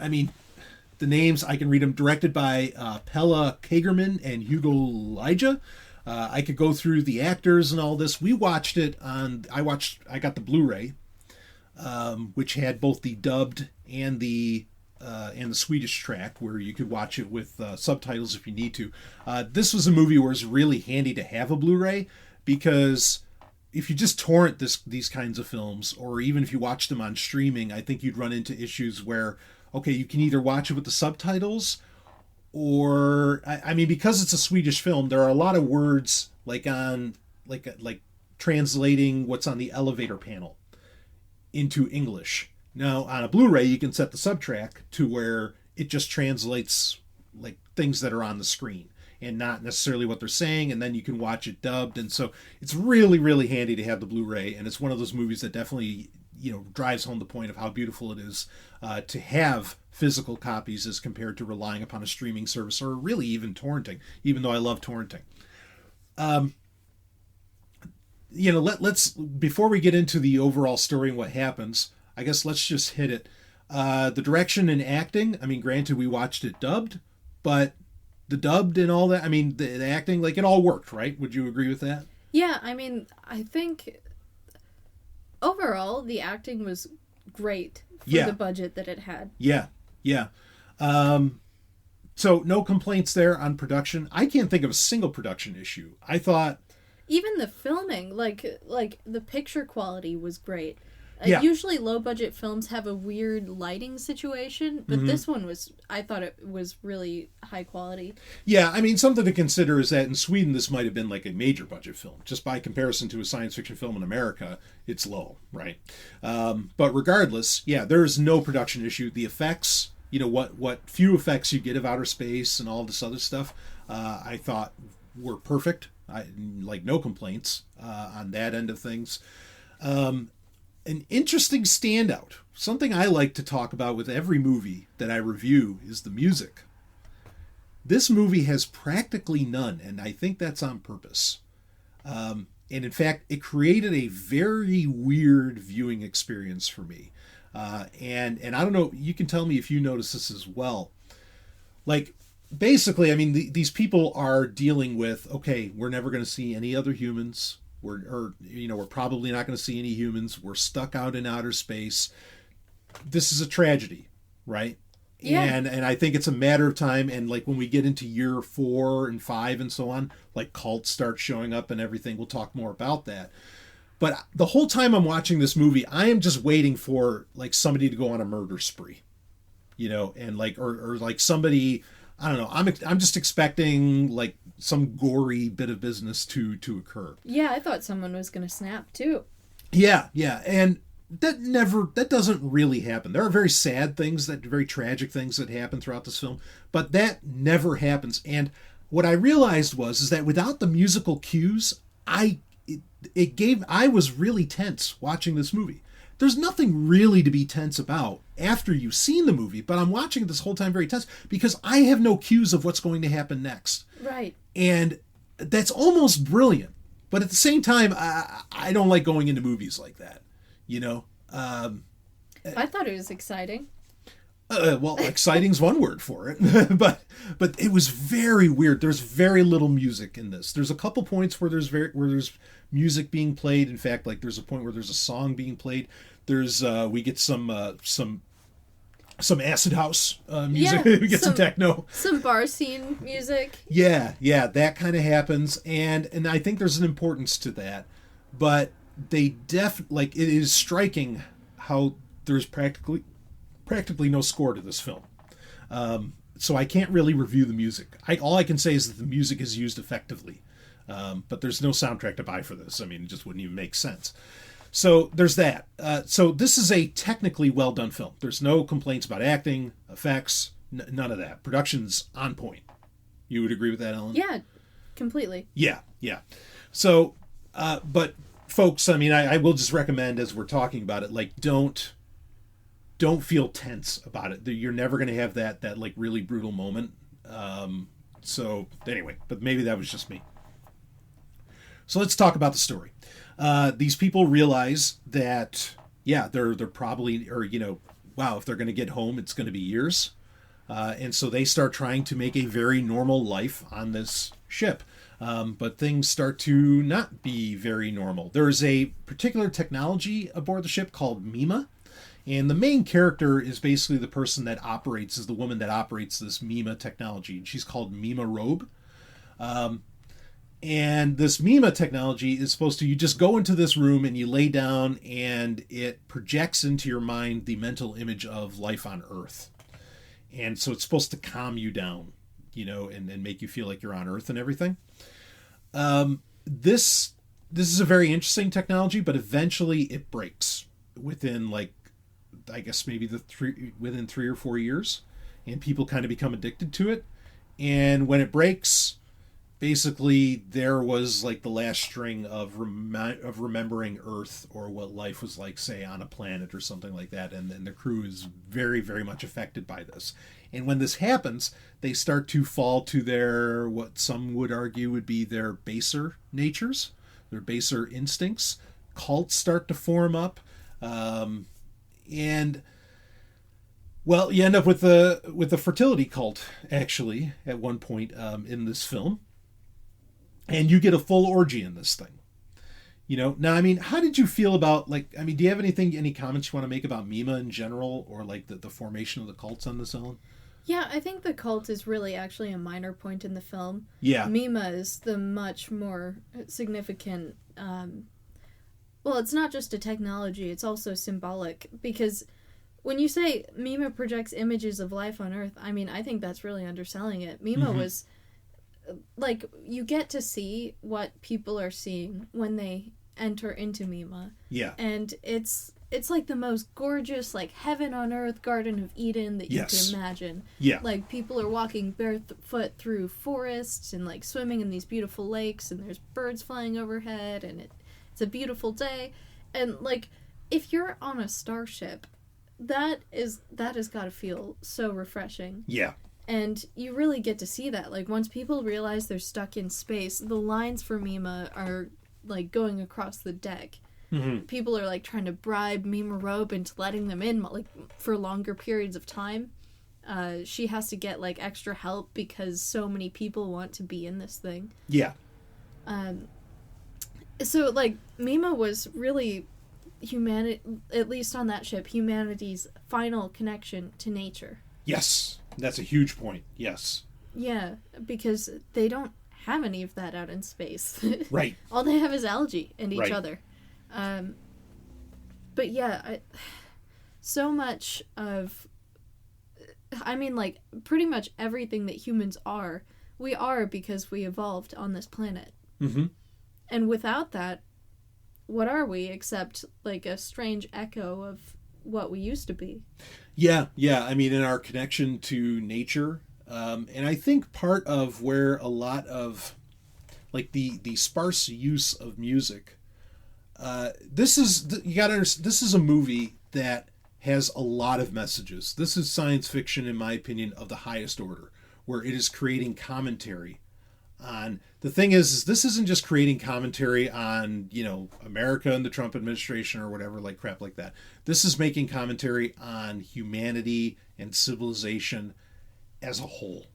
S2: names, I can read them, directed by Pella Kagerman and Hugo Lija. I could go through the actors and all this. We watched it on. I got the Blu-ray, which had both the dubbed and the Swedish track, where you could watch it with subtitles if you need to. This was a movie where it's really handy to have a Blu-ray, because if you just torrent these kinds of films, or even if you watch them on streaming, I think you'd run into issues where, okay, you can either watch it with the subtitles, or I mean, because it's a Swedish film, there are a lot of words like translating what's on the elevator panel into English. Now on a Blu-ray, you can set the subtrack to where it just translates like things that are on the screen and not necessarily what they're saying, and then you can watch it dubbed. And so it's really, really handy to have the Blu-ray, and it's one of those movies that definitely, drives home the point of how beautiful it is to have physical copies as compared to relying upon a streaming service, or really even torrenting, even though I love torrenting. Let's, before we get into the overall story and what happens, I guess let's just hit it. The direction and acting, I mean, granted, we watched it dubbed, but the dubbed and all that, I mean, the acting, like, it all worked, right? Would you agree with that?
S4: Yeah, I mean, I think overall the acting was great for the budget that it had.
S2: Yeah. So no complaints there on production. I can't think of a single production issue. I thought
S4: even the filming, like the picture quality was great. Usually low budget films have a weird lighting situation, but this one I thought it was really high quality. Yeah,
S2: I mean, something to consider is that in Sweden this might have been like a major budget film. Just by comparison to a science fiction film in America, it's low, right? But regardless, there's no production issue. The effects, what few effects you get of outer space and all this other stuff, I thought were perfect. No complaints on that end of things. An interesting standout, something I like to talk about with every movie that I review, is the music. This movie has practically none, and I think that's on purpose. And in fact, it created a very weird viewing experience for me. And I don't know, you can tell me if you notice this as well. Like, basically, I mean, these people are dealing with, okay, we're never going to see any other humans. We're probably not going to see any humans. We're stuck out in outer space. This is a tragedy, right? Yeah. And I think it's a matter of time. And like when we get into year 4 and 5 and so on, like cults start showing up and everything. We'll talk more about that. But the whole time I'm watching this movie, I am just waiting for like somebody to go on a murder spree, and like or like somebody. I don't know. I'm just expecting like some gory bit of business to occur.
S4: Yeah, I thought someone was going to snap too.
S2: Yeah, and that doesn't really happen. There are very sad things, very tragic things that happen throughout this film, but that never happens. And what I realized is that without the musical cues, I was really tense watching this movie. There's nothing really to be tense about after you've seen the movie, but I'm watching it this whole time very tense because I have no cues of what's going to happen next.
S4: Right.
S2: And that's almost brilliant. But at the same time, I don't like going into movies like that,
S4: I thought it was exciting.
S2: Well, exciting's one word for it, but it was very weird. There's very little music in this. There's a couple points where there's music being played. In fact, like there's a point where there's a song being played. There's we get some acid house music. We get some techno,
S4: some bar scene music.
S2: Yeah, that kind of happens, and I think there's an importance to that. But they it is striking how there's practically no score to this film. So I can't really review the music. All I can say is that the music is used effectively. But there's no soundtrack to buy for this. I mean, it just wouldn't even make sense. So there's that. So this is a technically well-done film. There's no complaints about acting, effects, none of that. Production's on point. You would agree with that, Ellen?
S4: Yeah, completely.
S2: Yeah. So, but folks, I mean, I will just recommend as we're talking about it, like, don't feel tense about it. You're never going to have that like really brutal moment. So anyway, but maybe that was just me. So let's talk about the story. These people realize that, they're probably, or, wow, if they're going to get home, it's going to be years. And so they start trying to make a very normal life on this ship. But things start to not be very normal. There is a particular technology aboard the ship called Mima. And the main character is basically the person that operates, is the woman that operates this Mima technology. And she's called Mima Robe. And this Mima technology is supposed to, you just go into this room and you lay down and it projects into your mind the mental image of life on Earth. And so it's supposed to calm you down, and make you feel like you're on Earth and everything. This is a very interesting technology, but eventually it breaks within I guess maybe within 3 or 4 years, and people kind of become addicted to it. And when it breaks, basically there was the last string of remembering Earth or what life was like, say, on a planet or something like that. And then the crew is very, very much affected by this. And when this happens, they start to fall to their, what some would argue would be their baser natures, their baser instincts. Cults start to form up. And well, you end up with a fertility cult, actually, at one point in this film. And you get a full orgy in this thing. Now, I mean, how did you feel about, do you have any comments you want to make about Mima in general, or the formation of the cults on this own?
S4: Yeah, I think the cult is really actually a minor point in the film.
S2: Yeah.
S4: Mima is the much more significant, well, it's not just a technology, it's also symbolic, because when you say Mima projects images of life on Earth, I mean, I think that's really underselling it. Mima was, you get to see what people are seeing when they enter into Mima.
S2: Yeah.
S4: And it's the most gorgeous, heaven on earth, Garden of Eden that you can imagine.
S2: Yeah.
S4: People are walking barefoot through forests and, swimming in these beautiful lakes, and there's birds flying overhead, and it's a beautiful day. And, if you're on a starship, that has got to feel so refreshing.
S2: Yeah.
S4: And you really get to see that. Once people realize they're stuck in space, the lines for Mima are, going across the deck.
S2: Mm-hmm.
S4: People are, trying to bribe Mima Robe into letting them in, for longer periods of time. She has to get, extra help because so many people want to be in this thing.
S2: Yeah.
S4: So, Mima was really humanity, at least on that ship, humanity's final connection to nature.
S2: Yes. That's a huge point. Yes.
S4: Yeah, because they don't have any of that out in space.
S2: Right.
S4: All they have is algae and each
S2: right.
S4: other. But yeah, so much of, pretty much everything that humans are, we are because we evolved on this planet.
S2: Mm-hmm.
S4: And without that, what are we except a strange echo of what we used to be?
S2: Yeah. I mean, in our connection to nature, and I think part of where a lot of the sparse use of music, this is a movie that has a lot of messages. This is science fiction, in my opinion, of the highest order, where it is creating commentary on. The thing is this isn't just creating commentary on, America and the Trump administration or whatever, crap like that. This is making commentary on humanity and civilization as a whole.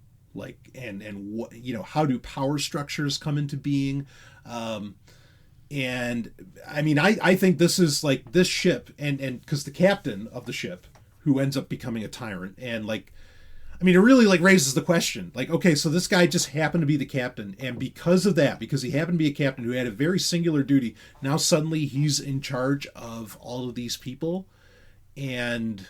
S2: And what, how do power structures come into being? And I mean, I think this is this ship and because the captain of the ship, who ends up becoming a tyrant, and I mean, it really raises the question, okay, so this guy just happened to be the captain, and because he happened to be a captain who had a very singular duty, now suddenly he's in charge of all of these people, and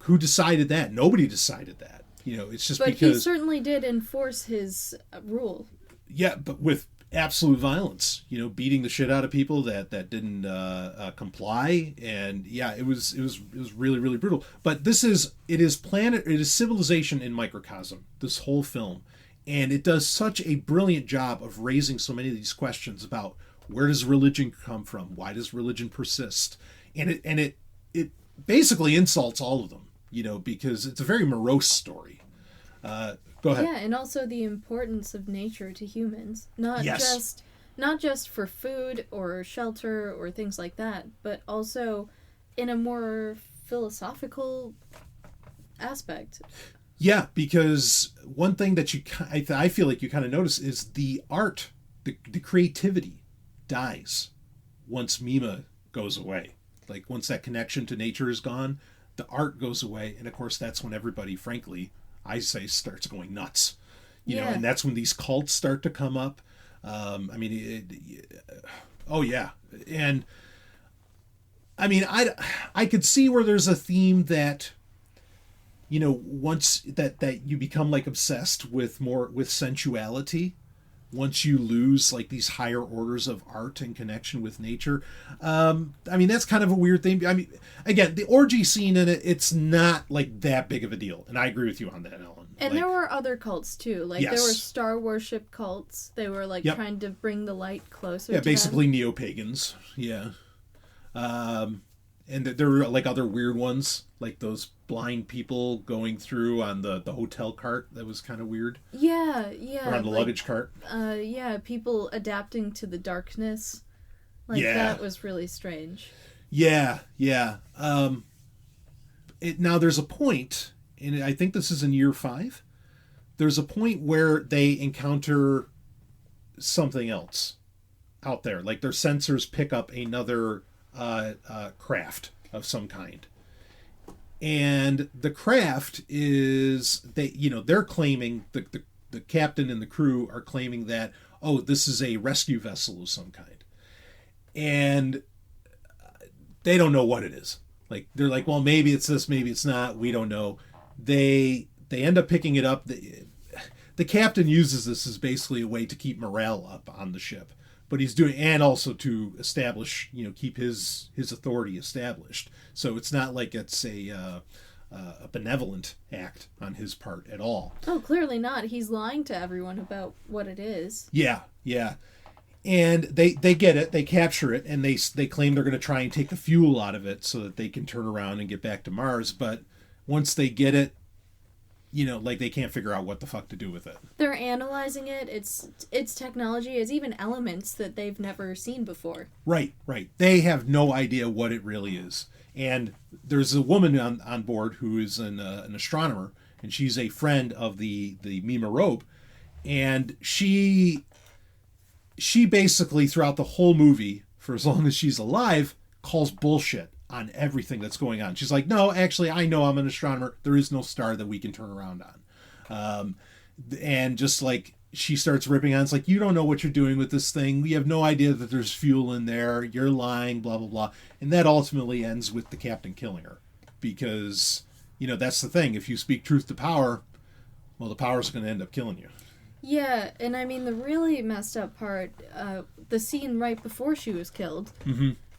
S2: who decided that? Nobody decided that. It's just because. But
S4: he certainly did enforce his rule.
S2: Yeah, but with absolute violence, beating the shit out of people that didn't comply, and yeah, it was really, really brutal. But it is civilization in microcosm, this whole film, and it does such a brilliant job of raising so many of these questions about where does religion come from, why does religion persist, and it basically insults all of them, because it's a very morose story. Go ahead.
S4: Yeah, and also the importance of nature to humans. Not just for food or shelter or things like that, but also in a more philosophical aspect.
S2: Yeah, because one thing that I feel like you kind of notice is the art, the creativity dies once Mima goes away. Like once that connection to nature is gone, the art goes away, and of course that's when everybody, frankly, I say, starts going nuts. You know, and that's when these cults start to come up. I mean, oh yeah, and I mean, I could see where there's a theme that, you know, once that you become like obsessed with sensuality, once you lose like these higher orders of art and connection with nature. I mean, that's kind of a weird thing. I mean, again, the orgy scene in it, it's not like that big of a deal. And I agree with you on that, Ellen.
S4: And
S2: like,
S4: there were other cults too. Like
S2: yes.
S4: there were star worship cults. They were like trying to bring the light closer to
S2: basically
S4: them.
S2: neo-pagans. Yeah. And there were like other weird ones, like those blind people going through on the hotel cart. That was kind of weird.
S4: Yeah.
S2: Or on the luggage cart.
S4: People adapting to the darkness. Like that was really strange.
S2: Yeah. Now there's a point, and I think this is in year 5. There's a point where they encounter something else out there. Like their sensors pick up another craft of some kind. And the craft is, they're claiming, the captain and the crew are claiming that, oh, this is a rescue vessel of some kind. And they don't know what it is. Like, they're like, well, maybe it's this, maybe it's not, we don't know. They end up picking it up. The captain uses this as basically a way to keep morale up on the ship. But he's doing, and also to establish, keep his authority established. So it's not like it's a benevolent act on his part at all.
S4: Oh, clearly not. He's lying to everyone about what it is.
S2: Yeah. And they get it, they capture it, and they claim they're going to try and take the fuel out of it so that they can turn around and get back to Mars. But once they get it, they can't figure out what the fuck to do with it.
S4: They're analyzing it. It's technology. It's even elements that they've never seen before. Right.
S2: They have no idea what it really is. And there's a woman on board who is an astronomer, and she's a friend of the Mima Robe, and she basically throughout the whole movie, for as long as she's alive, calls bullshit on everything that's going on. She's like, no, actually, I know I'm an astronomer. There is no star that we can turn around on. And just like she starts ripping on, it's like, you don't know what you're doing with this thing. We have no idea that there's fuel in there. You're lying, blah, blah, blah. And that ultimately ends with the captain killing her. Because, that's the thing. If you speak truth to power, well, the power's going to end up killing you.
S4: Yeah, and I mean, the really messed up part, the scene right before she was killed,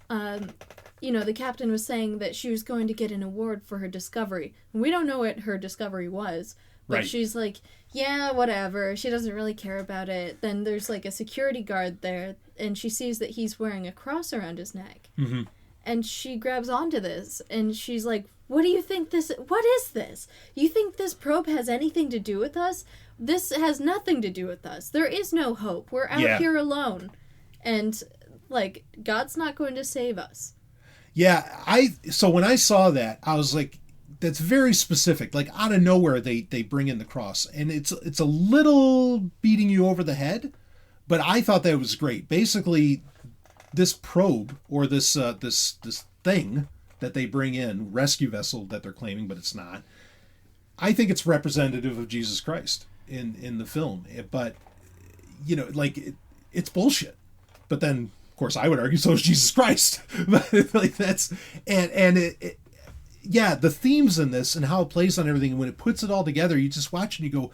S4: the captain was saying that she was going to get an award for her discovery. We don't know what her discovery was, but right. She's like, yeah, whatever. She doesn't really care about it. Then there's like a security guard there, and she sees that he's wearing a cross around his neck. Mm-hmm. And she grabs onto this, and she's like, what is this? You think this probe has anything to do with us? This has nothing to do with us. There is no hope. We're out here alone. And, God's not going to save us.
S2: Yeah, so when I saw that, I was like, that's very specific. Like, out of nowhere, they bring in the cross. And it's a little beating you over the head, but I thought that was great. Basically, this probe, or this thing that they bring in, rescue vessel that they're claiming, but it's not, I think it's representative of Jesus Christ in the film. But, it's bullshit. But then, of course, I would argue so is Jesus Christ. But that's the themes in this and how it plays on everything, and when it puts it all together, you just watch and you go,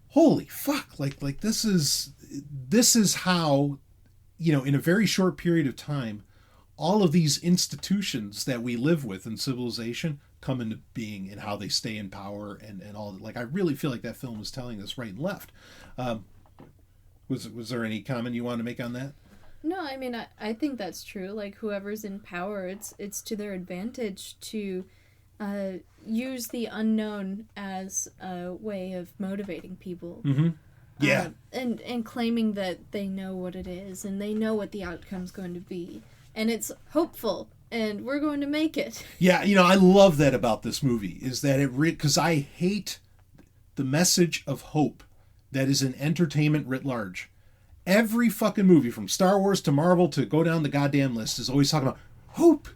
S2: holy fuck! Like this is how, in a very short period of time, all of these institutions that we live with in civilization come into being, and how they stay in power and all that. Like, I really feel like that film was telling us right and left. Was there any comment you want to make on that?
S4: No, I mean, I think that's true. Like, whoever's in power, it's to their advantage to use the unknown as a way of motivating people.
S2: Mm-hmm. Yeah.
S4: And claiming that they know what it is, and they know what the outcome's going to be. And it's hopeful, and we're going to make it.
S2: Yeah, I love that about this movie, is that because I hate the message of hope that is in entertainment writ large. Every fucking movie, from Star Wars to Marvel to go down the goddamn list, is always talking about hope.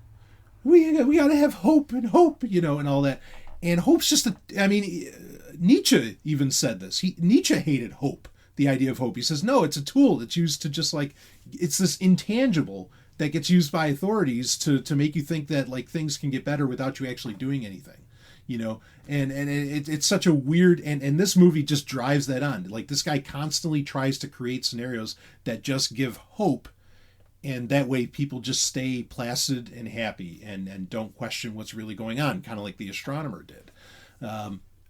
S2: We gotta have hope, and all that. And hope's just Nietzsche even said this. Nietzsche hated hope, the idea of hope. He says, no, it's a tool that's used to just like, it's this intangible that gets used by authorities to make you think that like things can get better without you actually doing anything. It's such a weird, and this movie just drives that on. Like, this guy constantly tries to create scenarios that just give hope, and that way people just stay placid and happy and don't question what's really going on, kind of like the astronomer did.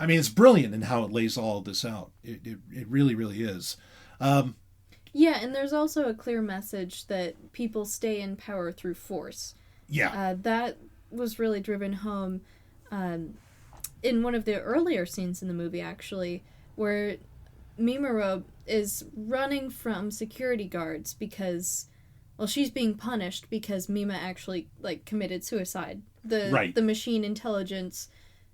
S2: It's brilliant in how it lays all of this out. It really, really is.
S4: Yeah, and there's also a clear message that people stay in power through force.
S2: Yeah.
S4: That was really driven home in one of the earlier scenes in the movie, actually, where Mimuro is running from security guards because, well, she's being punished because Mima actually, like, committed suicide. The machine intelligence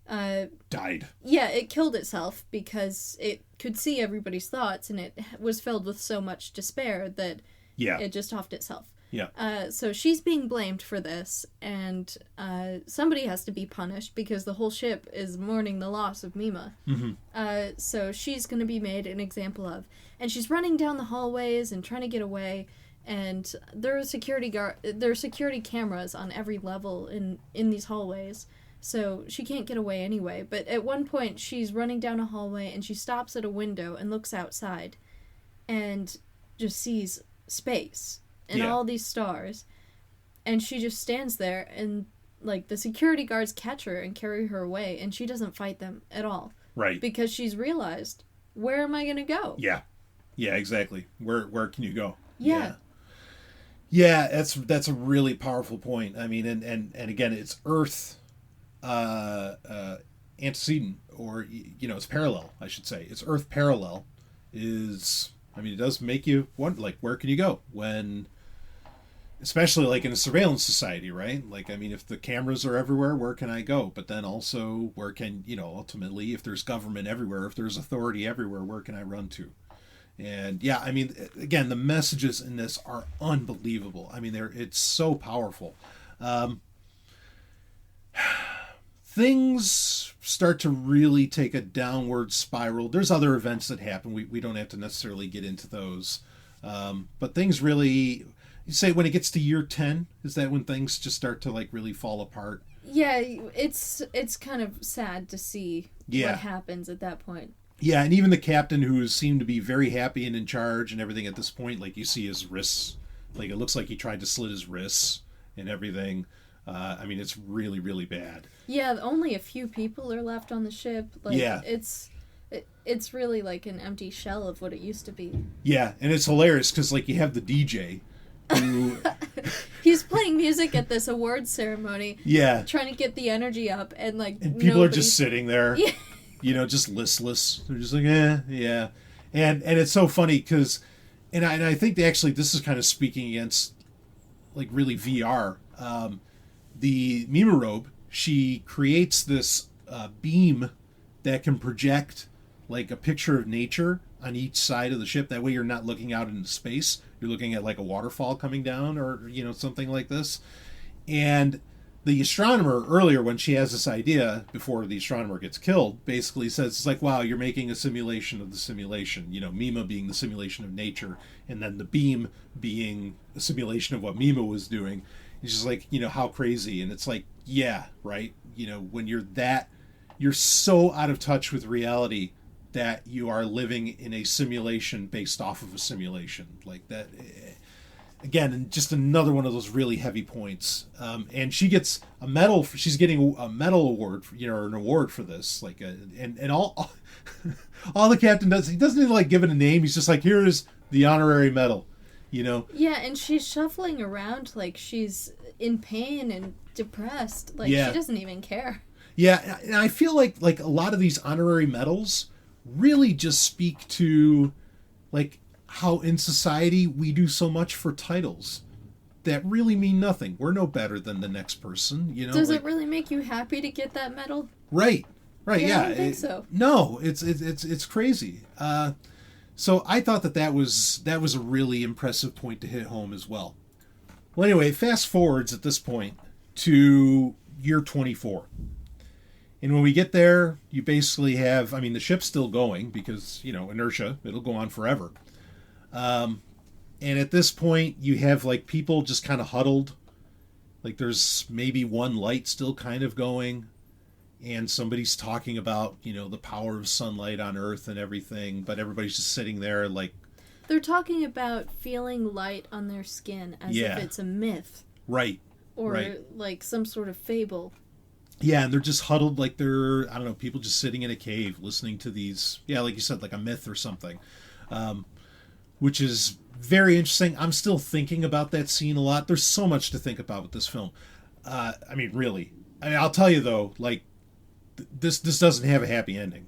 S2: died.
S4: Yeah, it killed itself because it could see everybody's thoughts, and it was filled with so much despair that it just offed itself.
S2: Yeah.
S4: So she's being blamed for this, and somebody has to be punished because the whole ship is mourning the loss of Mima.
S2: Mm-hmm.
S4: So she's going to be made an example of. And she's running down the hallways and trying to get away, and there are security cameras on every level in these hallways. So she can't get away anyway. But at one point, she's running down a hallway, and she stops at a window and looks outside and just sees space and all these stars. And she just stands there, and, like, the security guards catch her and carry her away, and she doesn't fight them at all.
S2: Right.
S4: Because she's realized, where am I going to go?
S2: Yeah. Yeah, exactly. Where can you go?
S4: Yeah.
S2: Yeah, that's a really powerful point. I mean, and again, it's Earth antecedent, or it's parallel, I should say. It's Earth parallel it does make you wonder, like, where can you go when, especially like in a surveillance society, right? Like, if the cameras are everywhere, where can I go? But then also, where can, ultimately, if there's government everywhere, if there's authority everywhere, where can I run to? And yeah, again, the messages in this are unbelievable. It's so powerful. Things start to really take a downward spiral. There's other events that happen. We don't have to necessarily get into those. But things really, you say when it gets to year 10, is that when things just start to like really fall apart?
S4: Yeah, it's kind of sad to see what happens at that point.
S2: Yeah, and even the captain, who seemed to be very happy and in charge and everything at this point, like, you see his wrists, like, it looks like he tried to slit his wrists and everything. It's really, really bad.
S4: Yeah, only a few people are left on the ship. Like,
S2: yeah.
S4: It's really like an empty shell of what it used to be.
S2: Yeah, and it's hilarious because, like, you have the DJ who...
S4: He's playing music at this awards ceremony.
S2: Yeah.
S4: Trying to get the energy up, and, like,
S2: and people are just sitting there. Yeah. Just listless. They're just like, yeah. And it's so funny because... And I think this is kind of speaking against, like, really VR. The Mimorobe, she creates this beam that can project, like, a picture of nature on each side of the ship. That way you're not looking out into space. You're looking at, like, a waterfall coming down or, something like this. And the astronomer, earlier, when she has this idea, before the astronomer gets killed, basically says, it's like, wow, you're making a simulation of the simulation. Mima being the simulation of nature, and then the beam being a simulation of what Mima was doing. It's just like, how crazy. And it's like, yeah, right? When you're so out of touch with reality that you are living in a simulation based off of a simulation. Like that, again, and just another one of those really heavy points. And she gets a medal. She's getting a medal award, or an award for this. Like, and all the captain does, he doesn't even, like, give it a name. He's just like, here is the honorary medal.
S4: Yeah, and she's shuffling around like she's in pain and depressed. Like, she doesn't even care.
S2: Yeah, and I feel like a lot of these honorary medals really just speak to, like, how in society we do so much for titles that really mean nothing. We're no better than the next person,
S4: Does it really make you happy to get that medal?
S2: Right. Right.
S4: Yeah,
S2: Yeah.
S4: I don't think so.
S2: No, it's crazy. So I thought that was a really impressive point to hit home as well. Well, anyway, fast forwards at this point to year 24. And when we get there, you basically have, I mean, the ship's still going because, inertia, it'll go on forever. And at this point, you have, like, people just kind of huddled. Like, there's maybe one light still kind of going. And somebody's talking about, the power of sunlight on Earth and everything. But everybody's just sitting there, like...
S4: They're talking about feeling light on their skin as if it's a myth.
S2: Right.
S4: Or, like, some sort of fable.
S2: Yeah, and they're just huddled like they're, I don't know, people just sitting in a cave listening to these, like you said, like a myth or something, which is very interesting. I'm still thinking about that scene a lot. There's so much to think about with this film. I mean, really. I'll tell you, though, like, this doesn't have a happy ending.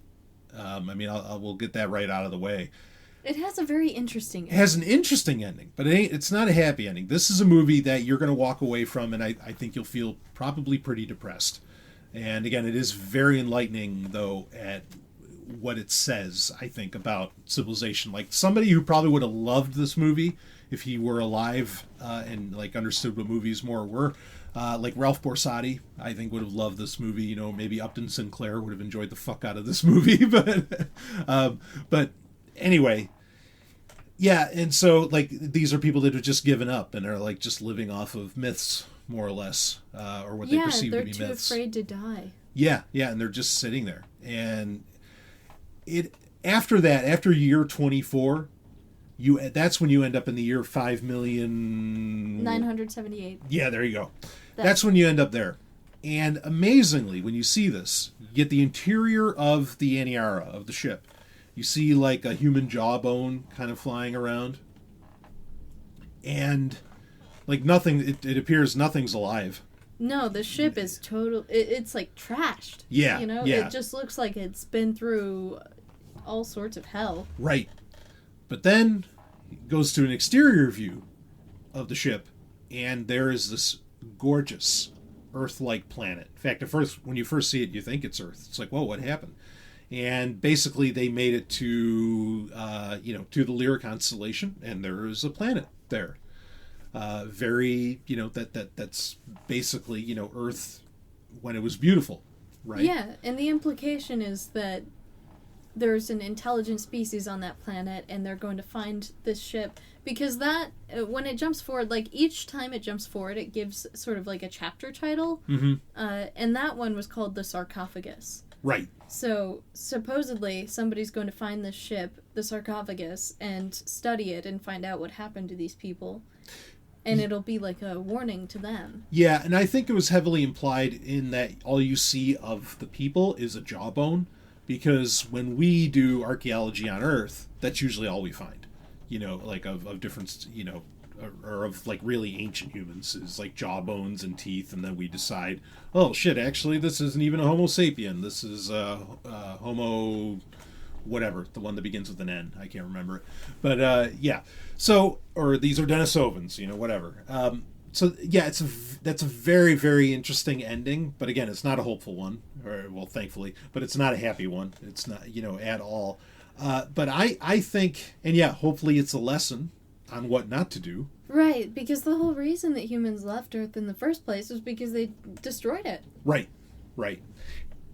S2: We'll get that right out of the way.
S4: It has a very interesting ending.
S2: It has an interesting ending, but it's not a happy ending. This is a movie that you're going to walk away from, and I think you'll feel probably pretty depressed. And again, it is very enlightening, though, at what it says, I think, about civilization. Like, somebody who probably would have loved this movie if he were alive and, like, understood what movies more were. Like Ralph Borsatti, I think, would have loved this movie. Maybe Upton Sinclair would have enjoyed the fuck out of this movie. But anyway, yeah, and so, like, these are people that have just given up and are, like, just living off of myths, more or less, or what they perceive to be myths.
S4: Yeah, they're too afraid to die.
S2: Yeah, and they're just sitting there. And after year 24, that's when you end up in the year 5,978,000. Yeah, there you go. That's when you end up there. And amazingly, when you see this, you get the interior of the Aniara, of the ship. You see, like, a human jawbone kind of flying around. And... like, nothing, it appears nothing's alive.
S4: No, the ship is it's like trashed.
S2: Yeah, yeah.
S4: It just looks like it's been through all sorts of hell. Right.
S2: But then it goes to an exterior view of the ship, and there is this gorgeous Earth-like planet. In fact, when you first see it, you think it's Earth. It's like, whoa, what happened? And basically they made it to the Lyra constellation, and there is a planet there. That's basically, Earth when it was beautiful, right?
S4: Yeah, and the implication is that there's an intelligent species on that planet, and they're going to find this ship, because that, when it jumps forward, like, each time it jumps forward, it gives sort of like a chapter title, and that one was called The Sarcophagus.
S2: Right.
S4: So, supposedly, somebody's going to find this ship, the sarcophagus, and study it and find out what happened to these people. And it'll be like a warning to them.
S2: Yeah, and I think it was heavily implied in that all you see of the people is a jawbone, because when we do archaeology on Earth, that's usually all we find. Like of different, or of, like, really ancient humans, is like jawbones and teeth, and then we decide, oh shit, actually this isn't even a Homo sapien, this is Homo whatever, the one that begins with an N, I can't remember it, but yeah, so, or these are Denisovans, whatever. So yeah, that's a very, very interesting ending, but again, it's not a hopeful one, or, well, thankfully, but it's not a happy one, it's not, at all. But I think, and yeah, hopefully it's a lesson on what not to do.
S4: Right, because the whole reason that humans left Earth in the first place was because they destroyed it.
S2: Right.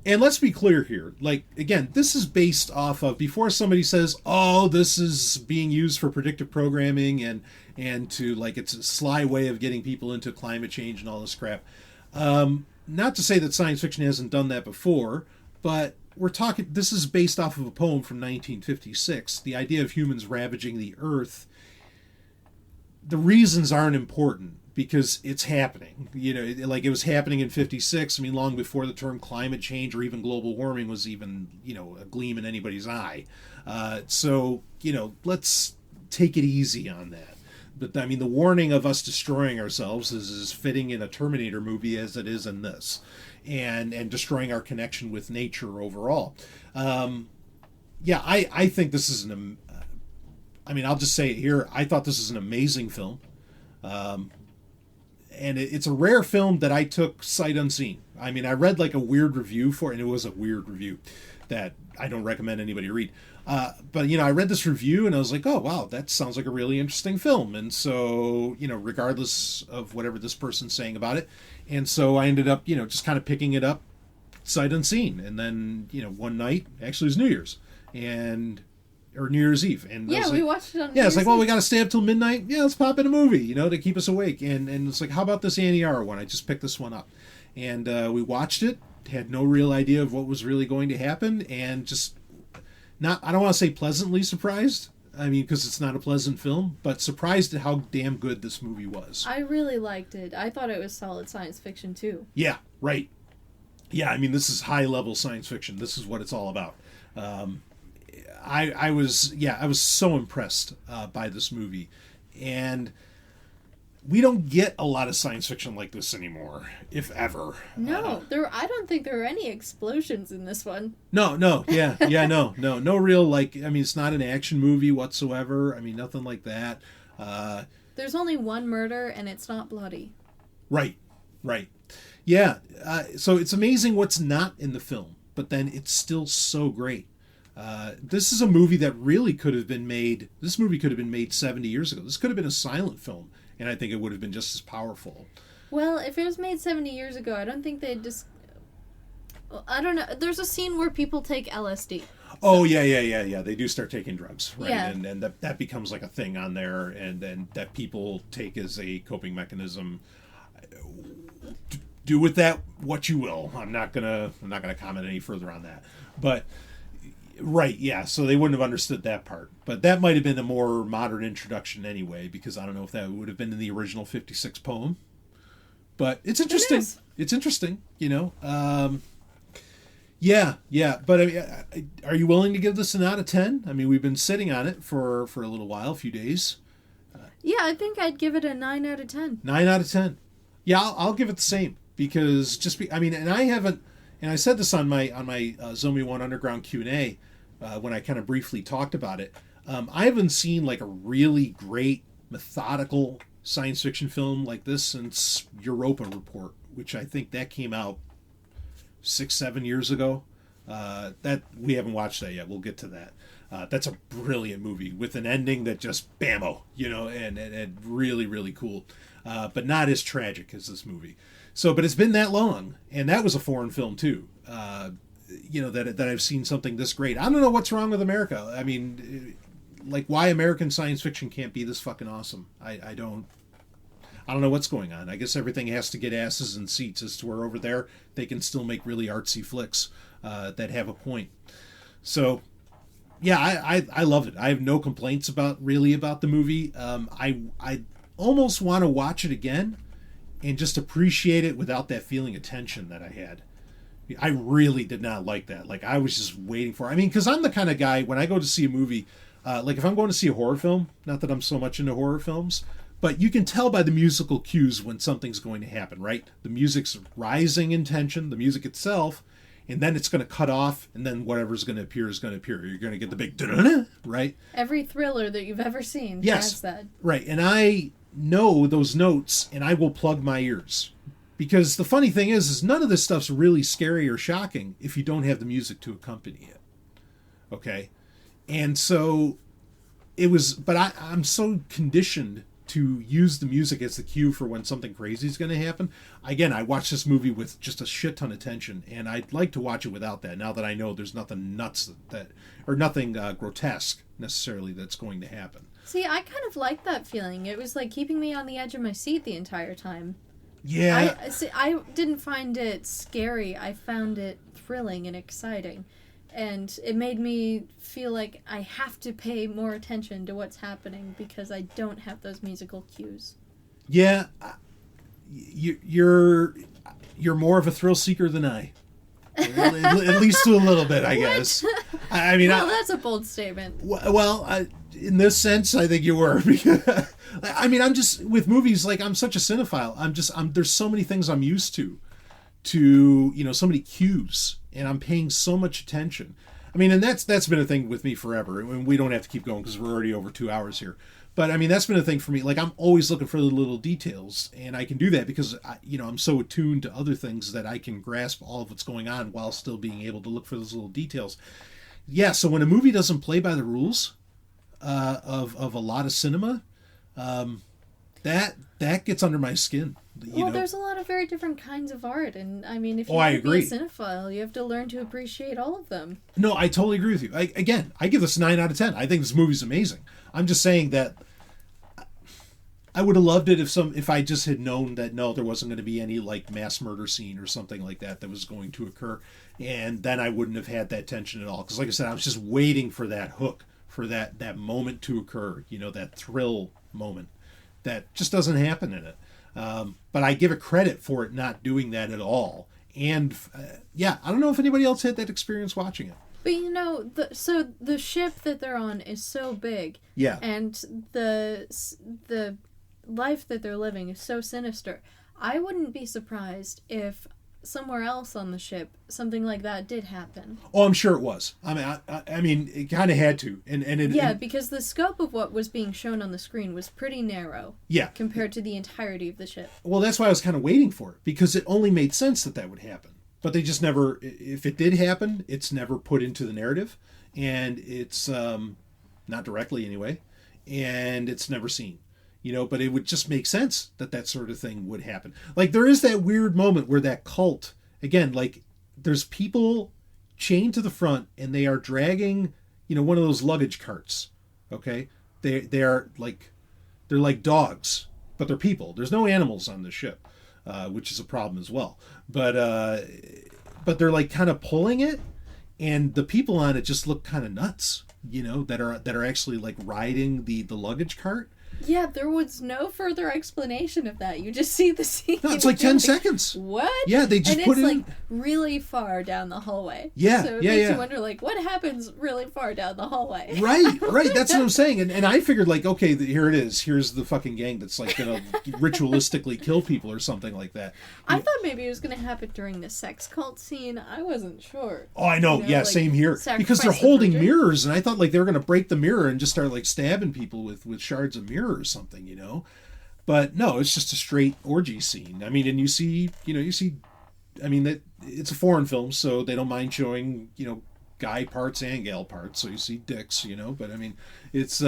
S2: And let's be clear here. Like, again, this is based off of, before somebody says, oh, this is being used for predictive programming and to, like, it's a sly way of getting people into climate change and all this crap. Not to say that science fiction hasn't done that before, but this is based off of a poem from 1956. The idea of humans ravaging the Earth, the reasons aren't important, because it's happening. Like, it was happening in 56. I mean, long before the term climate change or even global warming was even, a gleam in anybody's eye. So, let's take it easy on that. But, I mean, the warning of us destroying ourselves is as fitting in a Terminator movie as it is in this. And destroying our connection with nature overall. Yeah, I think this is I'll just say it here. I thought this is an amazing film. it's a rare film that I took sight unseen. I mean, I read like a weird review for it, and it was a weird review that I don't recommend anybody read. But, I read this review and I was like, oh, wow, that sounds like a really interesting film. And so, regardless of whatever this person's saying about it. And so I ended up, just kind of picking it up sight unseen. And then, one night, actually it was New Year's or New Year's Eve. And
S4: yeah, we watched it on New
S2: it's like,
S4: Year's
S2: well, we
S4: Eve.
S2: got to stay up till midnight. Yeah, let's pop in a movie, to keep us awake. And it's like, how about this Aniara one? I just picked this one up. And we watched it, had no real idea of what was really going to happen, and just I don't want to say pleasantly surprised. I mean, because it's not a pleasant film, but surprised at how damn good this movie was.
S4: I really liked it. I thought it was solid science fiction, too.
S2: Yeah, right. Yeah, I mean, this is high-level science fiction. This is what it's all about. I was so impressed by this movie. And we don't get a lot of science fiction like this anymore, if ever.
S4: No, I don't think there are any explosions in this one.
S2: No, no real, it's not an action movie whatsoever. I mean, nothing like that.
S4: There's only one murder, and it's not bloody.
S2: Right. Yeah, so it's amazing what's not in the film, but then it's still so great. This is a movie that really could have been made. This movie could have been made 70 years ago. This could have been a silent film, and I think it would have been just as powerful.
S4: Well, if it was made 70 years ago, I don't think they'd just... I don't know. There's a scene where people take LSD.
S2: Oh, yeah. They do start taking drugs, right?
S4: Yeah.
S2: And that becomes like a thing on there, and that people take as a coping mechanism. Do with that what you will. I'm not gonna comment any further on that. But... Right, yeah, so they wouldn't have understood that part. But that might have been a more modern introduction anyway, because I don't know if that would have been in the original 56 poem. But it's interesting. It's interesting, Yeah. But I mean, are you willing to give this an out of 10? I mean, we've been sitting on it for a little while, a few days.
S4: Yeah, I think I'd give it a 9 out of 10.
S2: 9 out of 10. Yeah, I'll give it the same. Because and I haven't... And I said this on my Zombie One Underground Q&A when I kind of briefly talked about it. I haven't seen like a really great methodical science fiction film like this since Europa Report, which I think that came out 6-7 years ago. That we haven't watched that yet. We'll get to that. That's a brilliant movie with an ending that just bammo, and really, really cool, but not as tragic as this movie. So, but it's been that long, and that was a foreign film too. That I've seen something this great. I don't know what's wrong with America. I mean, like why American science fiction can't be this fucking awesome. I don't know what's going on. I guess everything has to get asses in seats as to where over there they can still make really artsy flicks that have a point. So, yeah, I loved it. I have no complaints about the movie. I almost want to watch it again and just appreciate it without that feeling of tension that I had. I really did not like that. Like, I was just waiting for it. I mean, because I'm the kind of guy, when I go to see a movie, like if I'm going to see a horror film, not that I'm so much into horror films, but you can tell by the musical cues when something's going to happen, right? The music's rising in tension, the music itself, and then it's going to cut off, and then whatever's going to appear is going to appear. You're going to get the big da-da-da, right?
S4: Every thriller that you've ever seen has that.
S2: Right, and I know those notes, and I will plug my ears. Because the funny thing is none of this stuff's really scary or shocking if you don't have the music to accompany it. Okay? And so it was, but I'm so conditioned to use the music as the cue for when something crazy is going to happen. Again, I watched this movie with just a shit ton of tension, and I'd like to watch it without that, now that I know there's nothing nuts or nothing grotesque necessarily that's going to happen.
S4: See, I kind of liked that feeling. It was like keeping me on the edge of my seat the entire time.
S2: Yeah.
S4: I didn't find it scary. I found it thrilling and exciting. And it made me feel like I have to pay more attention to what's happening because I don't have those musical cues.
S2: Yeah. You're more of a thrill seeker than I. At least to a little bit, I guess. I mean,
S4: well, that's a bold statement.
S2: Well, in this sense, I think you were. I mean, I'm just with movies. Like, I'm such a cinephile. There's so many things I'm used to so many cues, and I'm paying so much attention. I mean, and that's been a thing with me forever. And we don't have to keep going because we're already over 2 hours here. But I mean, that's been a thing for me. Like, I'm always looking for the little details, and I can do that because I'm so attuned to other things that I can grasp all of what's going on while still being able to look for those little details. Yeah. So when a movie doesn't play by the rules of a lot of cinema, that gets under my skin.
S4: Well, there's a lot of very different kinds of art, and I mean, if you
S2: I
S4: want to
S2: agree.
S4: be a cinephile, you have to learn to appreciate all of them.
S2: No, I totally agree with you. I give this a 9 out of 10. I think this movie's amazing. I'm just saying that I would have loved it if I just had known that no, there wasn't going to be any like mass murder scene or something like that was going to occur, and then I wouldn't have had that tension at all. Because like I said, I was just waiting for that hook, for that moment to occur. That thrill moment that just doesn't happen in it. But I give it credit for it not doing that at all. And I don't know if anybody else had that experience watching it.
S4: But so the ship that they're on is so big.
S2: Yeah.
S4: And the life that they're living is so sinister. I wouldn't be surprised if somewhere else on the ship something like that did happen.
S2: Oh, I'm sure it was. I mean, it kind of had to,
S4: because the scope of what was being shown on the screen was pretty narrow.
S2: Yeah,
S4: compared to the entirety of the ship.
S2: Well, that's why I was kind of waiting for it, because it only made sense that would happen. But they just never. If it did happen, it's never put into the narrative, and it's not directly anyway, and it's never seen. But it would just make sense that sort of thing would happen. Like, there is that weird moment where that cult, again, like, there's people chained to the front and they are dragging, one of those luggage carts. Okay. They're like dogs, but they're people. There's no animals on the ship, which is a problem as well. But they're like kind of pulling it, and the people on it just look kind of nuts, that are actually like riding the luggage cart.
S4: Yeah, there was no further explanation of that. You just see the scene.
S2: No, it's like 10 seconds.
S4: What?
S2: Yeah, they just put it in.
S4: And it's like really far down the hallway.
S2: Yeah,
S4: so it makes you wonder, like, what happens really far down the hallway?
S2: Right. That's what I'm saying. And I figured, like, okay, here it is. Here's the fucking gang that's like gonna ritualistically kill people or something like that.
S4: I thought maybe it was gonna happen during the sex cult scene. I wasn't sure.
S2: Oh, I know. Yeah, like, same here. Because they're holding mirrors, and I thought like they were gonna break the mirror and just start like stabbing people with shards of mirror or something, But no, it's just a straight orgy scene. I mean, and you see, I mean, that it's a foreign film, so they don't mind showing, guy parts and gal parts. So you see dicks, but I mean, it's,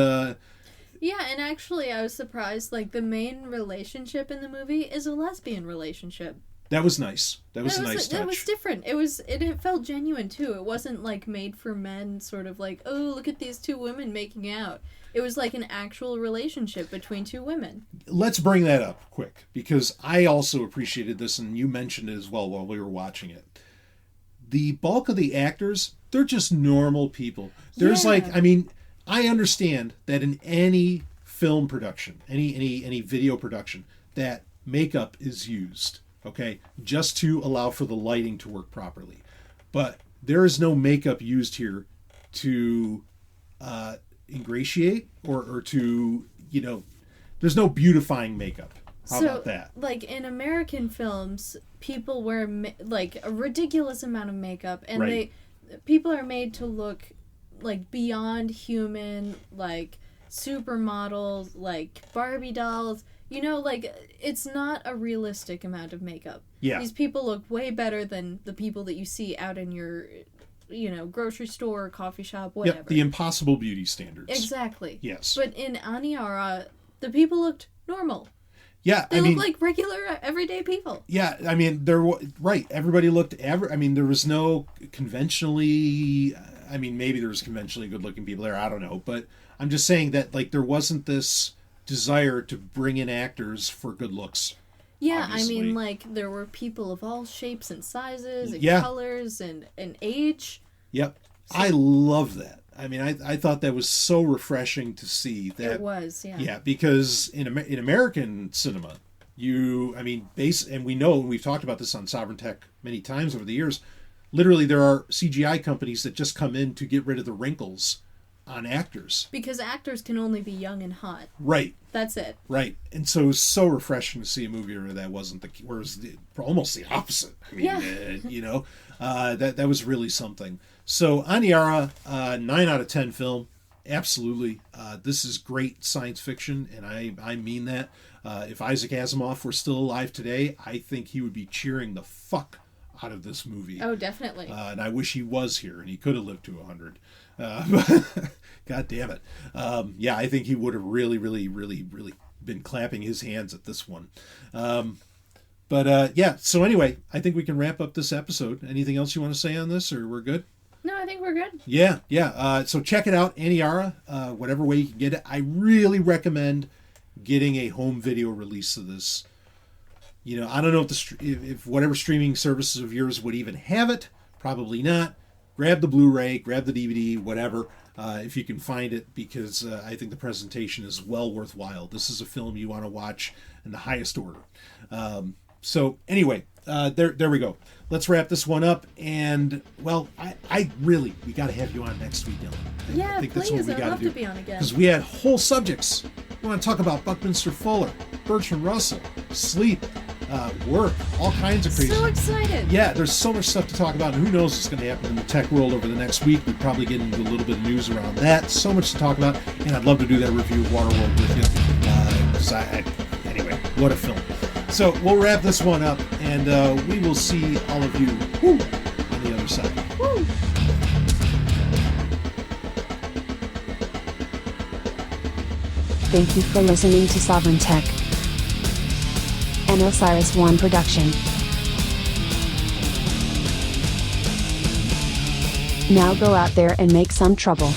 S4: Yeah, and actually I was surprised, like, the main relationship in the movie is a lesbian relationship.
S2: That was nice. That was a nice touch.
S4: It was different. It felt genuine, too. It wasn't, like, made for men, sort of like, oh, look at these two women making out. It was like an actual relationship between two women.
S2: Let's bring that up quick, because I also appreciated this, and you mentioned it as well while we were watching it. The bulk of the actors, they're just normal people. There's I understand that in any film production, any video production, that makeup is used, okay, just to allow for the lighting to work properly. But there is no makeup used here to ingratiate or to, there's no beautifying makeup. How about that?
S4: Like, in American films, people wear like a ridiculous amount of makeup, and people are made to look like beyond human, like supermodels, like Barbie dolls. Like, it's not a realistic amount of makeup.
S2: Yeah.
S4: These people look way better than the people that you see out in your grocery store, coffee shop, whatever.
S2: Yep, the impossible beauty standards.
S4: Exactly.
S2: Yes.
S4: But in Aniara, the people looked normal.
S2: Yeah,
S4: they looked like regular, everyday people.
S2: Yeah, I mean, everybody looked I mean, there was no conventionally, I mean, maybe there was conventionally good-looking people there, I don't know, but I'm just saying that, like, there wasn't this desire to bring in actors for good looks.
S4: Yeah,
S2: obviously.
S4: I mean, like, there were people of all shapes and sizes and colors and age.
S2: Yep. So, I love that. I mean, I thought that was so refreshing to see that.
S4: It was, yeah.
S2: Yeah, because in American cinema, and we know, and we've talked about this on Sovryn Tech many times over the years, literally there are CGI companies that just come in to get rid of the wrinkles on actors.
S4: Because actors can only be young and hot.
S2: Right.
S4: That's it.
S2: Right. And so it was so refreshing to see a movie where that wasn't almost the opposite. I mean, that was really something. So Aniara, 9 out of 10 film. Absolutely. This is great science fiction, and I mean that. If Isaac Asimov were still alive today, I think he would be cheering the fuck out of this movie.
S4: Oh, definitely.
S2: And I wish he was here, and he could have lived to 100. God damn it. Yeah, I think he would have really, really, really, really been clapping his hands at this one. Yeah, so anyway, I think we can wrap up this episode. Anything else you want to say on this, or we're good?
S4: No, I think we're good.
S2: Yeah. So check it out, Aniara, whatever way you can get it. I really recommend getting a home video release of this. You know, I don't know if whatever streaming services of yours would even have it. Probably not. Grab the Blu-ray, grab the DVD, whatever, if you can find it, because I think the presentation is well worthwhile. This is a film you want to watch in the highest order. So anyway, there we go. Let's wrap this one up. And, well, we got to have you on next week, Dylan.
S4: Yeah,
S2: I think
S4: please.
S2: that's what we
S4: I'd
S2: got
S4: love
S2: to do.
S4: to be on again.
S2: Because we had whole subjects. We want to talk about Buckminster Fuller, Bertrand Russell, sleep, work, all kinds of crazy.
S4: So excited.
S2: Yeah, there's so much stuff to talk about, and who knows what's going to happen in the tech world over the next week. We'll probably get into a little bit of news around that. So much to talk about, and I'd love to do that review of Waterworld with you. Anyway, what a film. So we'll wrap this one up, and we will see all of you on the other side.
S4: Woo.
S3: Thank you for listening to Sovryn Tech, an Osiris One production. Now go out there and make some trouble.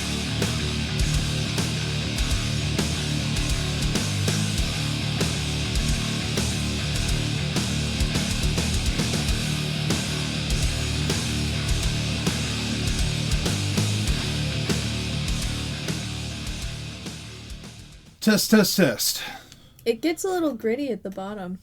S2: Test.
S4: It gets a little gritty at the bottom.